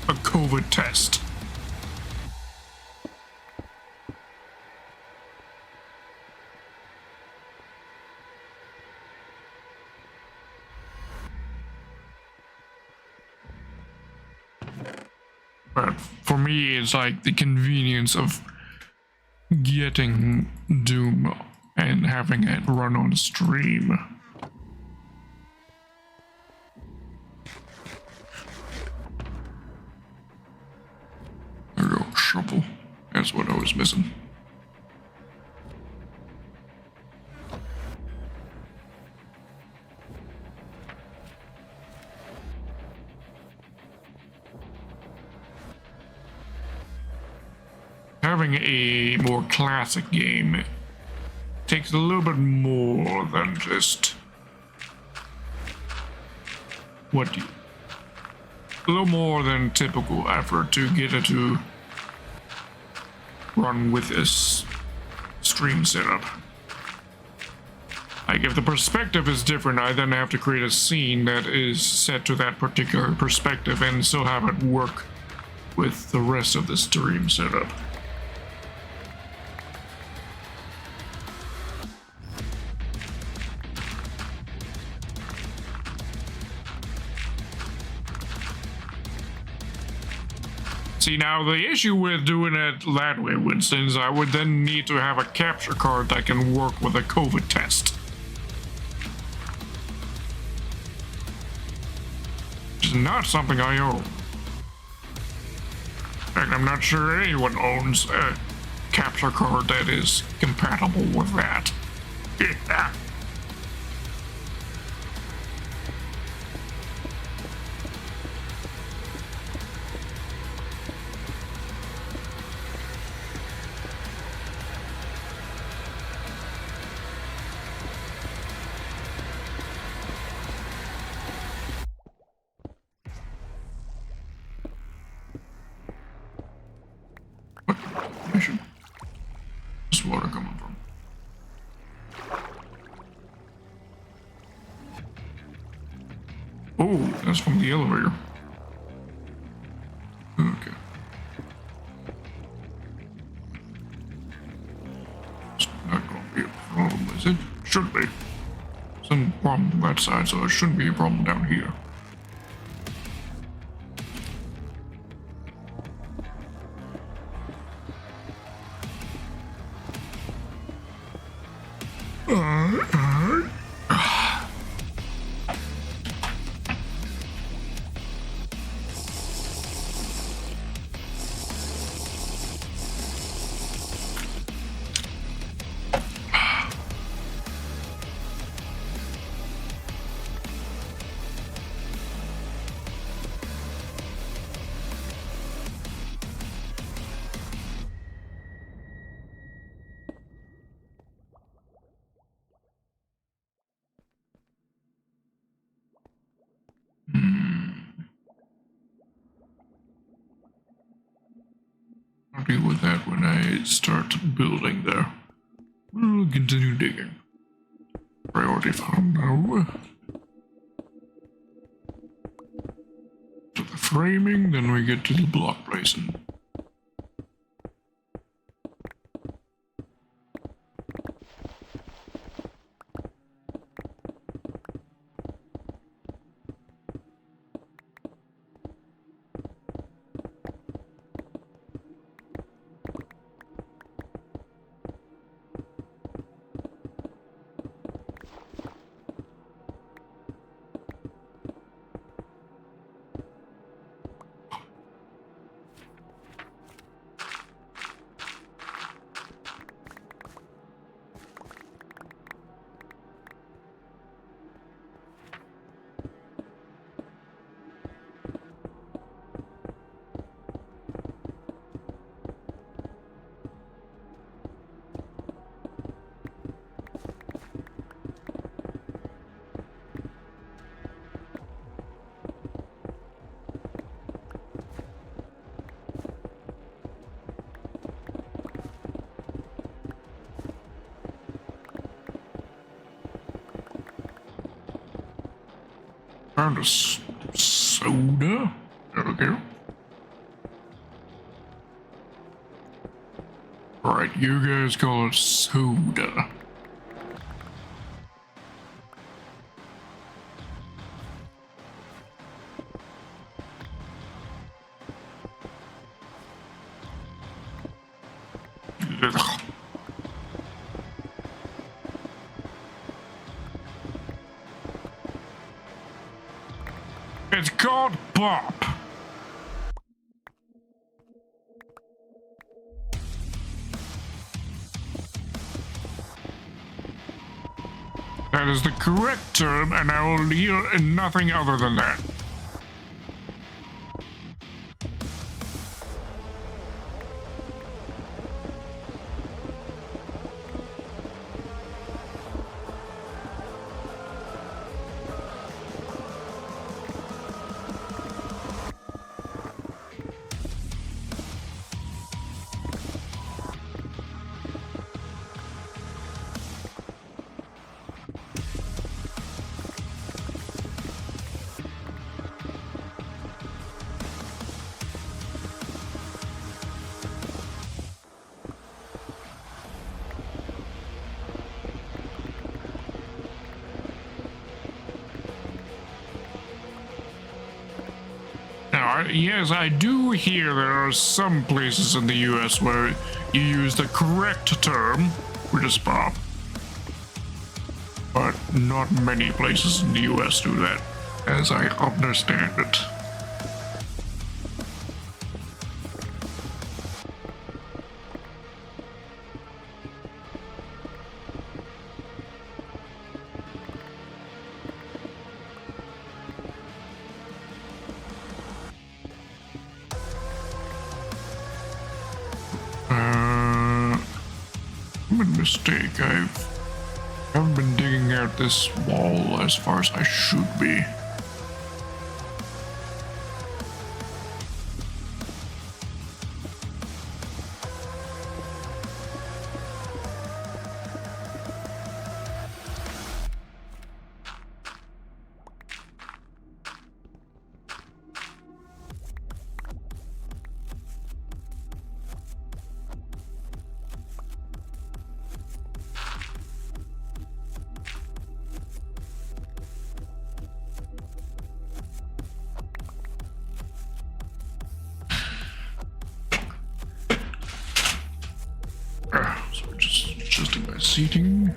a COVID test. But for me, it's like the convenience of getting Doom and having it run on stream. There we go, shovel. That's what I was missing. Having a more classic game takes a little bit more than just a little more than typical effort to get it to run with this stream setup. Like, if the perspective is different, I then have to create a scene that is set to that particular perspective and still have it work with the rest of the stream setup. See, now the issue with doing it that way, Winston, is I would then need to have a capture card that can work with a COVID test. Which is not something I own. In fact, I'm not sure anyone owns a capture card that is compatible with that. Yeah. direction? Where's water coming from? Oh, that's from the elevator. Okay. It's not gonna be a problem, is it? Should be. Some problem on that side, so it shouldn't be a problem down here. I'll deal with that when I start building there. We'll continue digging. Priority found now. To the framing, then we get to the block placing. Found a soda. There we go. Alright, you guys call it soda. Ugh. It's called pop. That is the correct term, and I will hear nothing other than that. Now, yes, I do hear there are some places in the US where you use the correct term, which is pop. But not many places in the US do that, as I understand it. Mistake. I haven't been digging out this wall as far as I should be. seating.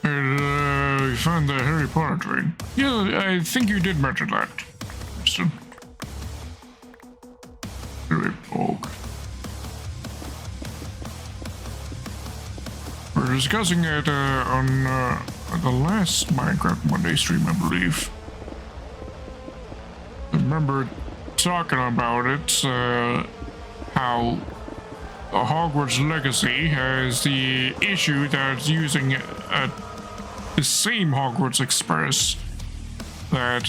You found the Harry Potter train. Yeah, I think you did mention that. Winston. Very poke. We're discussing it on the last Minecraft Monday stream, I believe. I remember talking about it, how Hogwarts Legacy has the issue that it's using the same Hogwarts Express that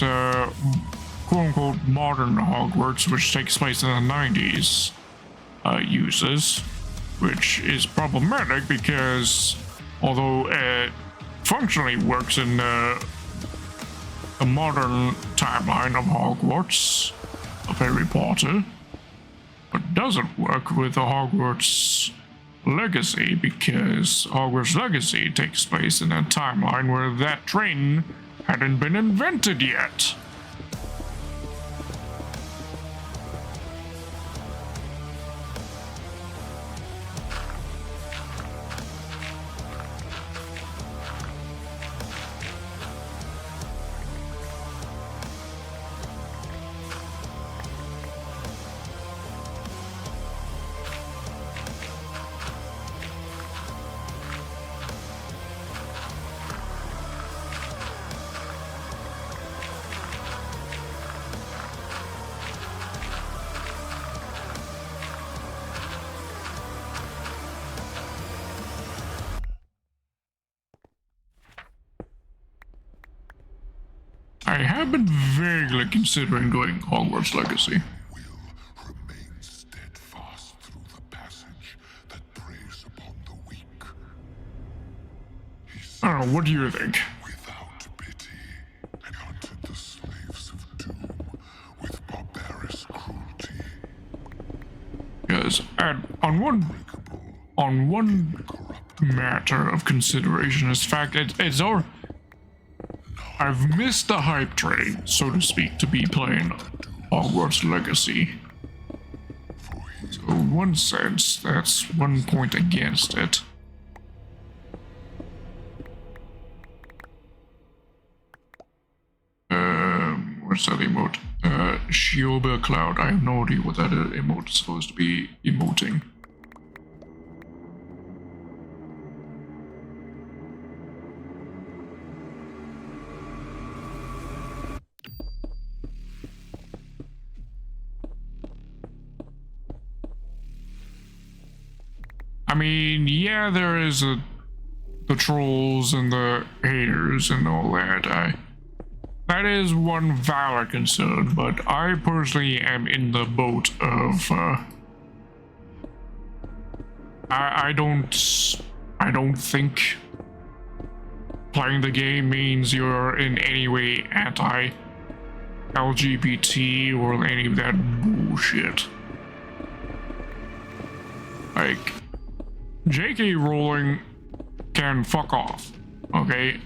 quote-unquote modern Hogwarts, which takes place in the 90s, uses, which is problematic because although it functionally works in the modern timeline of Hogwarts, of Harry Potter, but doesn't work with the Hogwarts Legacy because Hogwarts Legacy takes place in a timeline where that train hadn't been invented yet. I have been vaguely considering doing Hogwarts Legacy. Will remain steadfast through the passage that preys upon the weak. I don't know, what do you think? Without pity, and hunted the slaves of doom with barbarous cruelty. Because on one matter of consideration is the fact that it's our I've missed the hype train, so to speak, to be playing Hogwarts Legacy. So in one sense, that's one point against it. What's that emote? Shioba Cloud. I have no idea what that emote is supposed to be emoting. I mean, yeah, there is the trolls and the haters and all that. That is one valid concern, but I personally am in the boat of I don't think playing the game means you're in any way anti-LGBT or any of that bullshit. Like, J.K. Rowling can fuck off. Okay.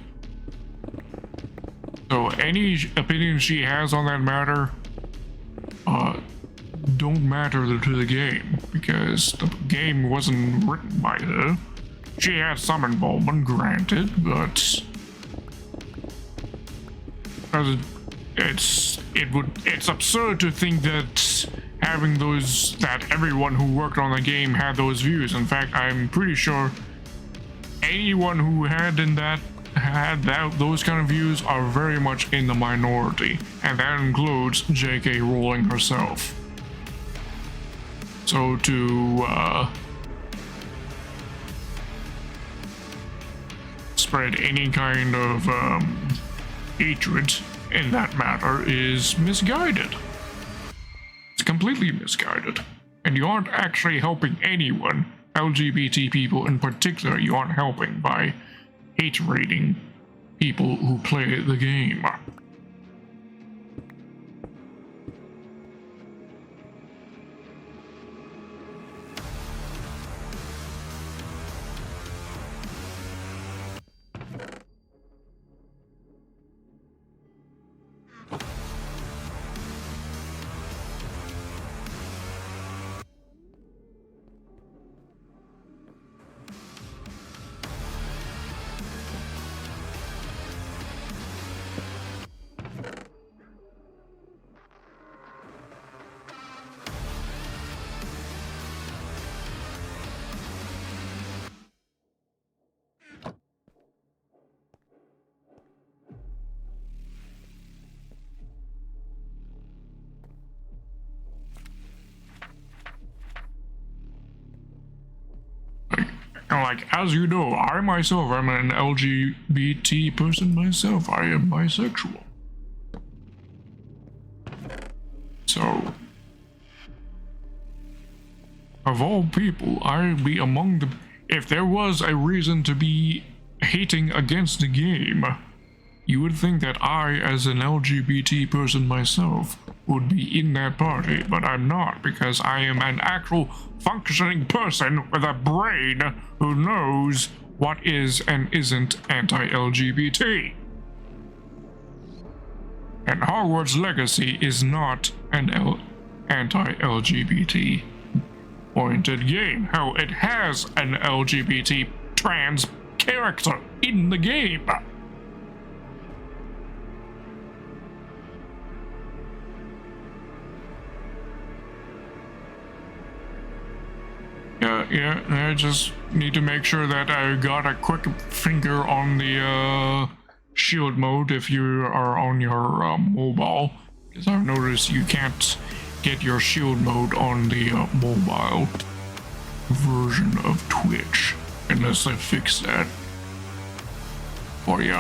So any opinion she has on that matter, don't matter to the game, because the game wasn't written by her. She had some involvement, granted, but it's absurd to think that everyone who worked on the game had those views. In fact, I'm pretty sure anyone who had those kind of views are very much in the minority, and that includes J.K. Rowling herself. So to spread any kind of hatred in that matter is misguided. It's completely misguided. And you aren't actually helping anyone, LGBT people in particular, you aren't helping by hate-rating people who play the game. Like, as you know, I myself am an LGBT person myself. I am bisexual. So, of all people, I'd be among the... If there was a reason to be hating against the game, you would think that I, as an LGBT person myself, would be in that party, but I'm not, because I am an actual functioning person with a brain who knows what is and isn't anti-LGBT. And Hogwarts Legacy is not an anti-LGBT oriented game. Hell, it has an LGBT trans character in the game. Yeah, I just need to make sure that I got a quick finger on the shield mode if you are on your mobile, because I've noticed you can't get your shield mode on the mobile version of Twitch unless I fix that for you.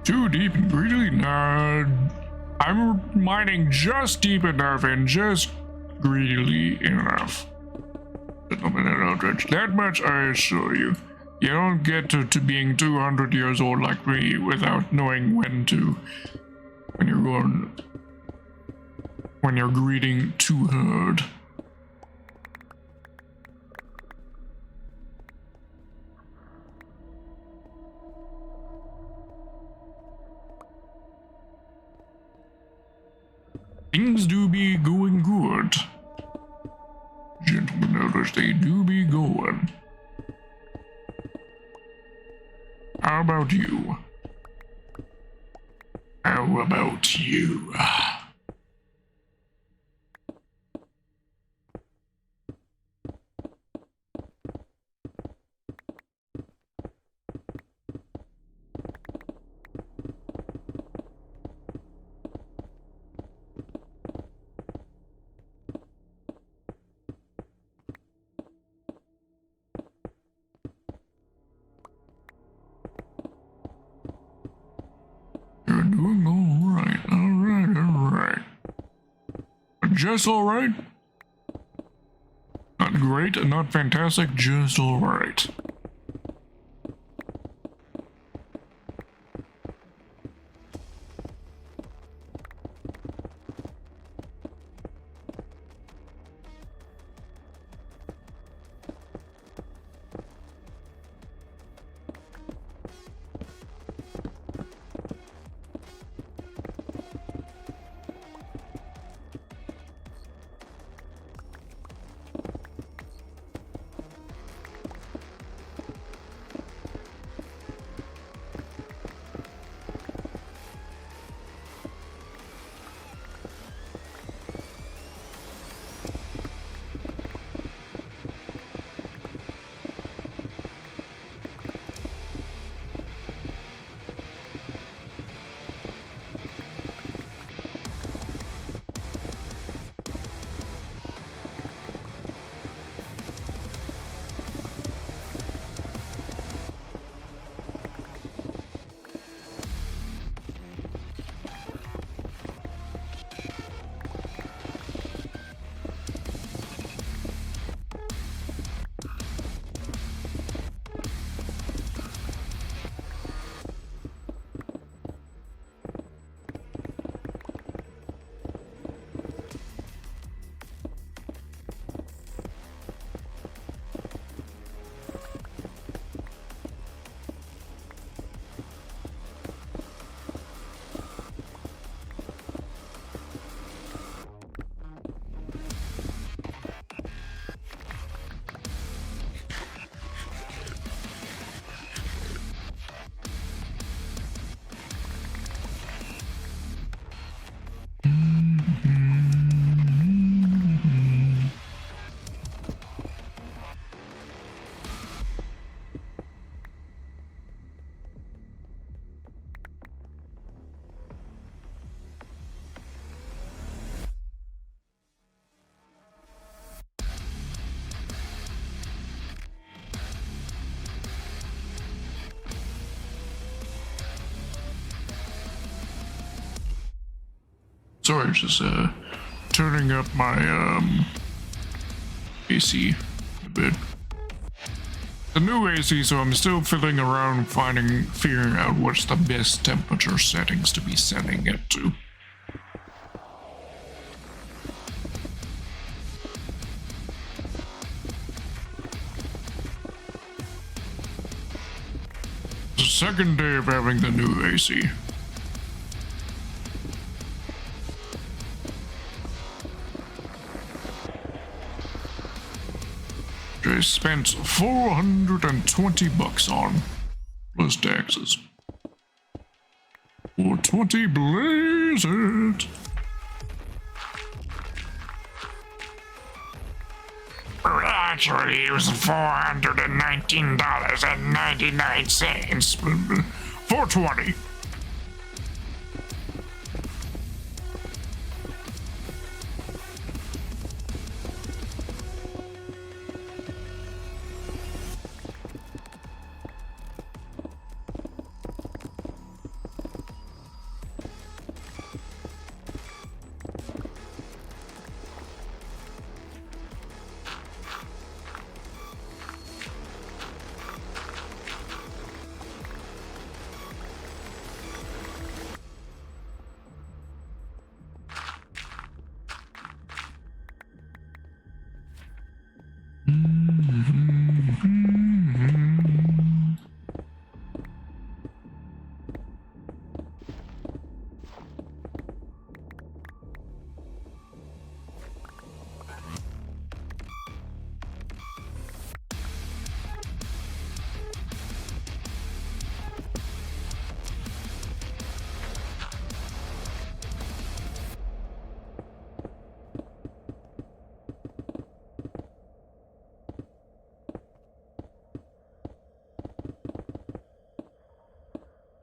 Too deep and greedily? Nah. I'm mining just deep enough and just greedily enough. Gentlemen and Eldritch, that much I assure you. You don't get to being 200 years old like me without knowing when you're greeting too hard. Things do be going good. Gentlemen elders, they do be going. How about you? How about you? You're doing alright. Just alright? Not great, not fantastic, just alright. Sorry, just turning up my AC a bit. The new AC, so I'm still fiddling around figuring out what's the best temperature settings to be setting it to. It's the second day of having the new AC. I spent $420 on, plus taxes. 420 blaze it. Actually, it was $419.99. 420.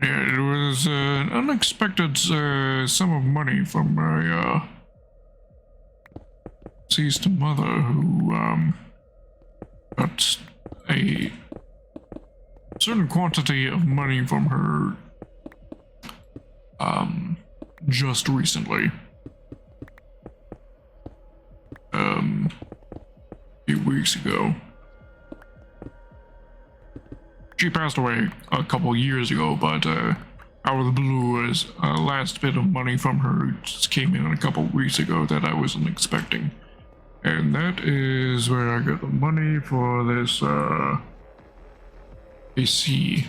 Yeah, it was an unexpected sum of money from my deceased mother who got a certain quantity of money from her just recently. A few weeks ago. She passed away a couple years ago, but out of the blue, as a last bit of money from her just came in a couple weeks ago that I wasn't expecting. And that is where I got the money for this PC.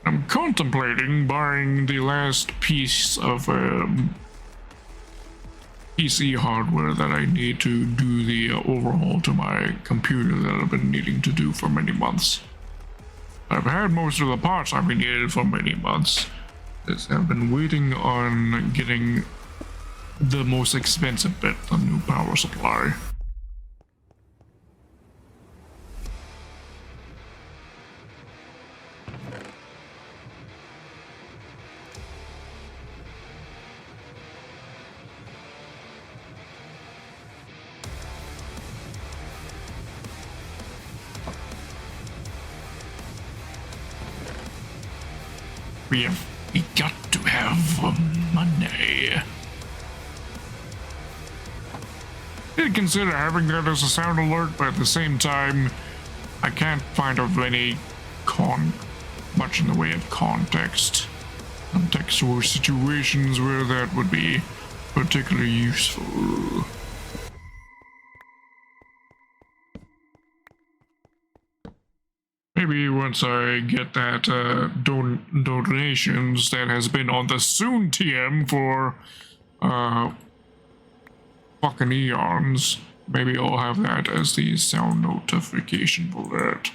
I'm contemplating buying the last piece of PC hardware that I need to do the overhaul to my computer that I've been needing to do for many months. I've had most of the parts I've been needed for many months. I've been waiting on getting the most expensive bit, the new power supply. We got to have money. I did consider having that as a sound alert, but at the same time, I can't find of any much in the way of contextual situations where that would be particularly useful. Maybe once I get that donations that has been on the soon TM for fucking eons, maybe I'll have that as the sound notification for that.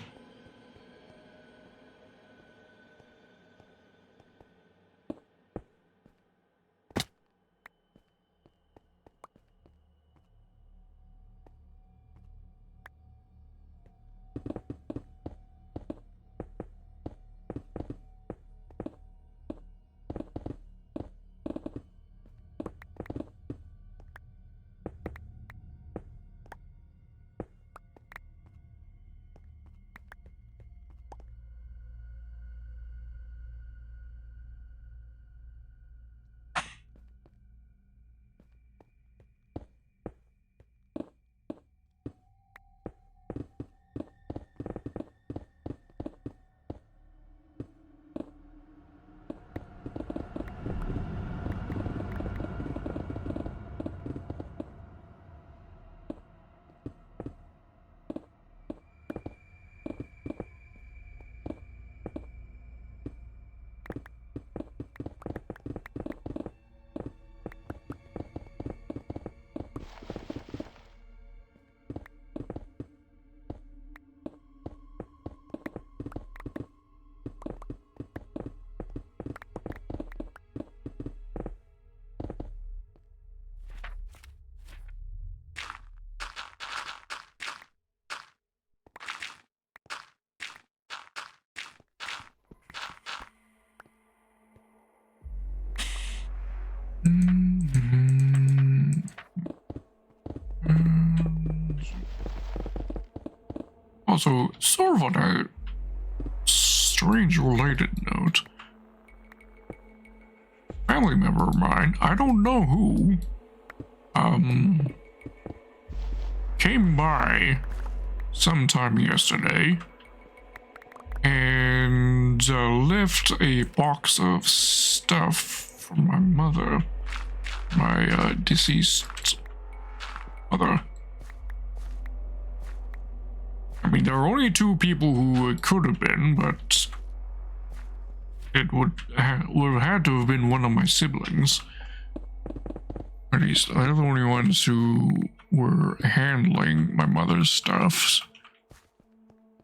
Also, sort of on a strange related note, family member of mine, I don't know who, came by sometime yesterday and left a box of stuff from my mother, my deceased mother. mean, there are only two people who it could have been, but it would have had to have been one of my siblings. At least they're the only ones who were handling my mother's stuff.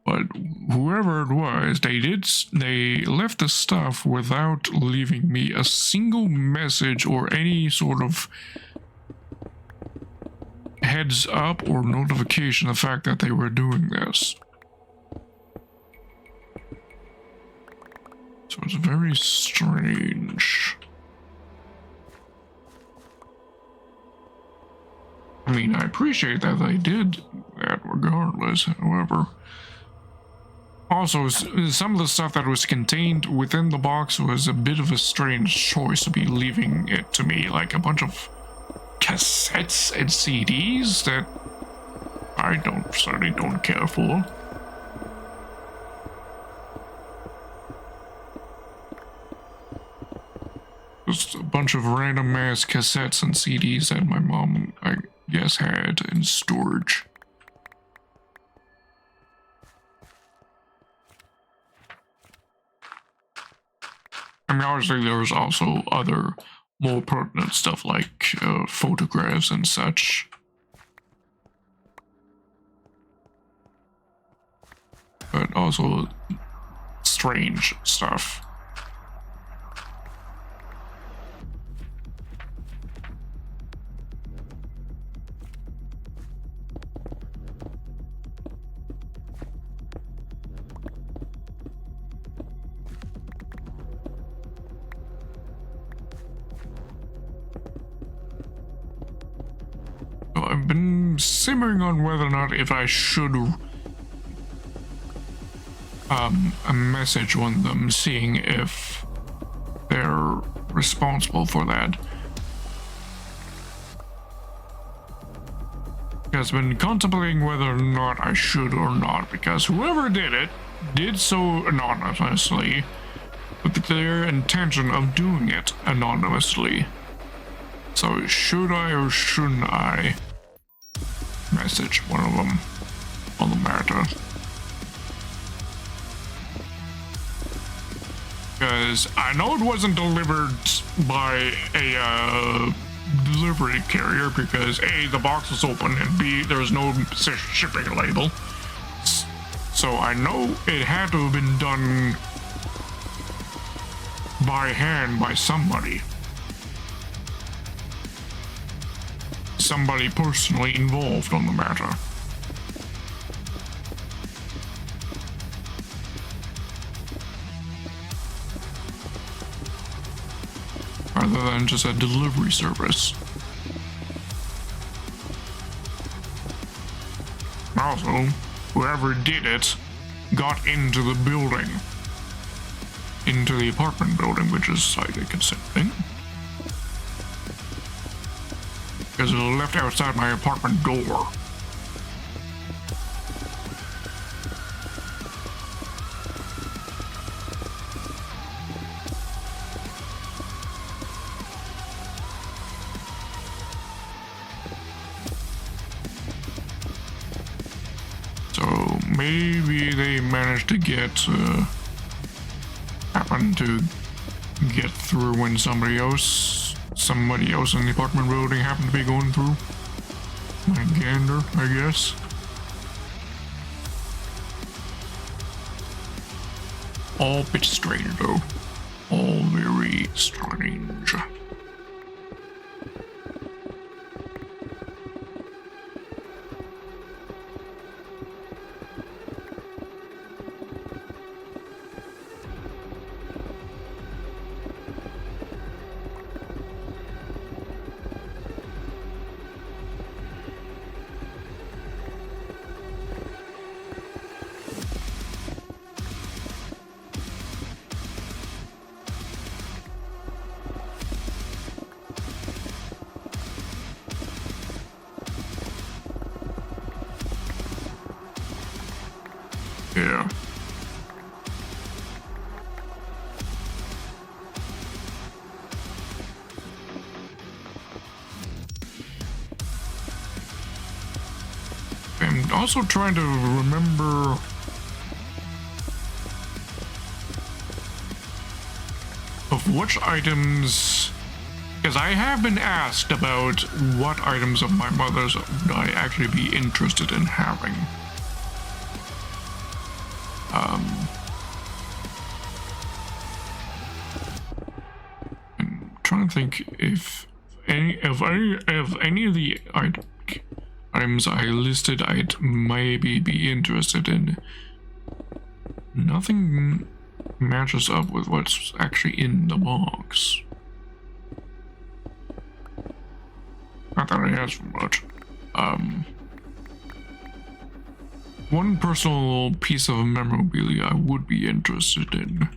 But whoever it was, they left the stuff without leaving me a single message or any sort of heads up or notification of the fact that they were doing this. So it's very strange. I mean, I appreciate that they did that regardless, however. Also, some of the stuff that was contained within the box was a bit of a strange choice to be leaving it to me, like a bunch of cassettes and CDs that I certainly don't care for. Just a bunch of random ass cassettes and CDs that my mom, I guess, had in storage. I mean, obviously there was also other more pertinent stuff like photographs and such. But also strange stuff. I've been simmering on whether or not if I should message one of them, seeing if they're responsible for that. I've been contemplating whether or not I should or not, because whoever did it did so anonymously with the clear intention of doing it anonymously. So should I or shouldn't I message one of them on the matter? Because I know it wasn't delivered by a delivery carrier, because A, the box was open, and B, there's no shipping label. So I know it had to have been done by hand by somebody. Somebody personally involved on the matter. Rather than just a delivery service. Also, whoever did it got into the building. Into the apartment building, which is slightly concerning. Because it left outside my apartment door. So maybe they managed to happen to get through when somebody else in the apartment building happened to be going through. My gander, I guess. All bit strange though. All very strange. Yeah. I'm I'm also trying to remember of which items, because I have been asked about what items of my mother's would I actually be interested in having. I'm trying to think if any of the items I listed I'd maybe be interested in. Nothing matches up with what's actually in the box. Not that I asked for much. One personal piece of memorabilia I would be interested in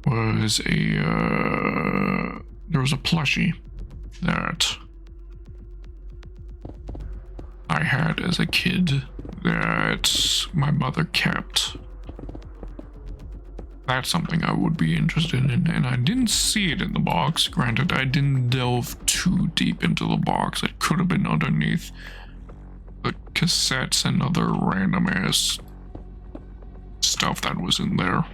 was there was a plushie that I had as a kid that my mother kept. That's something I would be interested in, and I didn't see it in the box. Granted, I didn't delve too deep into the box. It could have been underneath the cassettes and other random ass stuff that was in there.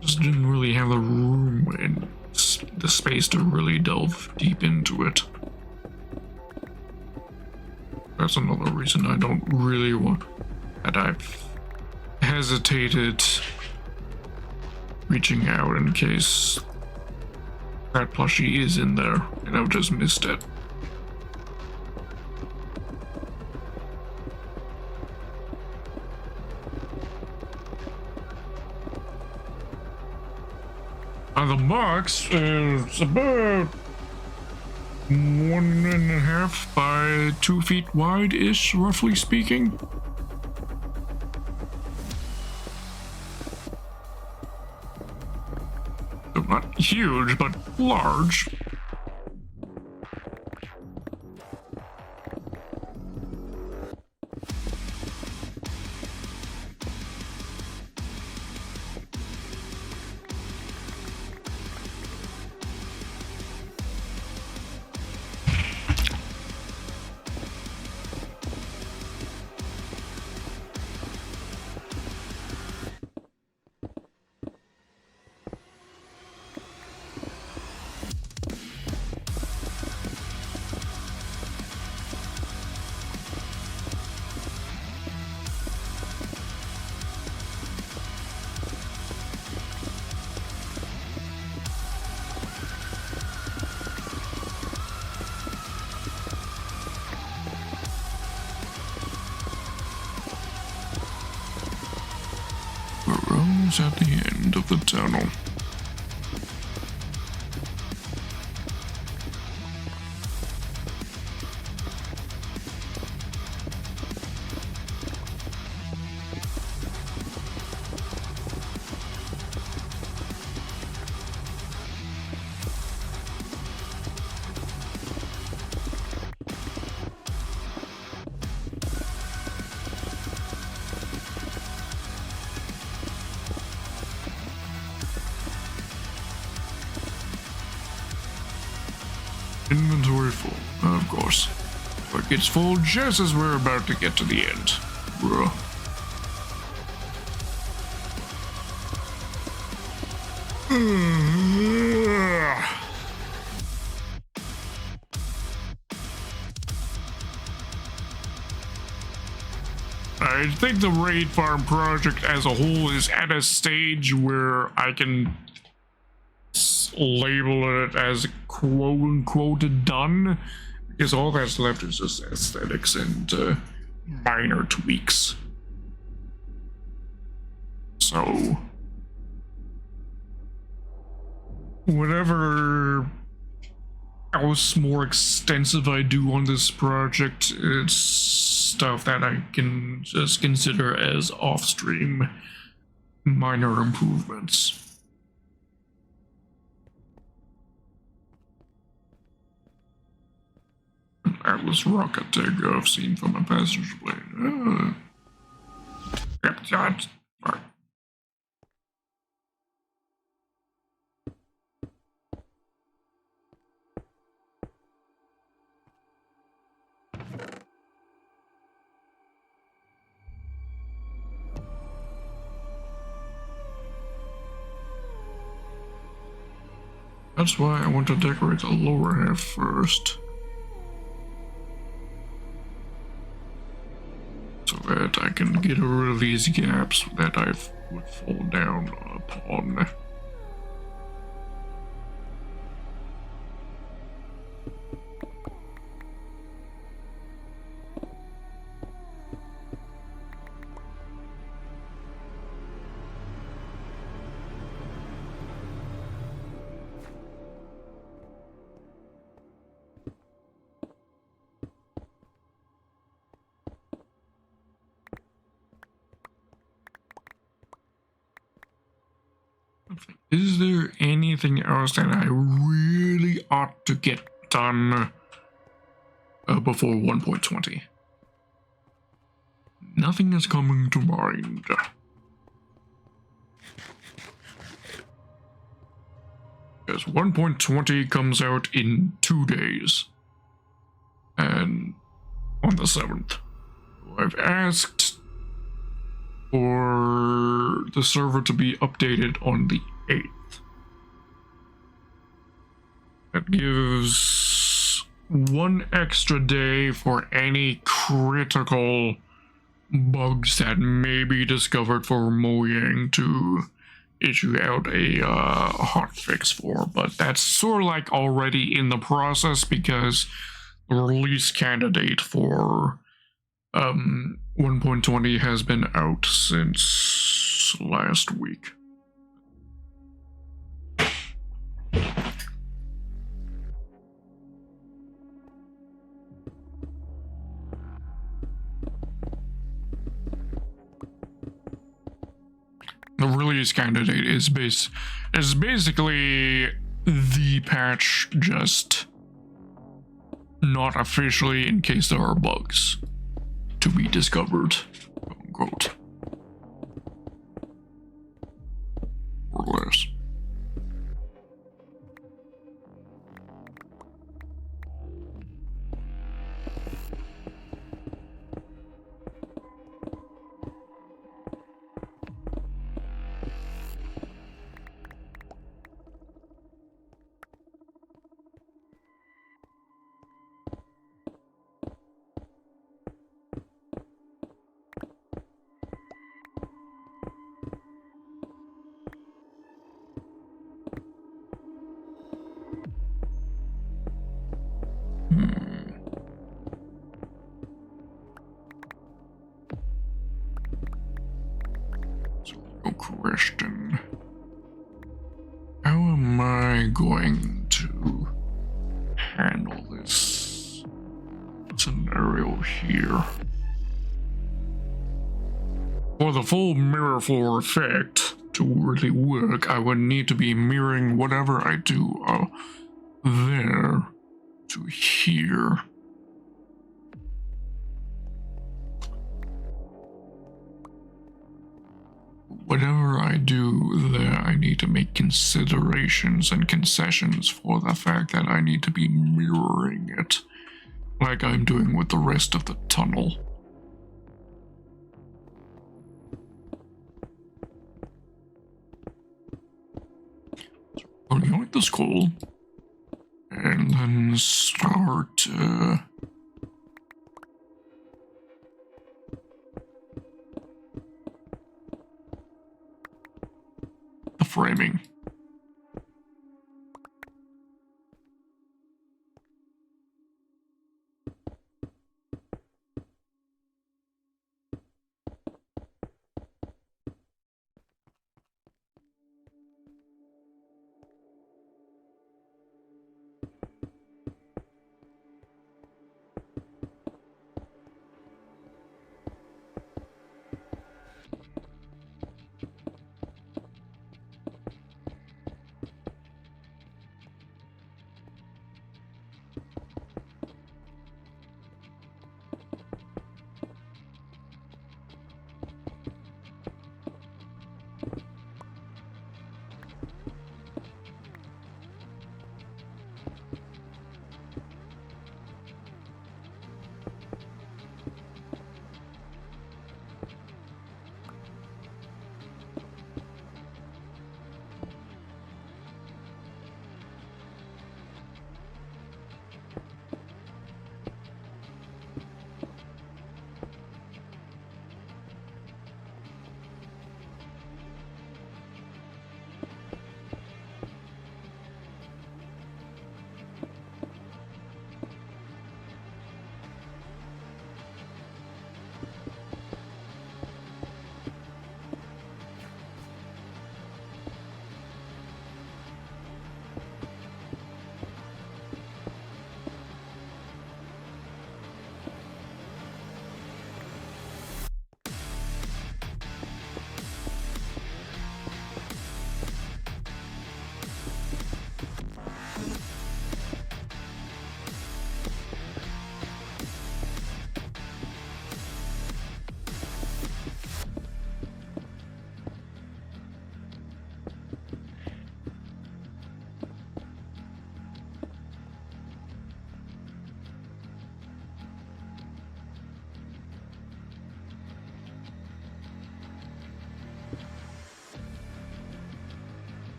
Just didn't really have the room and the space to really delve deep into it. That's another reason I don't really want, that I've hesitated reaching out in case that plushie is in there and I've just missed it. The box is about 1.5 by 2 feet wide-ish, roughly speaking. So not huge, but large. At the end of the tunnel. Inventory full, of course. But it gets full just as we're about to get to the end. Bruh. I think the raid farm project as a whole is at a stage where I can label it as quote unquote done, because all that's left is just aesthetics and minor tweaks. So whatever else more extensive I do on this project, it's stuff that I can just consider as off-stream minor improvements. Atlas rocket takeoff seen from a passenger plane. Yep, that's fine. That's why I want to decorate the lower half first. So that I can get rid of these gaps that I would fall down upon. Is there anything else that I really ought to get done before 1.20? Nothing is coming to mind. Because 1.20 comes out in 2 days. And on the 7th. I've asked for the server to be updated on the 8th. That gives 1 extra day for any critical bugs that may be discovered for Mojang to issue out a hotfix for, but that's sort of like already in the process because the release candidate for 1.20 has been out since last week. The release candidate is basically the patch, just not officially in case there are bugs to be discovered, quote, or less. Question. How am I going to handle this scenario here? For the full mirror floor effect to really work, I would need to be mirroring whatever I do there to here. Whatever I do there, I need to make considerations and concessions for the fact that I need to be mirroring it, like I'm doing with the rest of the tunnel. So, yoink the skull, and then start the framing.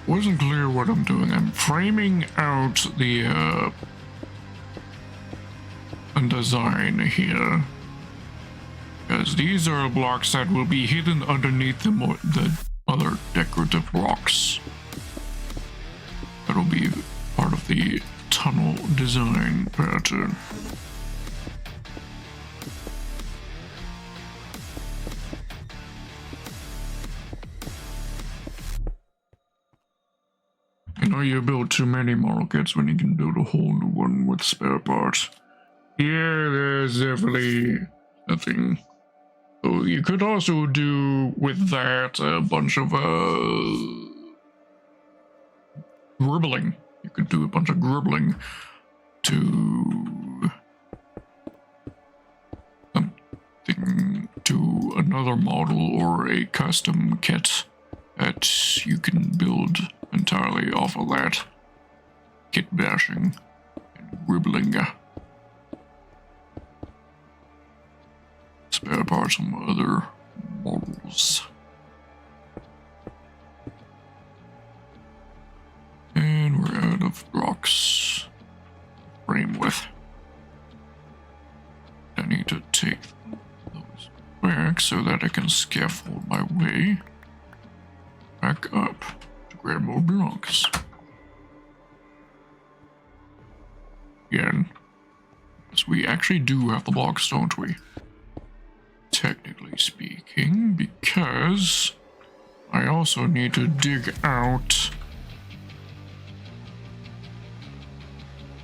wasn't clear what I'm doing. I'm framing out the design here, because these are blocks that will be hidden underneath the other decorative blocks. That'll be part of the tunnel design pattern. You know, you build too many model kits when you can build a whole new one with spare parts. Yeah, there's definitely nothing. So you could also do with that a bunch of gribbling. You could do a bunch of gribbling to something, to another model or a custom kit that you can build entirely off of that. Kit bashing and gribbling. Spare parts from other models. And we're out of blocks to frame with. I need to take those back so that I can scaffold my way back up to grab more blocks. Again, because we actually do have the blocks, don't we? Technically speaking, because I also need to dig out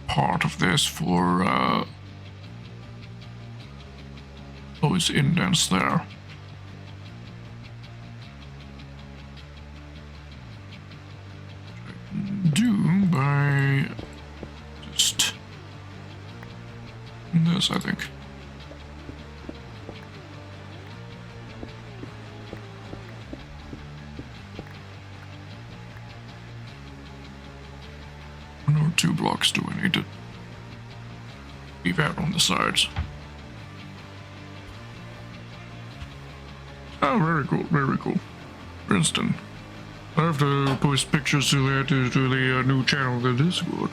part of this for those indents there. Do by just this, I think. One or two blocks do I need to leave out on the sides? Oh, very cool, very cool. Princeton. I have to post pictures to the new channel, the Discord.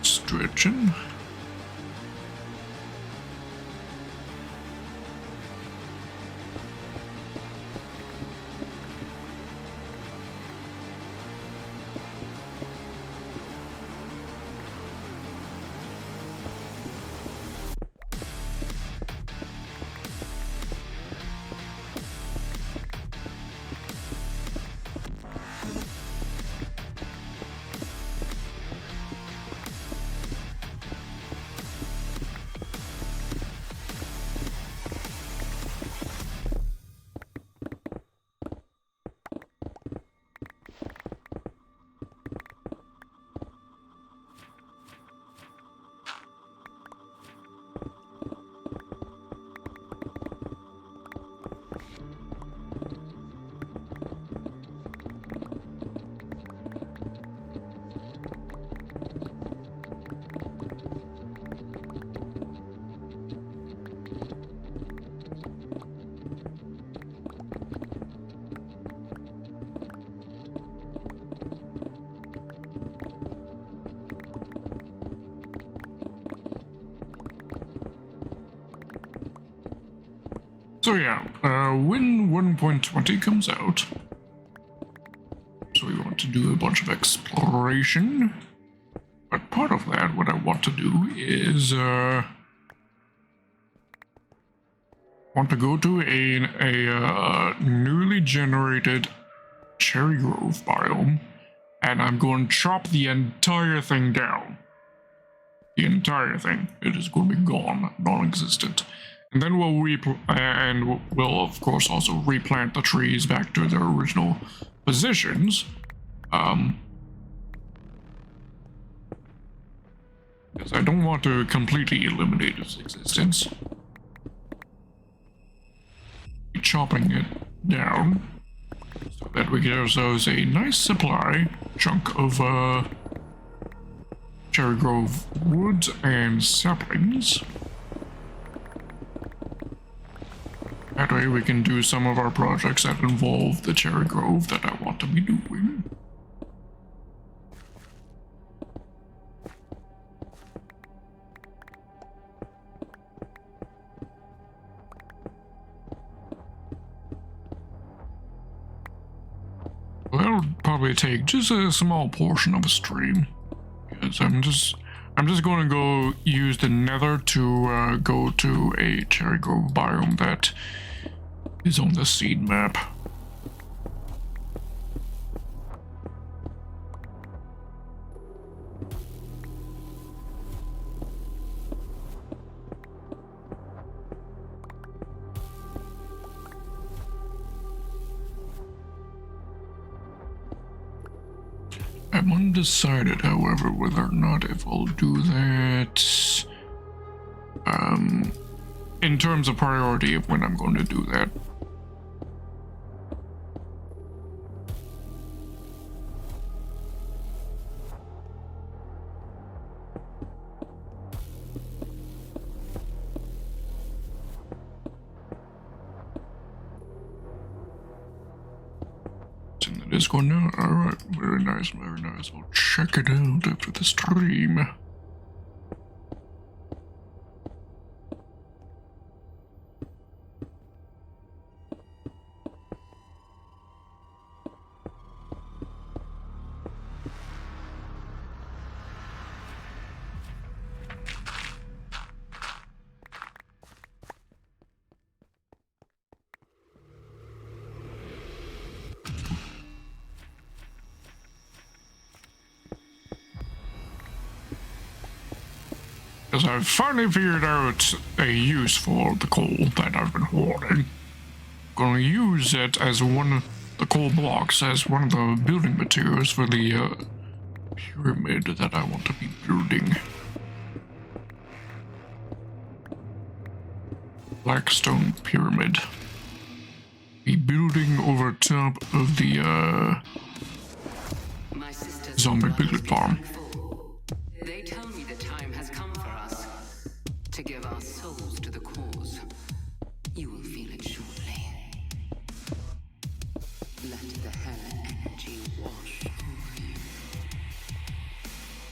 Stretching. So yeah, when 1.20 comes out, so we want to do a bunch of exploration, but part of that, what I want to do is, want to go to a newly generated cherry grove biome, and I'm going to chop the entire thing down. The entire thing. It is going to be gone, non-existent. And then we'll of course also replant the trees back to their original positions. Because I don't want to completely eliminate its existence. Chopping it down. so that we get ourselves a nice supply chunk of Cherry Grove woods and saplings. That way we can do some of our projects that involve the Cherry Grove that I want to be doing. Well, that'll probably take just a small portion of a stream. Because I'm just going to go use the nether to go to a Cherry Grove biome that is on the seed map. I'm undecided, however, whether or not if I'll do that in terms of priority of when I'm going to do that. It's in the Discord now. Alright, very nice, very nice. I'll check it out after the stream. Because I've finally figured out a use for the coal that I've been hoarding. Gonna use it as the coal blocks as one of the building materials for the pyramid that I want to be building. Blackstone pyramid. Be building over top of the zombie piglet farm. They tell me the time has come for us to give our souls to the cause. You will feel it shortly. Let the hell energy wash over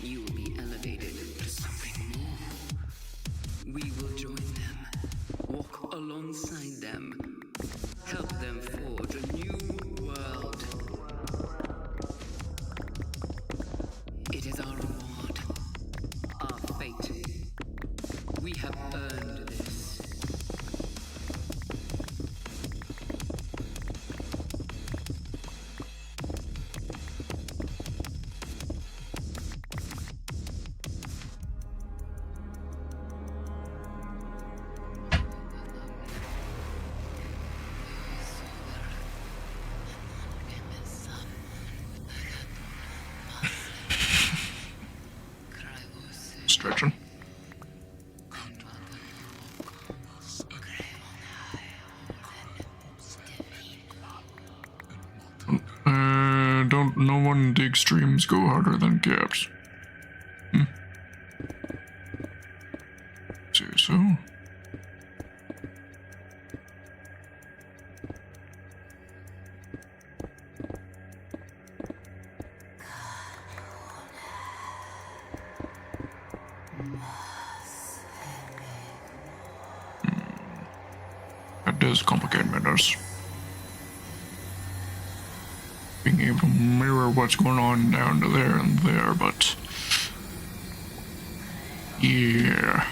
you. You will be elevated to something more. We will join them, walk alongside them, help them forge a new world. It is our reward, our fate. We have earned this. Stretching. Don't no one dig streams go harder than gaps. Say so. That does complicate matters. Being able to mirror what's going on down to there and there, but yeah.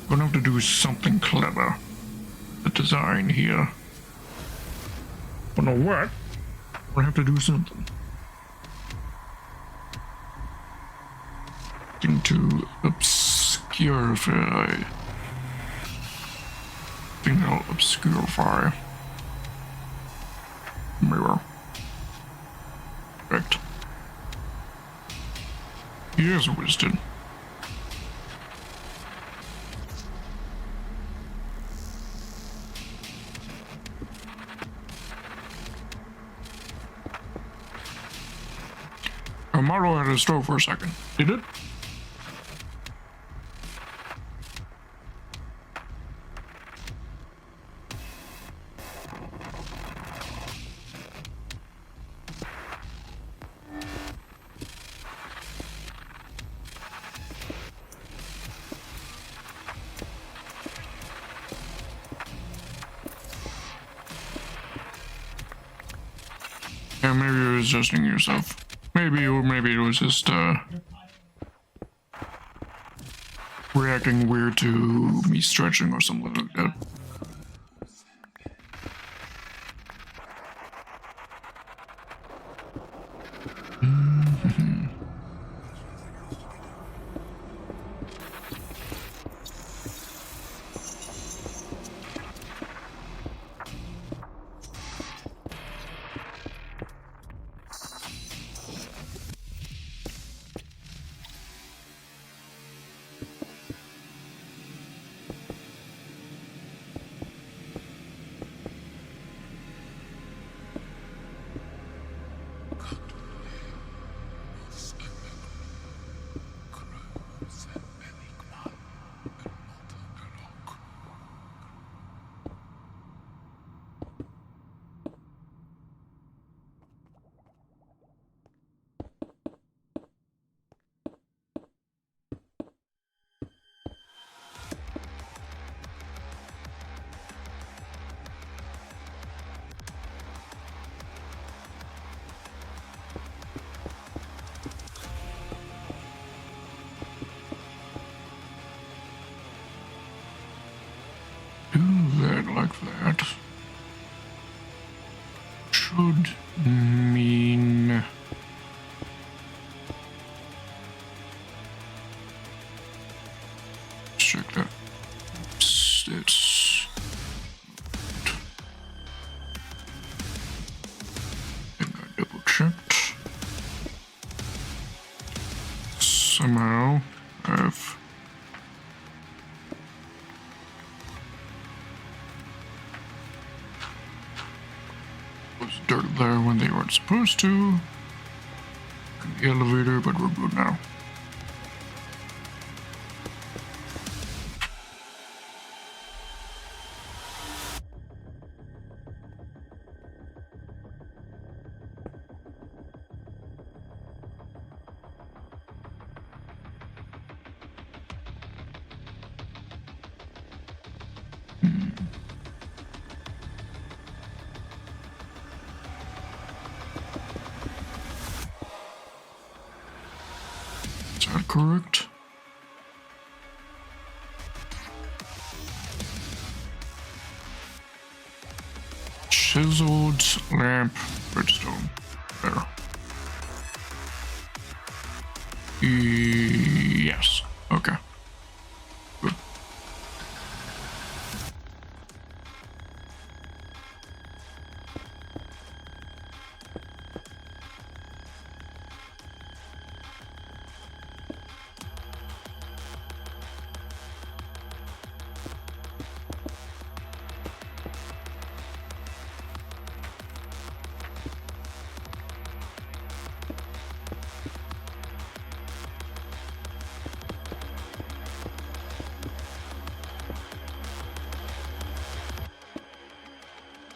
Gonna have to do something clever. The design here. Don't know what. Gonna have to do something. To obscurify. I think that'll obscurify. Mirror. Correct. He has a wisdom. A model had a stroke for a second. Did it? Yeah, maybe you're adjusting yourself. Maybe, or maybe it was just, reacting weird to me stretching or something like that. Do that like that. Should mean check that. It's I think I double checked. Somehow I've dirt there when they weren't supposed to. In the elevator, but we're good now. Is that correct? Chiseled lamp redstone. There. Yes. Okay. Good.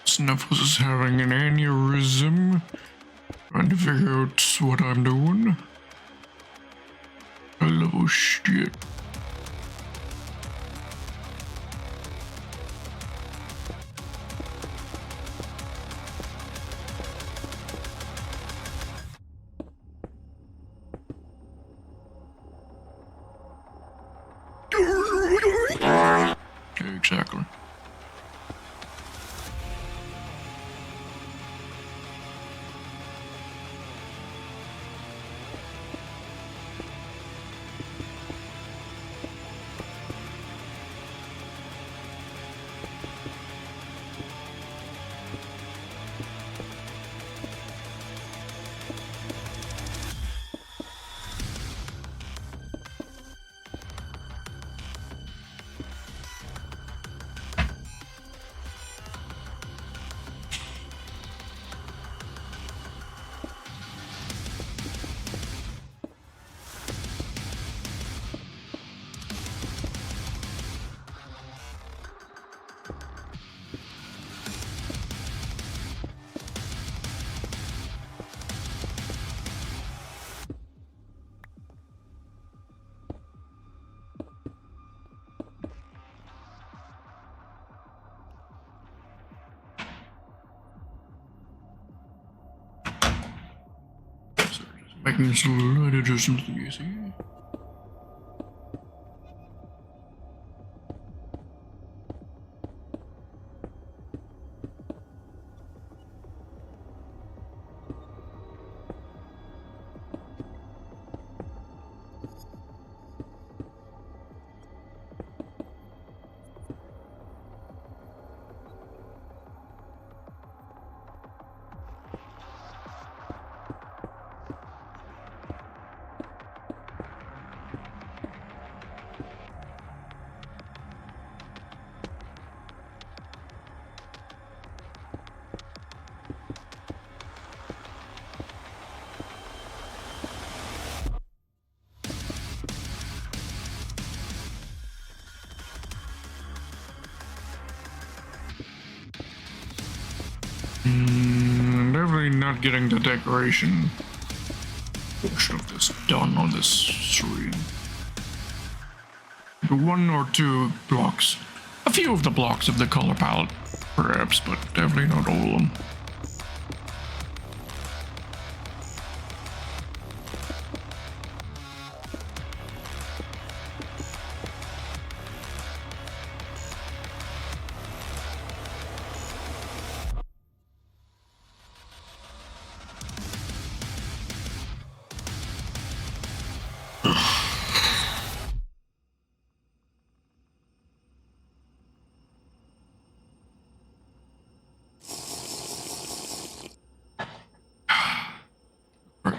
Snuffles is having an aneurysm. Trying to figure out what I'm doing. I love shit. Exactly. Making slight adjustments to the AC. Definitely not getting the decoration portion of this done on this screen. One or two blocks. A few of the blocks of the color palette, perhaps, but definitely not all of them.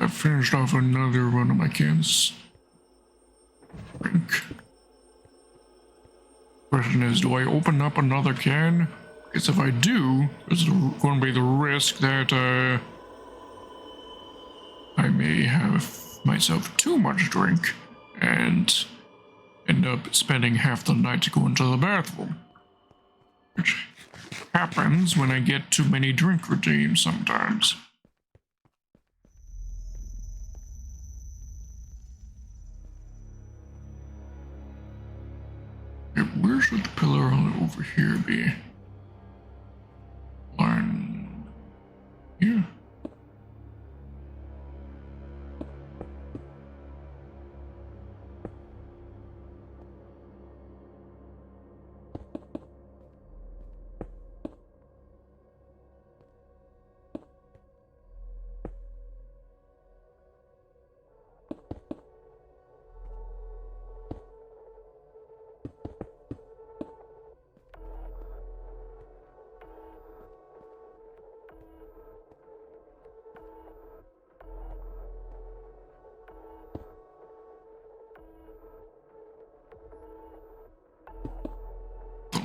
I finished off another one of my cans. Drink. Question is, do I open up another can? Because if I do, there's going to be the risk that I may have myself too much drink and end up spending half the night going to the bathroom. Which happens when I get too many drink redeems sometimes. Where should the pillar on over here be? Line here.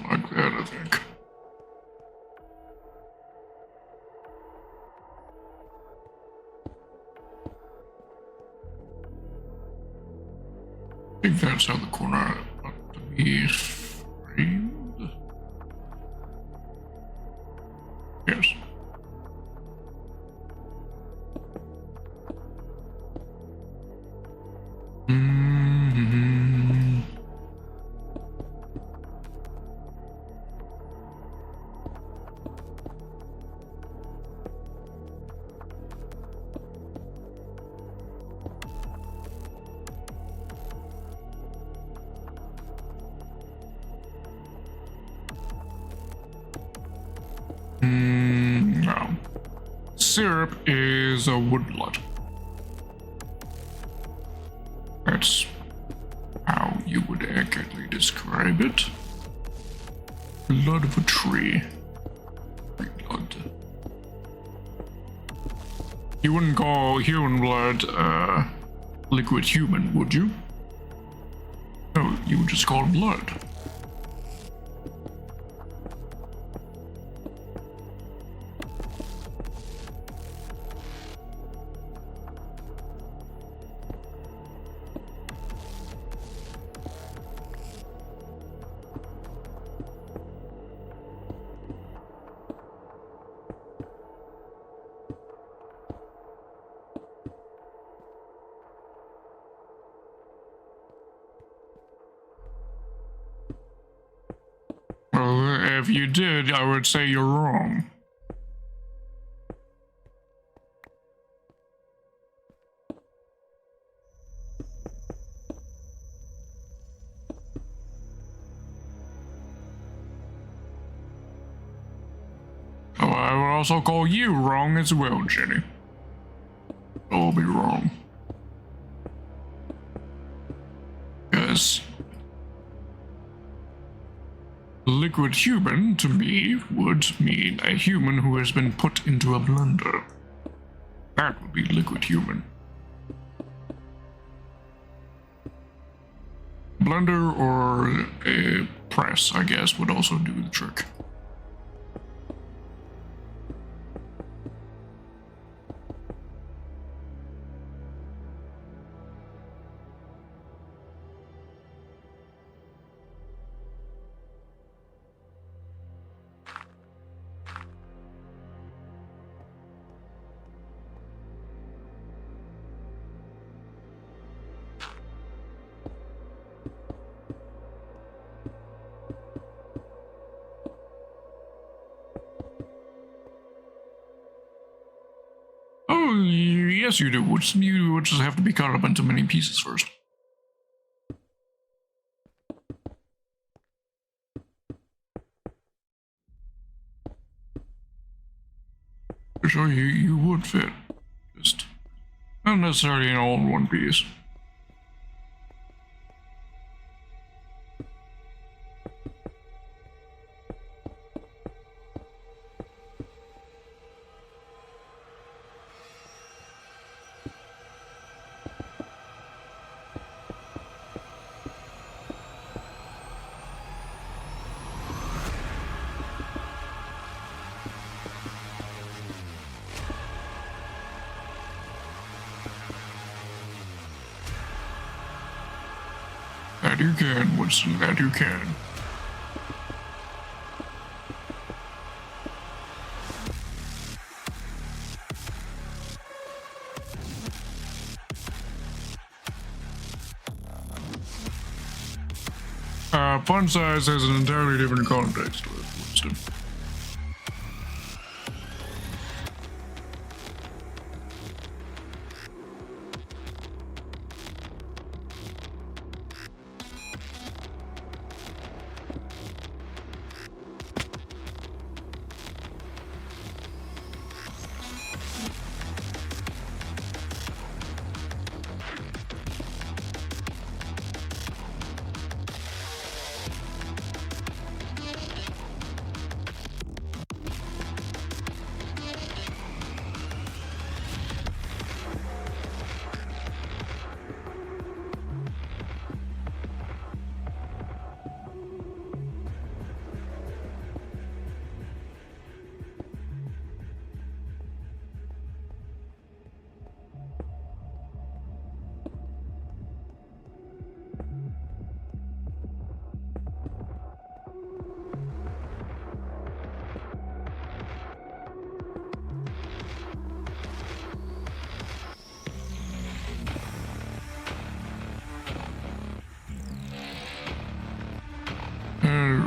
Like that, I think. I think that's how the corner ought to be framed. Yes. No. Syrup is a wood blood. That's how you would accurately describe it. Blood of a tree. Tree blood. You wouldn't call human blood liquid human, would you? No, you would just call it blood. Well, if you did, I would say you're wrong. I will also call you wrong as well, Jenny. I'll be wrong. Yes. Liquid human, to me, would mean a human who has been put into a blender. That would be liquid human. Blender or a press, I guess, would also do the trick. Oh, yes you do. You would just have to be cut up into many pieces first. For sure, you would fit. Just not necessarily in all in one piece. That you can, Winston, that you can. Fun size has an entirely different context with Winston.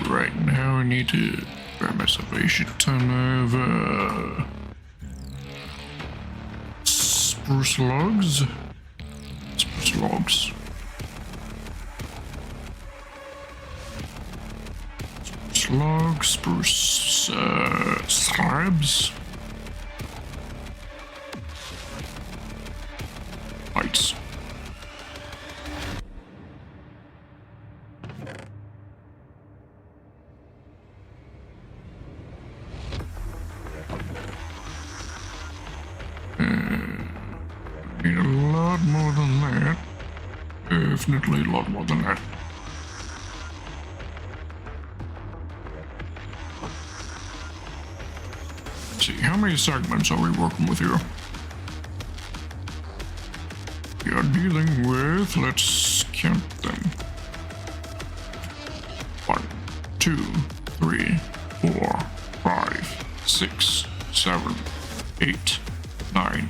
Right now I need to grab myself a shit ton of spruce logs. Spruce logs. Spruce logs, spruce slabs. Lights. Need a lot more than that. Definitely a lot more than that. Let's see, how many segments are we working with here? We are dealing with, let's count them. 1, 2, 3, 4, 5, 6, 7, 8, 9,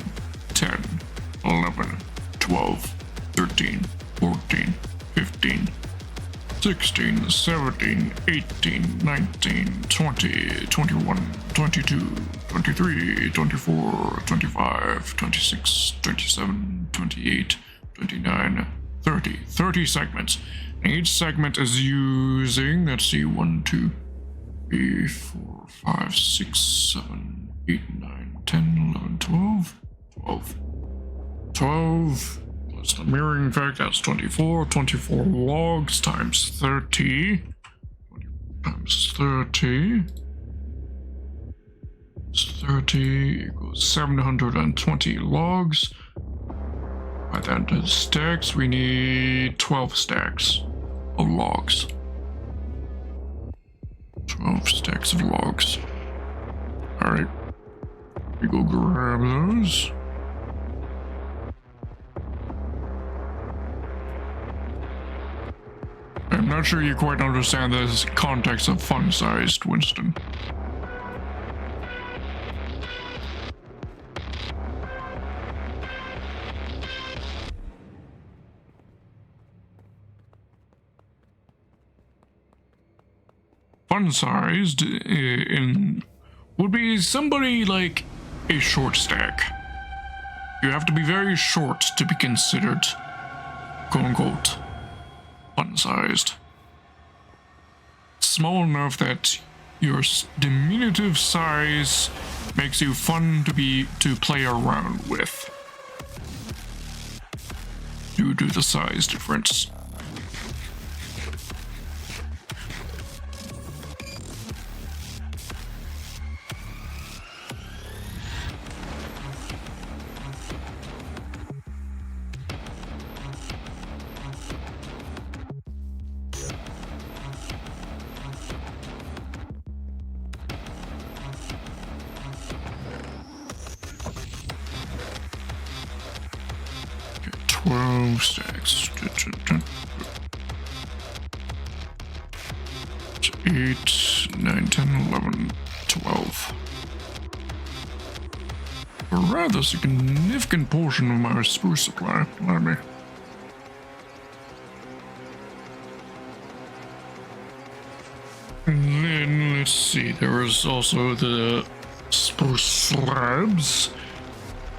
10, 11, 12, 13, 14, 15, 16, 17, 18, 19, 20, 21, 22, 23, 24, 25, 26, 27, 28, 29, 30. 30 segments. And each segment is using, let's see, 1, 2, 3, 4, 5, 6, 7, 8, 9, 10, 11, 12. 12 plus the mirroring effect, that's 24. 24 logs times 30. 20 times 30. 30 equals 720 logs. By that to stacks, we need 12 stacks of logs. 12 stacks of logs. Alright. We go grab those. I'm not sure you quite understand this context of fun-sized, Winston. Fun-sized in would be somebody like a short stack. You have to be very short to be considered, quote-unquote, fun-sized. Small enough that your diminutive size makes you fun to play around with due to the size difference. Stacks. 8, 9, 10, 11, 12. A rather significant portion of my spruce supply. Let me. And then let's see, there was also the spruce slabs.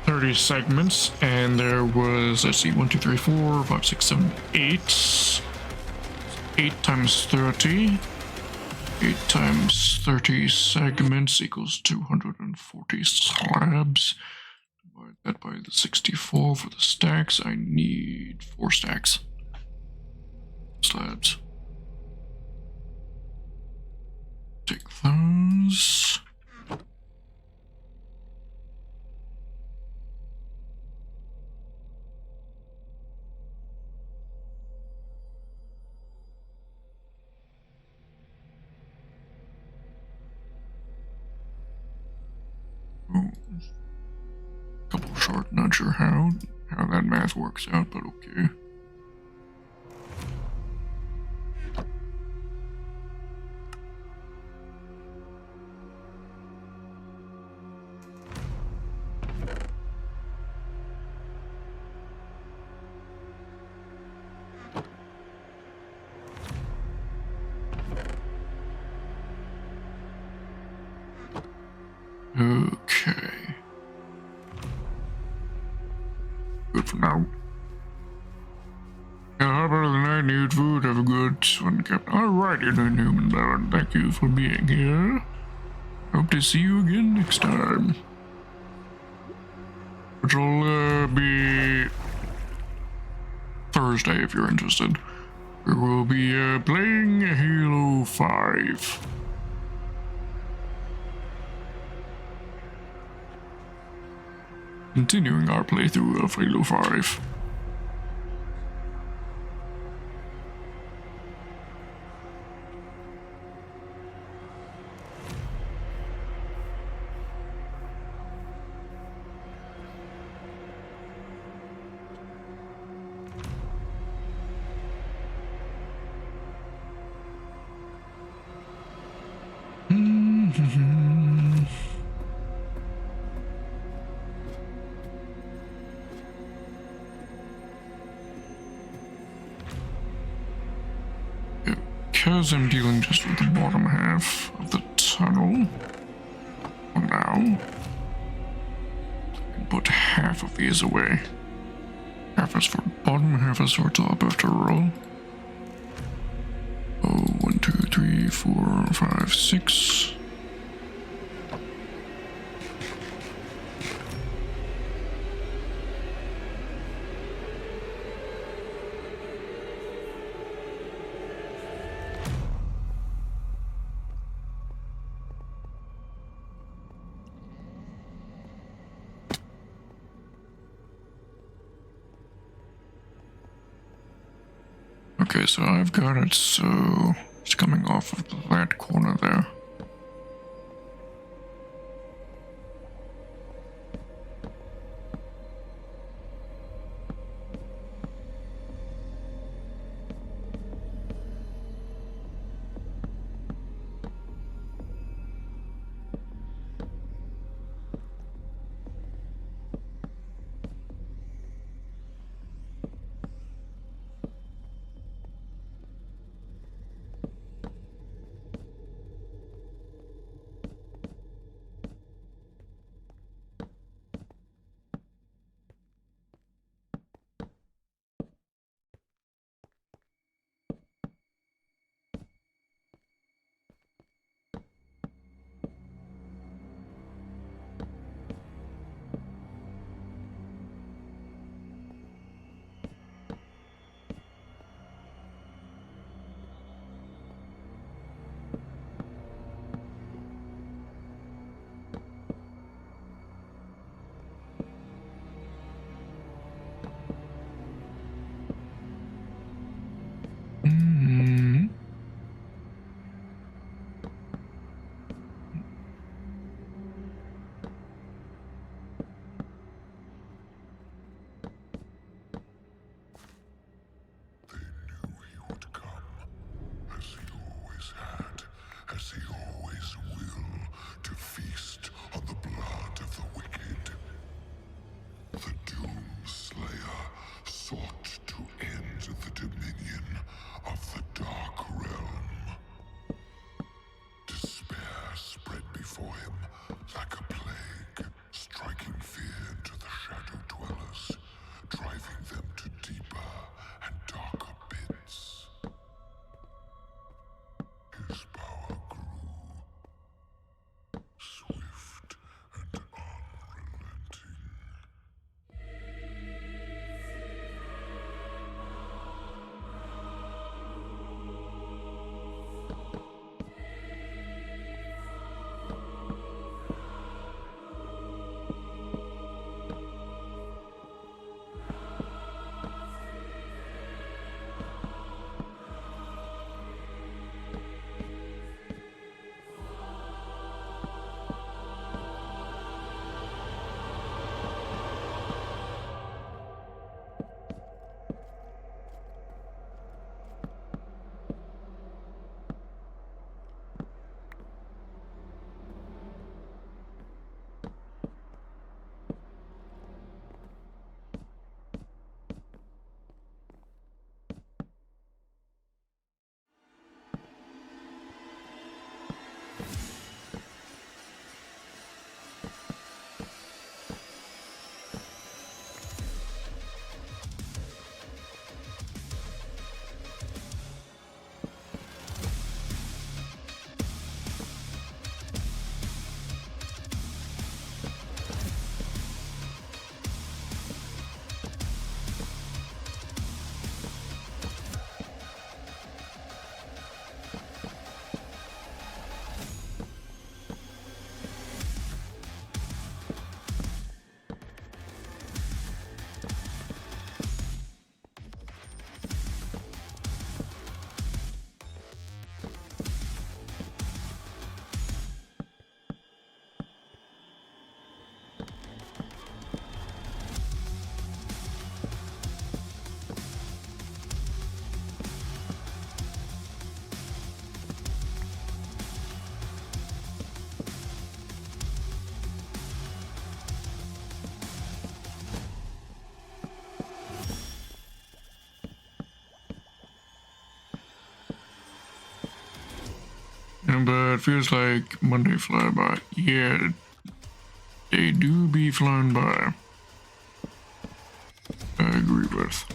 30 segments, and there was, let's see, 1, 2, 3, 4, 5, 6, 7, 8. 8 times 30. 8 times 30 segments equals 240 slabs. Divide that by the 64 for the stacks. I need 4 stacks. Slabs. Take those. Couple short, not sure how that math works out, but okay. Okay. Good for now. Yeah, how better than I need food? Have a good one, Captain. Alright, Inhuman Baron. Thank you for being here. Hope to see you again next time. Which will be Thursday if you're interested. We will be playing Halo 5. Continuing our playthrough of Halo 5. Because I'm dealing just with the bottom half of the tunnel for now, I can put half of these away. Half is for bottom, half is for top after all. Oh, 1, 2, 3, 4, 5, 6. Okay, so I've got it, so it's coming off of that corner there. They knew he would come, as he always had, as he always will, to feast on the blood of the wicked. The Doom Slayer sought to end the dominion of the Dark Realm. Despair spread before him like a plague, striking fear into the Shadow Dwellers, driving them to deeper and darker pits. His power grew, swift and unrelenting. But it feels like Monday fly by. Yeah, they do be flying by. I agree with.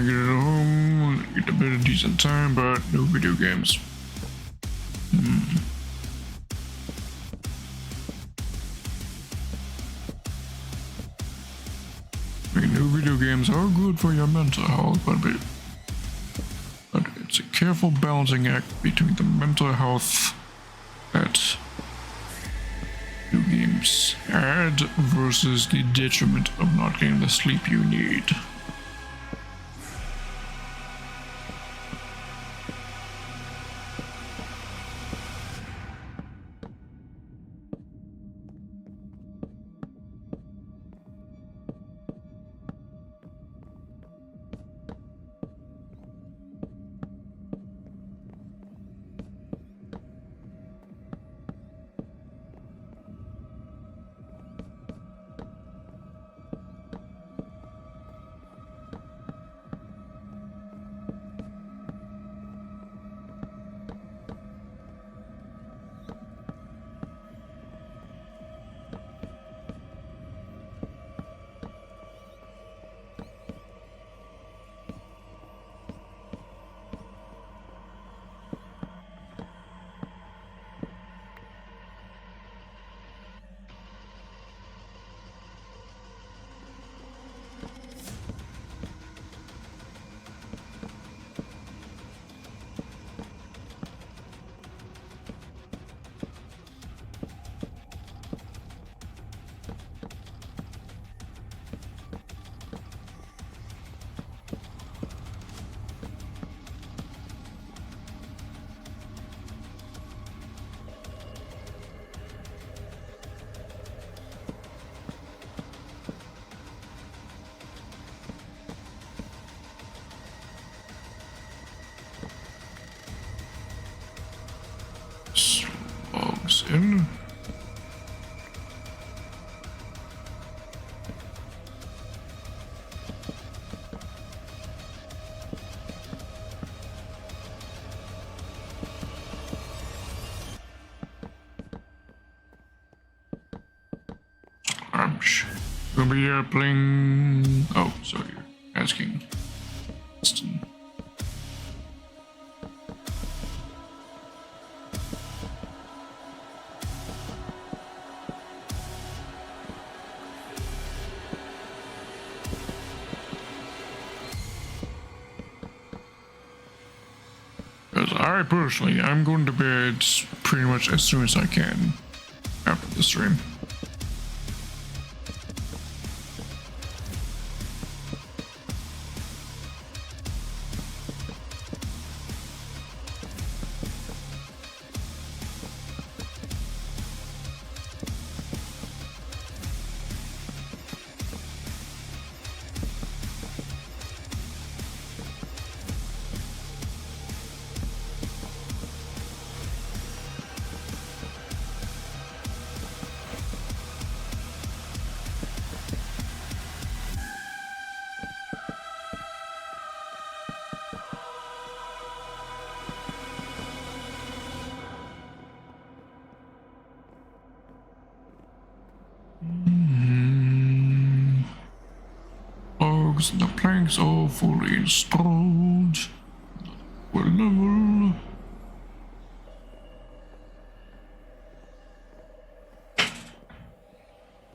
get it home, get to bed a decent time, but no video games. I mean, no video games are good for your mental health, but it's a careful balancing act between the mental health that video games add versus the detriment of not getting the sleep you need. Logs in. We'll be playing. Oh, sorry, you're asking. Because I personally, I'm going to bed pretty much as soon as I can after the stream. Logs and the planks all fully installed. We're level.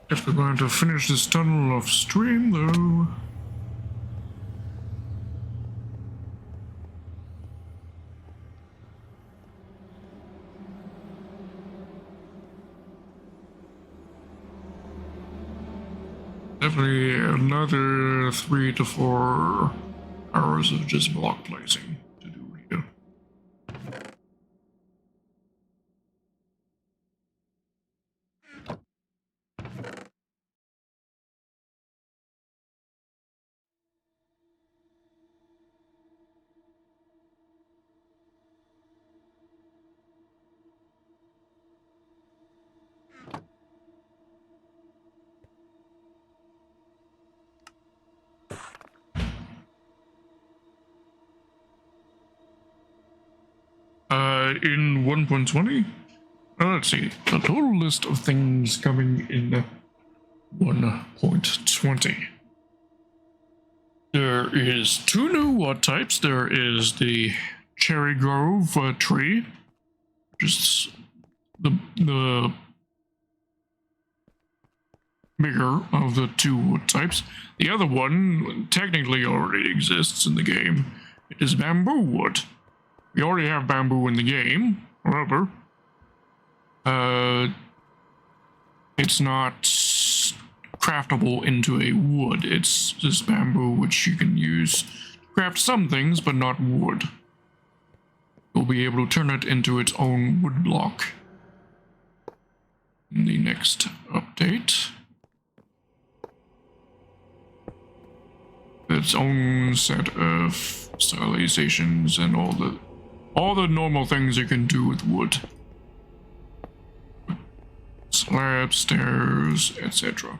If we're going to finish this tunnel of stream though. Definitely another 3 to 4 hours of just block placing to do here. In 1.20? Let's see. The total list of things coming in 1.20. There is two new wood types. There is the cherry grove tree, just the bigger of the two wood types. The other one technically already exists in the game. It is bamboo wood. We already have bamboo in the game. However, it's not craftable into a wood. It's just bamboo, which you can use to craft some things, but not wood. You'll be able to turn it into its own wood block in the next update. Its own set of stylizations and all the normal things you can do with wood. Slabs, stairs, etc.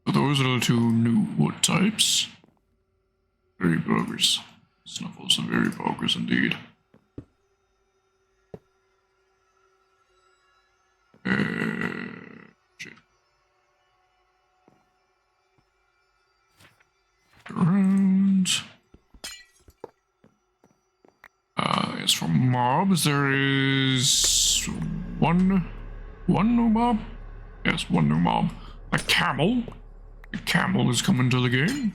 So those are the two new wood types. Very bogus. Snuffles are very bogus indeed. Shit. Around. As for mobs, there is one new mob? Yes, one new mob. A camel. The camel is coming to the game,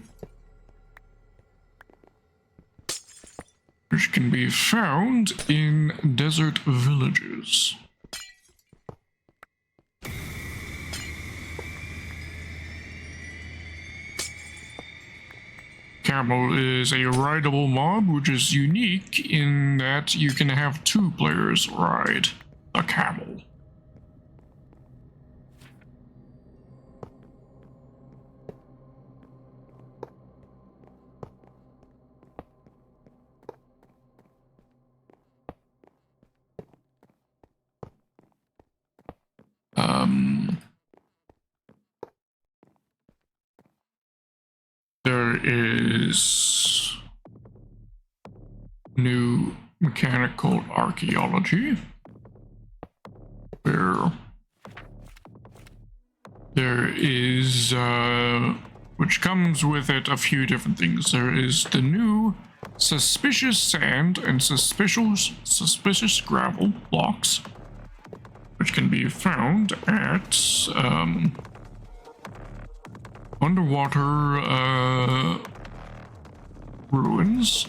which can be found in desert villages. Camel is a rideable mob, which is unique in that you can have two players ride a camel. There is new mechanic called archaeology, where there is, which comes with it a few different things. There is the new suspicious sand and suspicious gravel blocks, which can be found at, underwater ruins.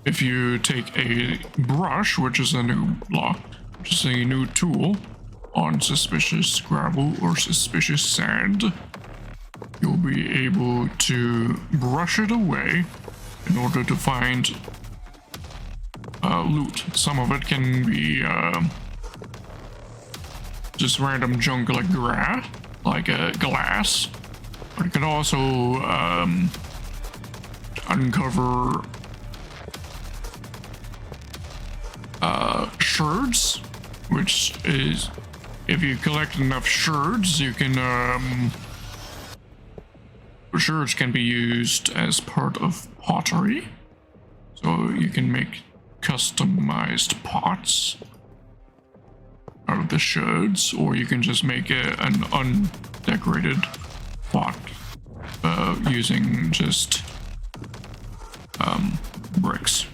If you take a brush, which is a new block, which is a new tool, on suspicious gravel or suspicious sand, you'll be able to brush it away in order to find loot. Some of it can be just random junk like glass, but it can also uncover sherds, which is, if you collect enough sherds, you can sherds can be used as part of pottery, so you can make customized pots out of the sherds, or you can just make an undecorated pot using just bricks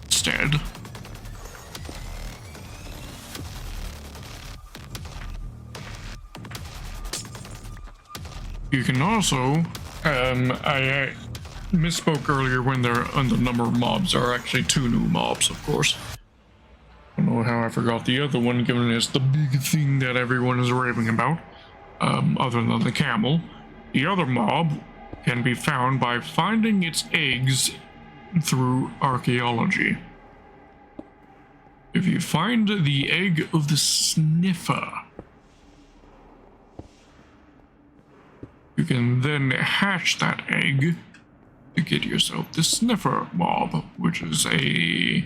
instead. You can also, I misspoke earlier when they're on the number of mobs. There are actually two new mobs, of course. I don't know how I forgot the other one, given it's the big thing that everyone is raving about, other than the camel. The other mob can be found by finding its eggs through archaeology. If you find the egg of the sniffer, you can then hatch that egg to get yourself the sniffer mob, which is a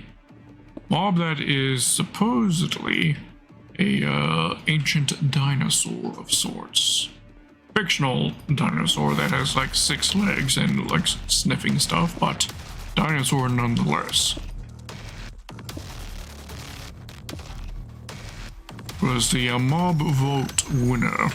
mob that is supposedly a ancient dinosaur of sorts. Fictional dinosaur that has like 6 legs and like sniffing stuff, but dinosaur nonetheless. was the mob vote winner.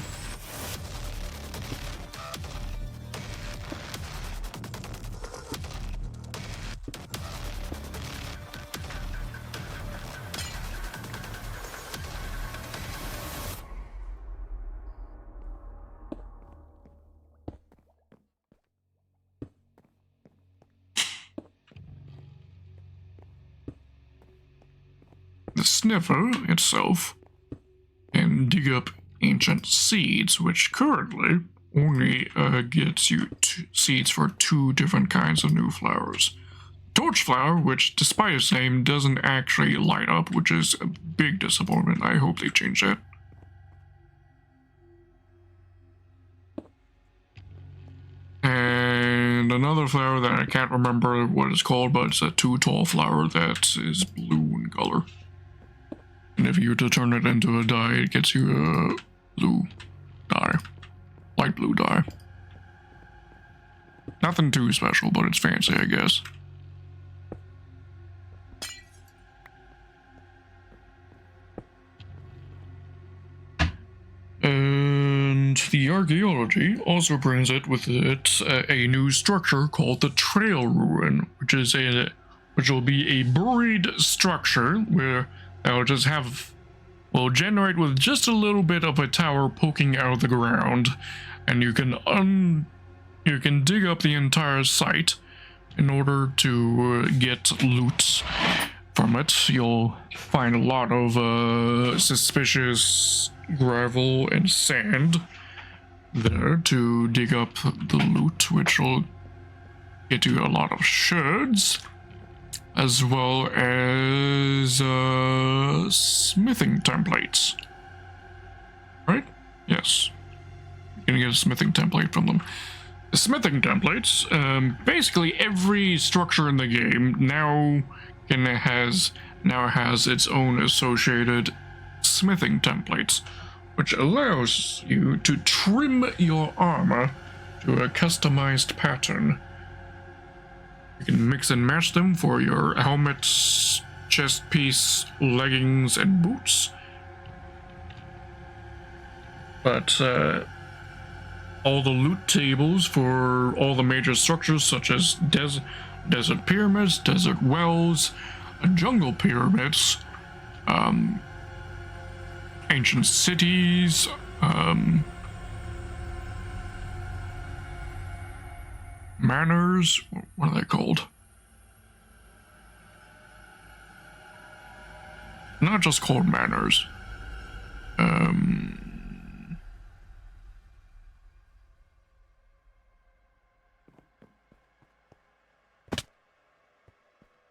The sniffer itself can dig up ancient seeds, which currently only gets you seeds for 2 different kinds of new flowers. Torch flower, which despite its name doesn't actually light up, which is a big disappointment. I hope they change that. And another flower that I can't remember what it's called, but it's a 2 tall flower that is blue in color. And if you were to turn it into a dye, it gets you a blue dye. Light blue dye. Nothing too special, but it's fancy, I guess. And the archaeology also brings it with it a new structure called the Trail Ruin, which will be a buried structure where will generate with just a little bit of a tower poking out of the ground, and you can dig up the entire site in order to get loot from it. You'll find a lot of suspicious gravel and sand there to dig up the loot, which will get you a lot of shards, as well as smithing templates. Right? Yes. You can get a smithing template from them. The smithing templates, basically every structure in the game now has its own associated smithing templates, which allows you to trim your armor to a customized pattern. You can mix and match them for your helmets, chest piece, leggings, and boots. But all the loot tables for all the major structures, such as desert pyramids, desert wells, jungle pyramids, ancient cities, manors, what are they called? Not just called manors.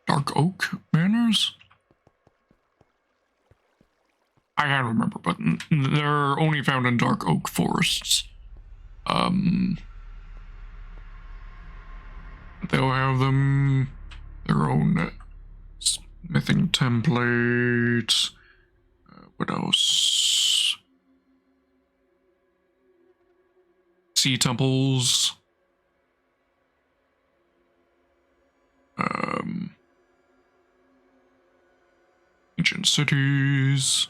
Dark Oak Manors? I can't remember, but they're only found in Dark Oak forests. They'll have their own smithing templates. What else? Sea temples. Ancient cities.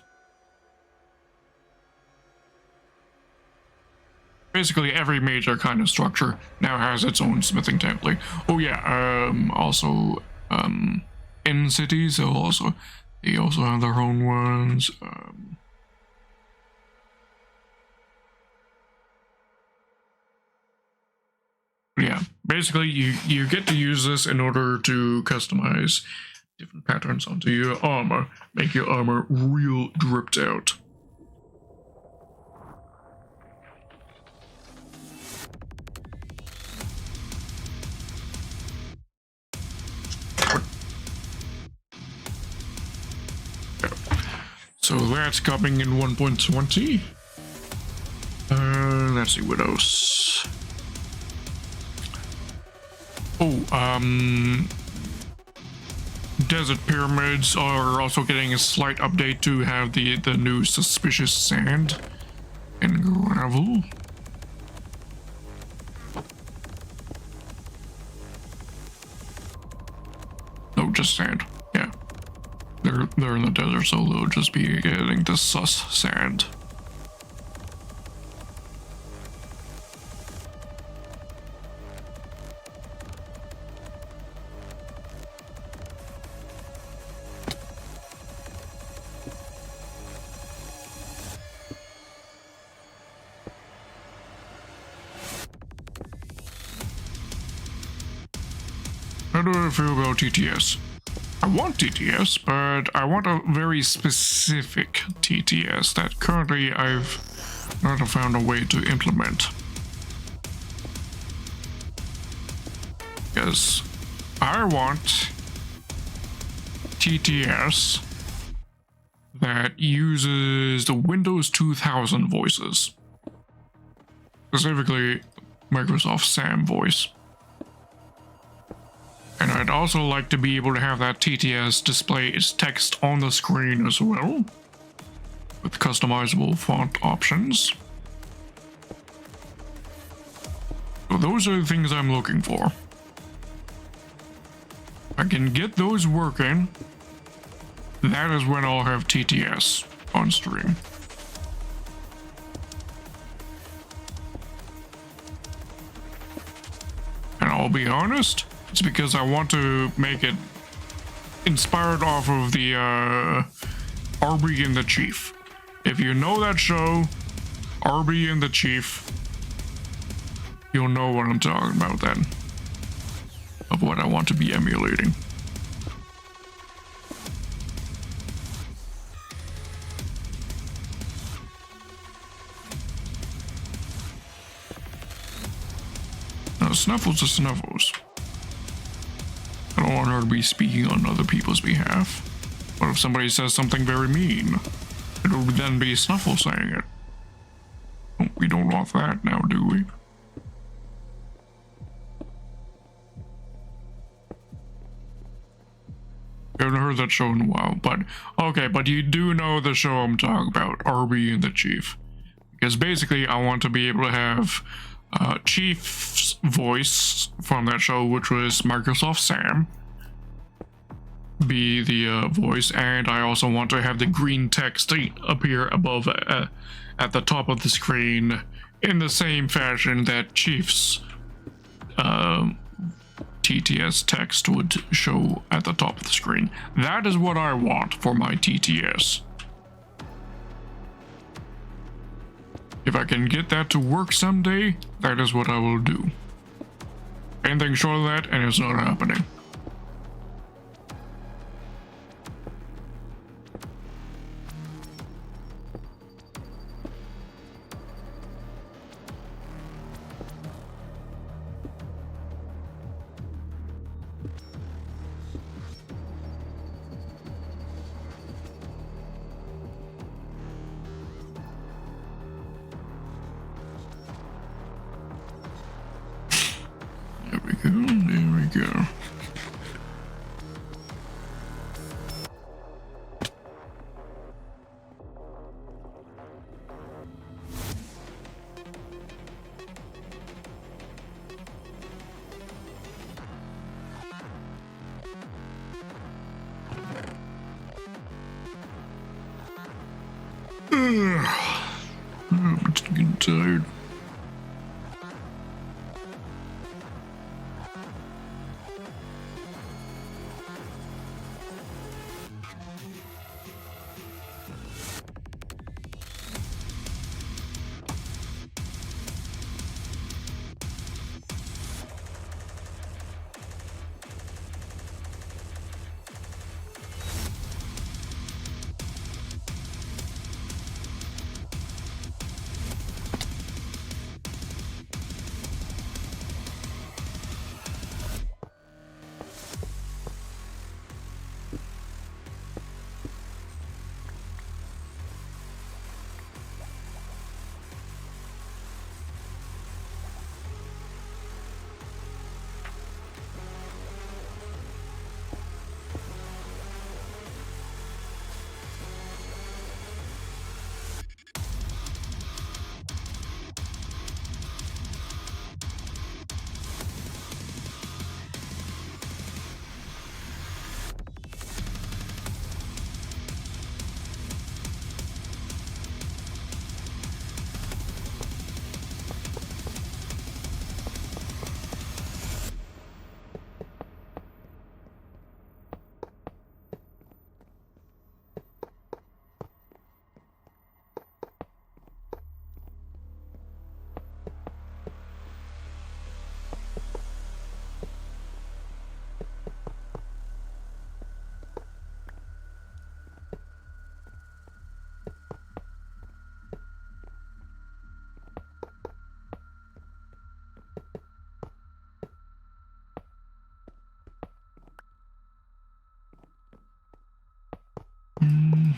Basically every major kind of structure now has its own smithing template. Oh yeah, also in cities they also have their own ones. Yeah, basically you get to use this in order to customize different patterns onto your armor, make your armor real dripped out. So that's coming in 1.20. Let's see what else. Oh, desert pyramids are also getting a slight update to have the new suspicious sand and gravel. No, just sand. Yeah. The they're in the desert, so they'll just be getting the sus sand. How do I feel about TTS? I want TTS, but I want a very specific TTS that currently I've not found a way to implement. Because I want TTS that uses the Windows 2000 voices. Specifically, Microsoft SAM voice. And I'd also like to be able to have that TTS display its text on the screen as well, with customizable font options. So those are the things I'm looking for. If I can get those working, that is when I'll have TTS on stream. And I'll be honest, it's because I want to make it inspired off of the RB and the Chief. If you know that show, RB and the Chief, you'll know what I'm talking about then. Of what I want to be emulating. Now, Snuffles are Snuffles. I don't want her to be speaking on other people's behalf. What if somebody says something very mean? It would then be Snuffle saying it. We don't want that now, do we? I haven't heard that show in a while, but okay, but you do know the show I'm talking about, RB and the Chief. Because basically I want to be able to have Chief's voice from that show, which was Microsoft Sam, be the voice, and I also want to have the green text appear above at the top of the screen in the same fashion that Chief's TTS text would show at the top of the screen. That is what I want for my TTS. If I can get that to work someday, that is what I will do. Anything short of that, and it's not happening. There we go. I'm just getting tired.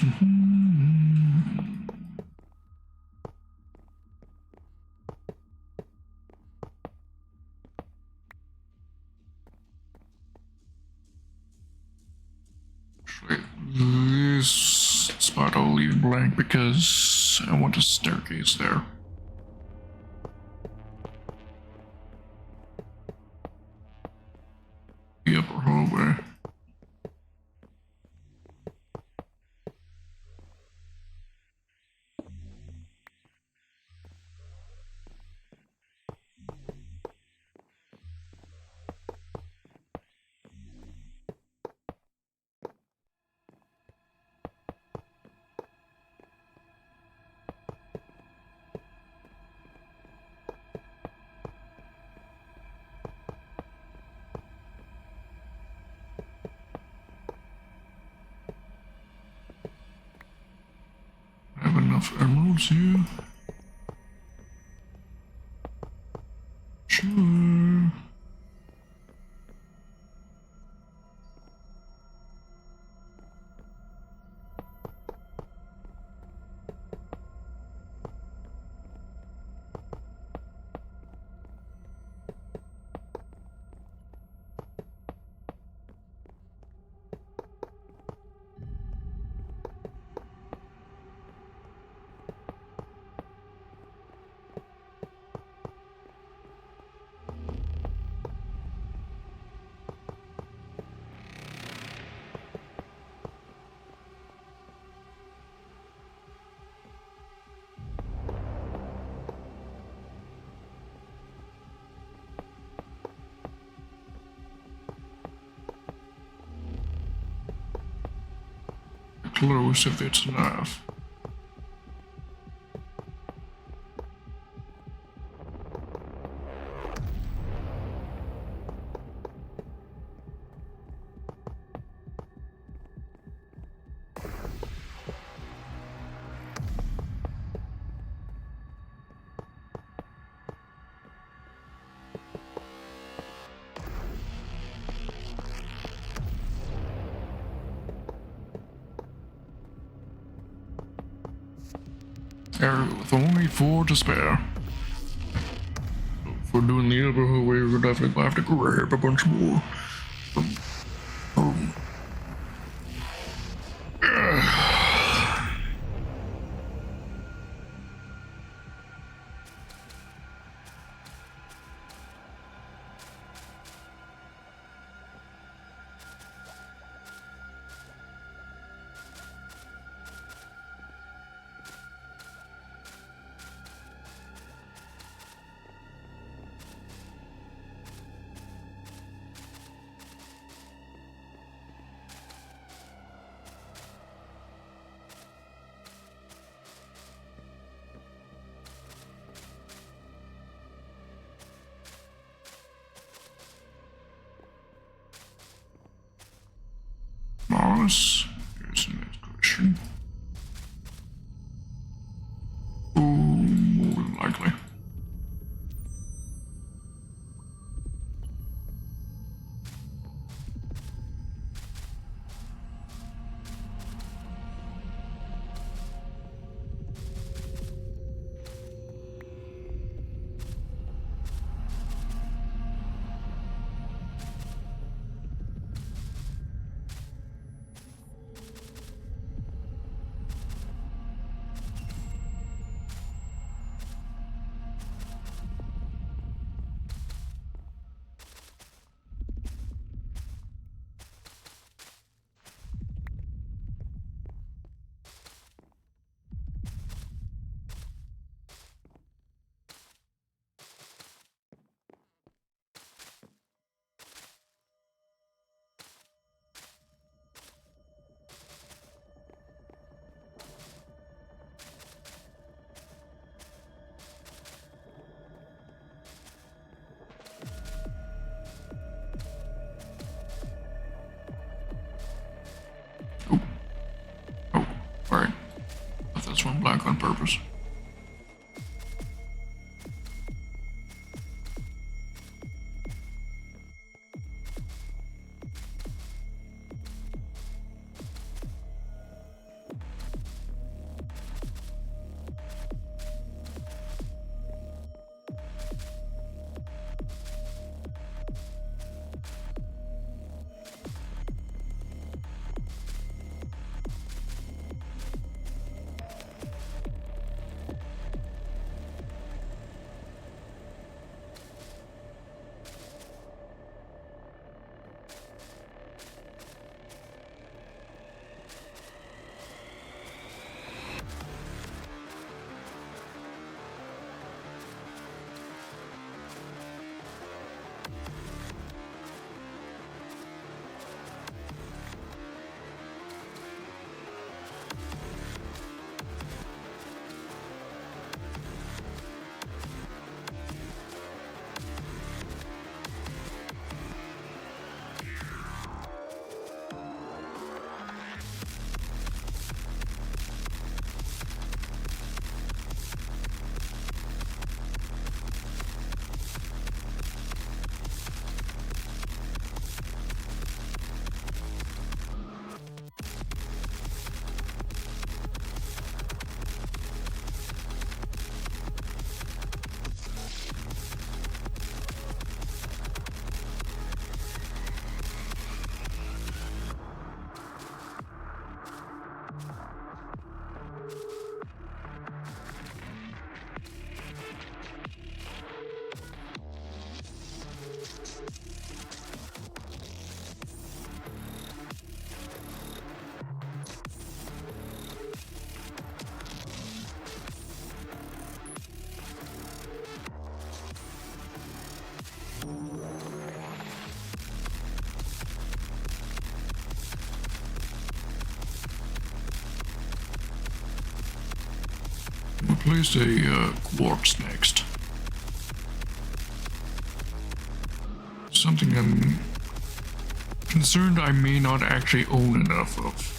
Actually, this spot I'll leave blank because I want a staircase there. The upper hallway. I have enough emeralds here. Sure. Close if it's enough. With only 4 to spare. So if we're doing the upper hallway, we're definitely gonna have to grab a bunch more. Mars. Here's the next question. Oh, more than likely. Alright. Left this one black on purpose. place a quartz next. Something I'm concerned I may not actually own enough of.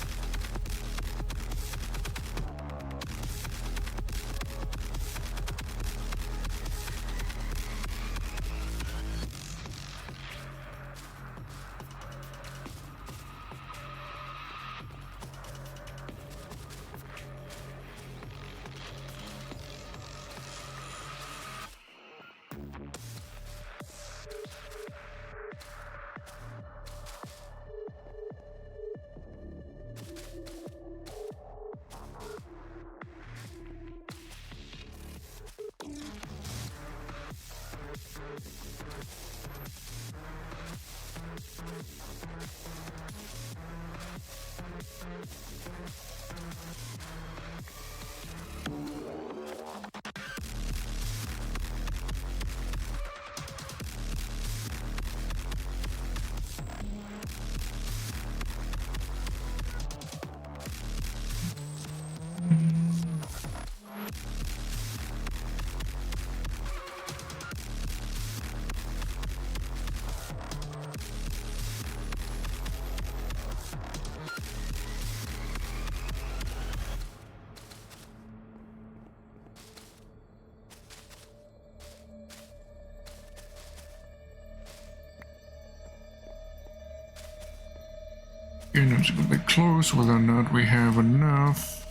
Again, it's a bit close whether or not we have enough.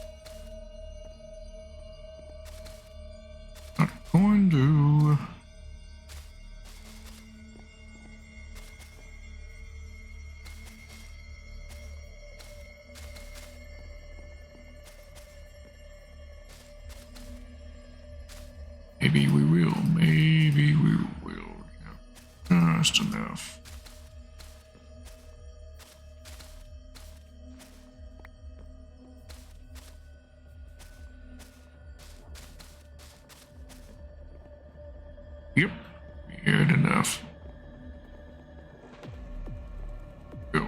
Not going to. Maybe we will. Maybe we will. Yeah, just enough. Yep, we had enough. Go.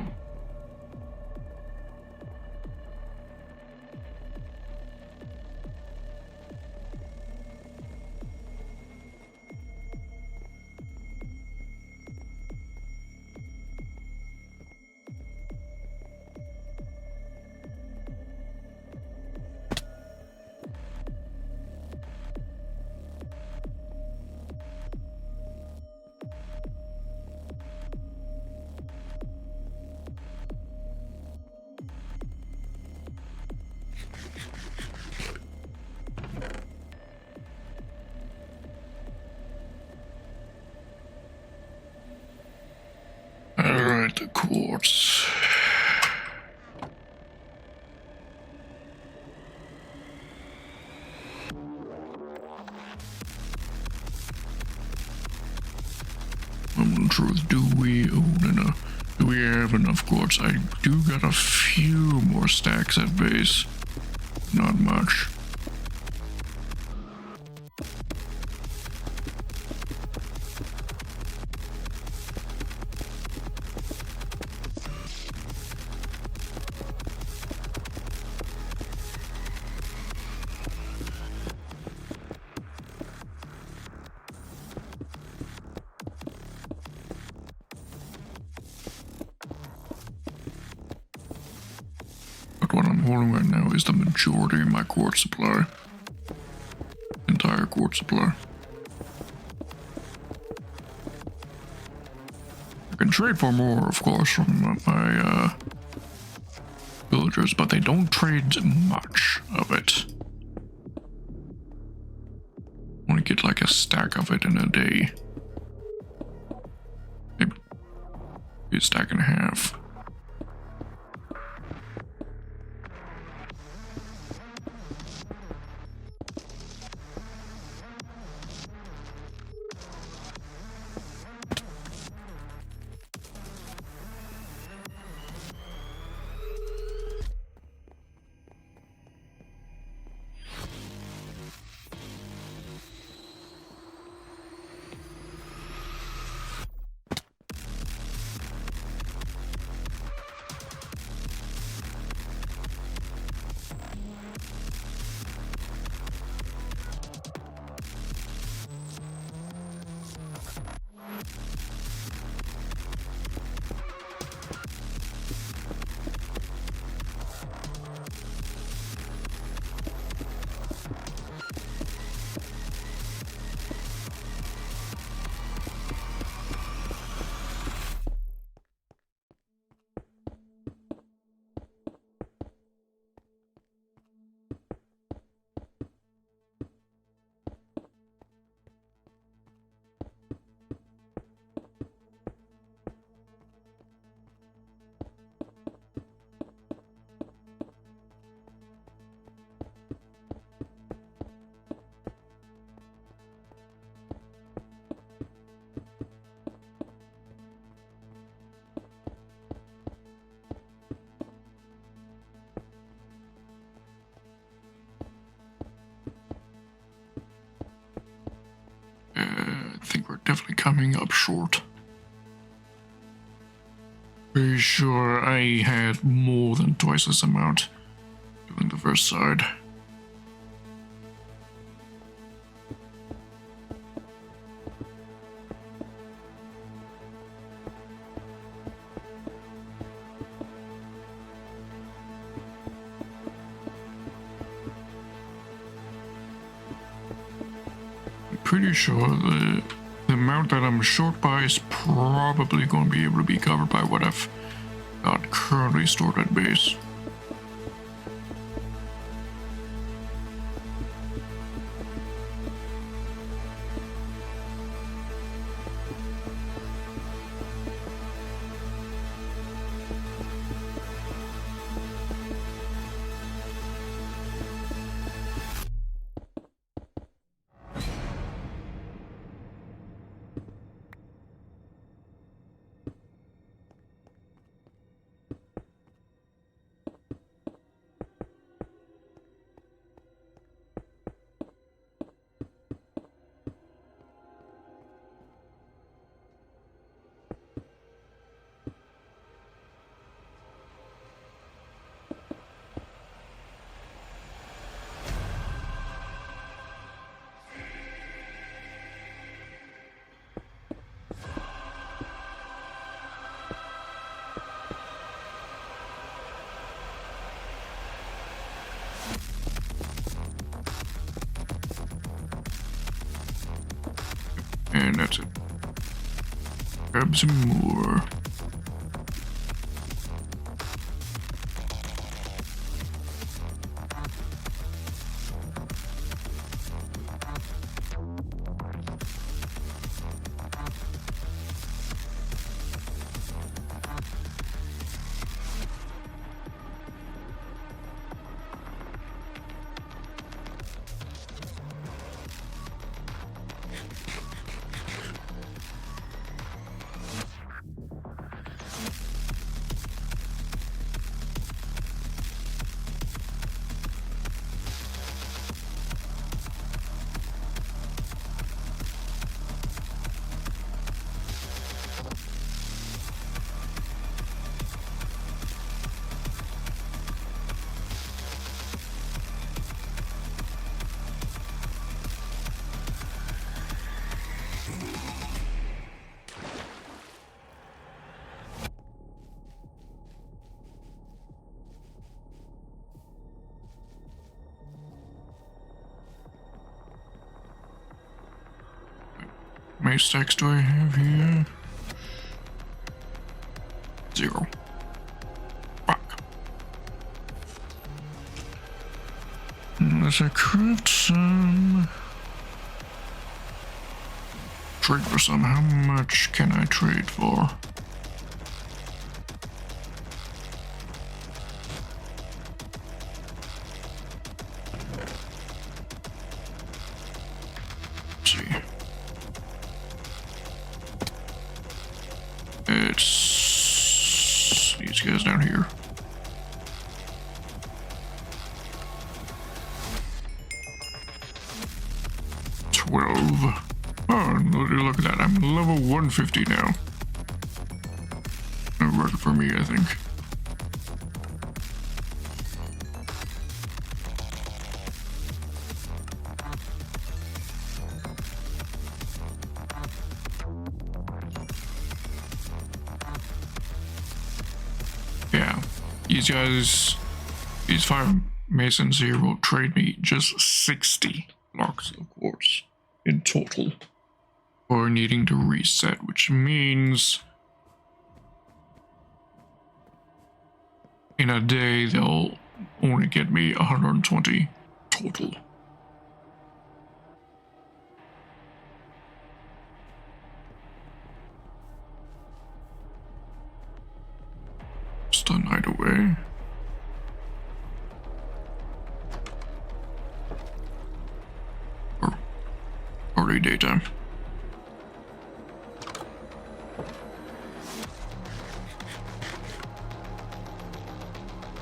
Alright, the quartz. In truth, do we own enough? Do we have enough quartz? I do got a few more stacks at base. Not much. But what I'm holding right now is the majority of my quartz supply. Entire quartz supply. I can trade for more, of course, from my villagers, but they don't trade much of it. I want to get like a stack of it in a day. Maybe a stack and a half. definitely coming up short. Pretty sure I had more than twice this amount doing the first side. Pretty sure the amount that I'm short by is probably going to be able to be covered by what I've got currently stored at base. And that's it. Grab some more. How many stacks do I have here? 0. Fuck. Unless I craft some. Trade for some. How much can I trade for? Let's see. It's these guys down here. Oh, look at that. I'm level 150 now. A record for me, I think. Yeah, these guys, these 5 masons here will trade me just 60 blocks of quartz in total for needing to reset, which means in a day they'll only get me 120 total. Stun night away. Or already daytime.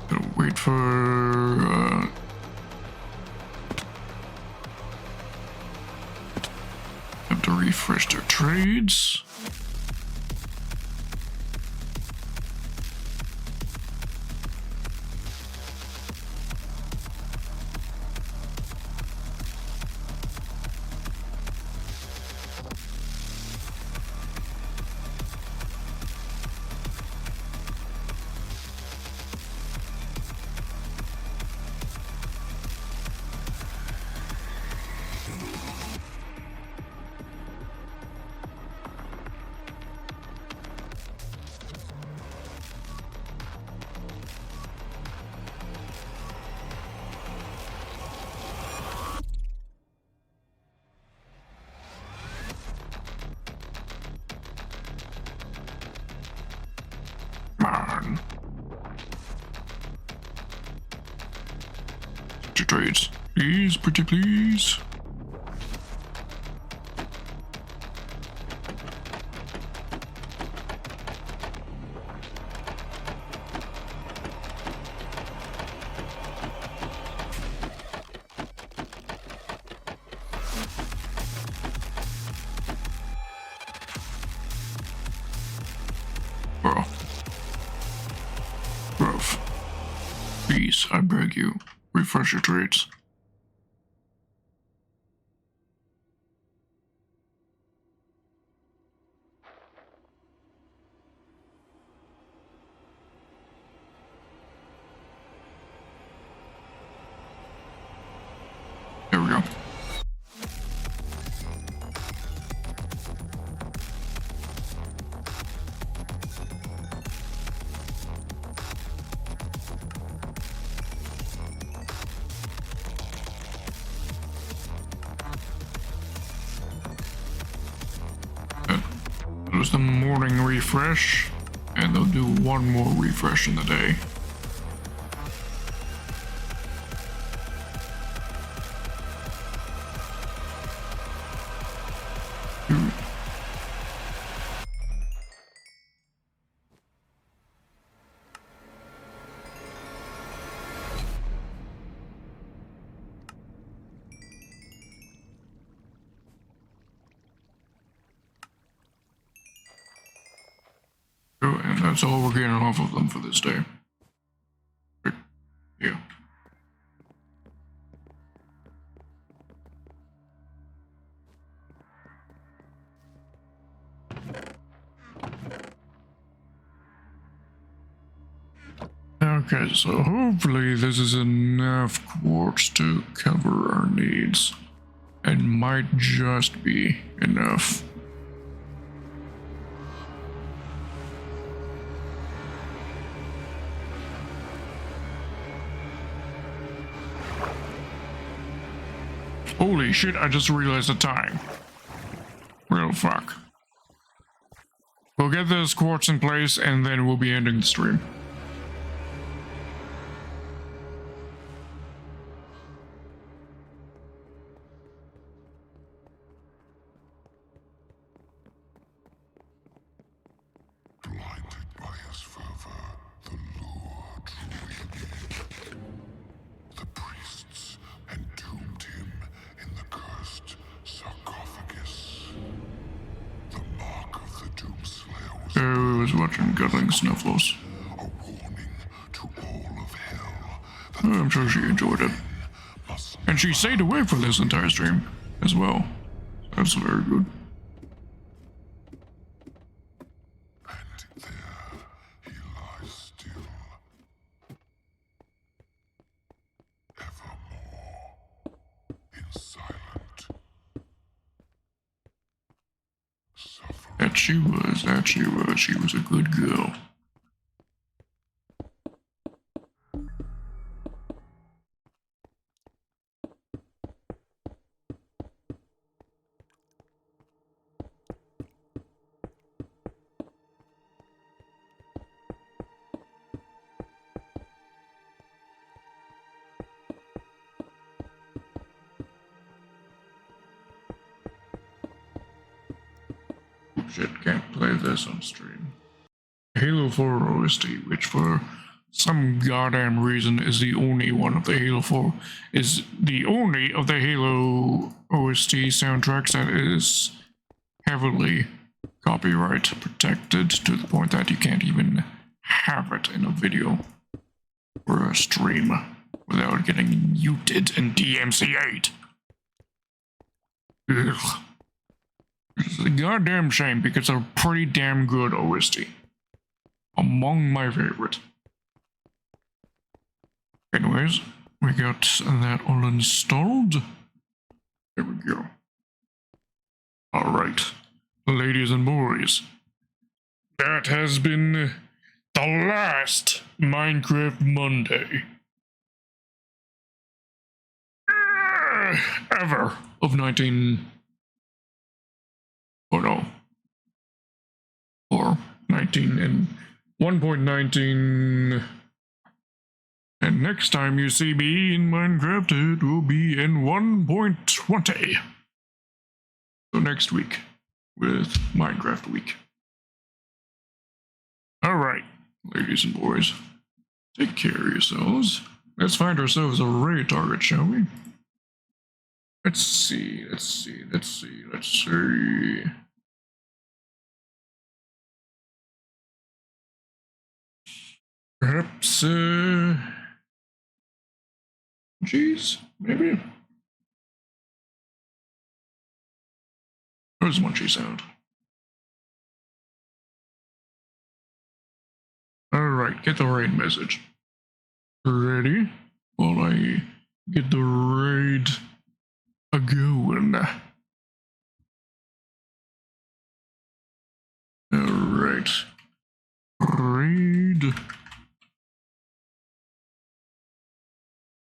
Gotta wait for have to refresh their trades. On. Your trades. Please, pretty please. Bro. Bruv. Please, I beg you, refresh your trades. There we go. That was the morning refresh, and they'll do one more refresh in the day. And that's all we're getting off of them for this day. Yeah. Okay, so hopefully this is enough quartz to cover our needs. It might just be enough. Holy shit, I just realized the time. Real fuck. We'll get this quartz in place and then we'll be ending the stream. Blinded by his fervor, the lure drew him in. The priests entombed him in the cursed sarcophagus. The mark of the Doomslayer was I was watching Guttling Snuffles. a warning to all of hell that I'm sure she enjoyed it. must And she stayed away for this entire stream as well. That's very good. and there he lies still. Evermore in silent suffering. That she was a good girl. Shit, can't play this on stream. Halo 4 OST, which for some goddamn reason is the only one of the Halo 4, is the only of the Halo OST soundtracks that is heavily copyright protected to the point that you can't even have it in a video or a stream without getting muted and DMCA'd. Ugh. It's a goddamn shame because they're pretty damn good OST. Among my favorite. Anyways, we got that all installed. There we go. Alright, ladies and boys. That has been the last Minecraft Monday ever of 19... Oh no. Or 19 and 1.19... And next time you see me in Minecraft, it will be in 1.20. So next week, with Minecraft Week. Alright, ladies and boys, take care of yourselves. Let's find ourselves a raid target, shall we? Let's see. Perhaps, Munchies, maybe? Where's Munchie sound? Alright, get the raid message. Ready? While I get the raid a-going. Alright. Raid.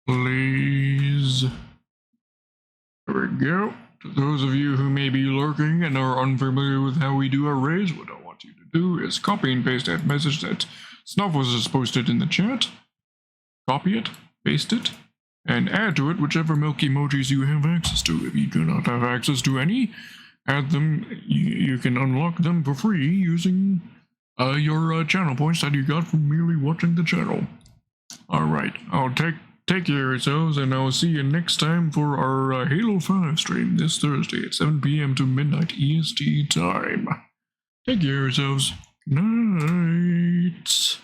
Please. There we go. To those of you who may be lurking and are unfamiliar with how we do our raids, what I want you to do is copy and paste that message that Snuffles has posted in the chat. Copy it, paste it, and add to it whichever milk emojis you have access to. If you do not have access to any, add them. You can unlock them for free using your channel points that you got from merely watching the channel. Alright, I'll take care of yourselves, and I'll see you next time for our Halo 5 stream this Thursday at 7 p.m. to midnight EST time. Take care of yourselves. Night.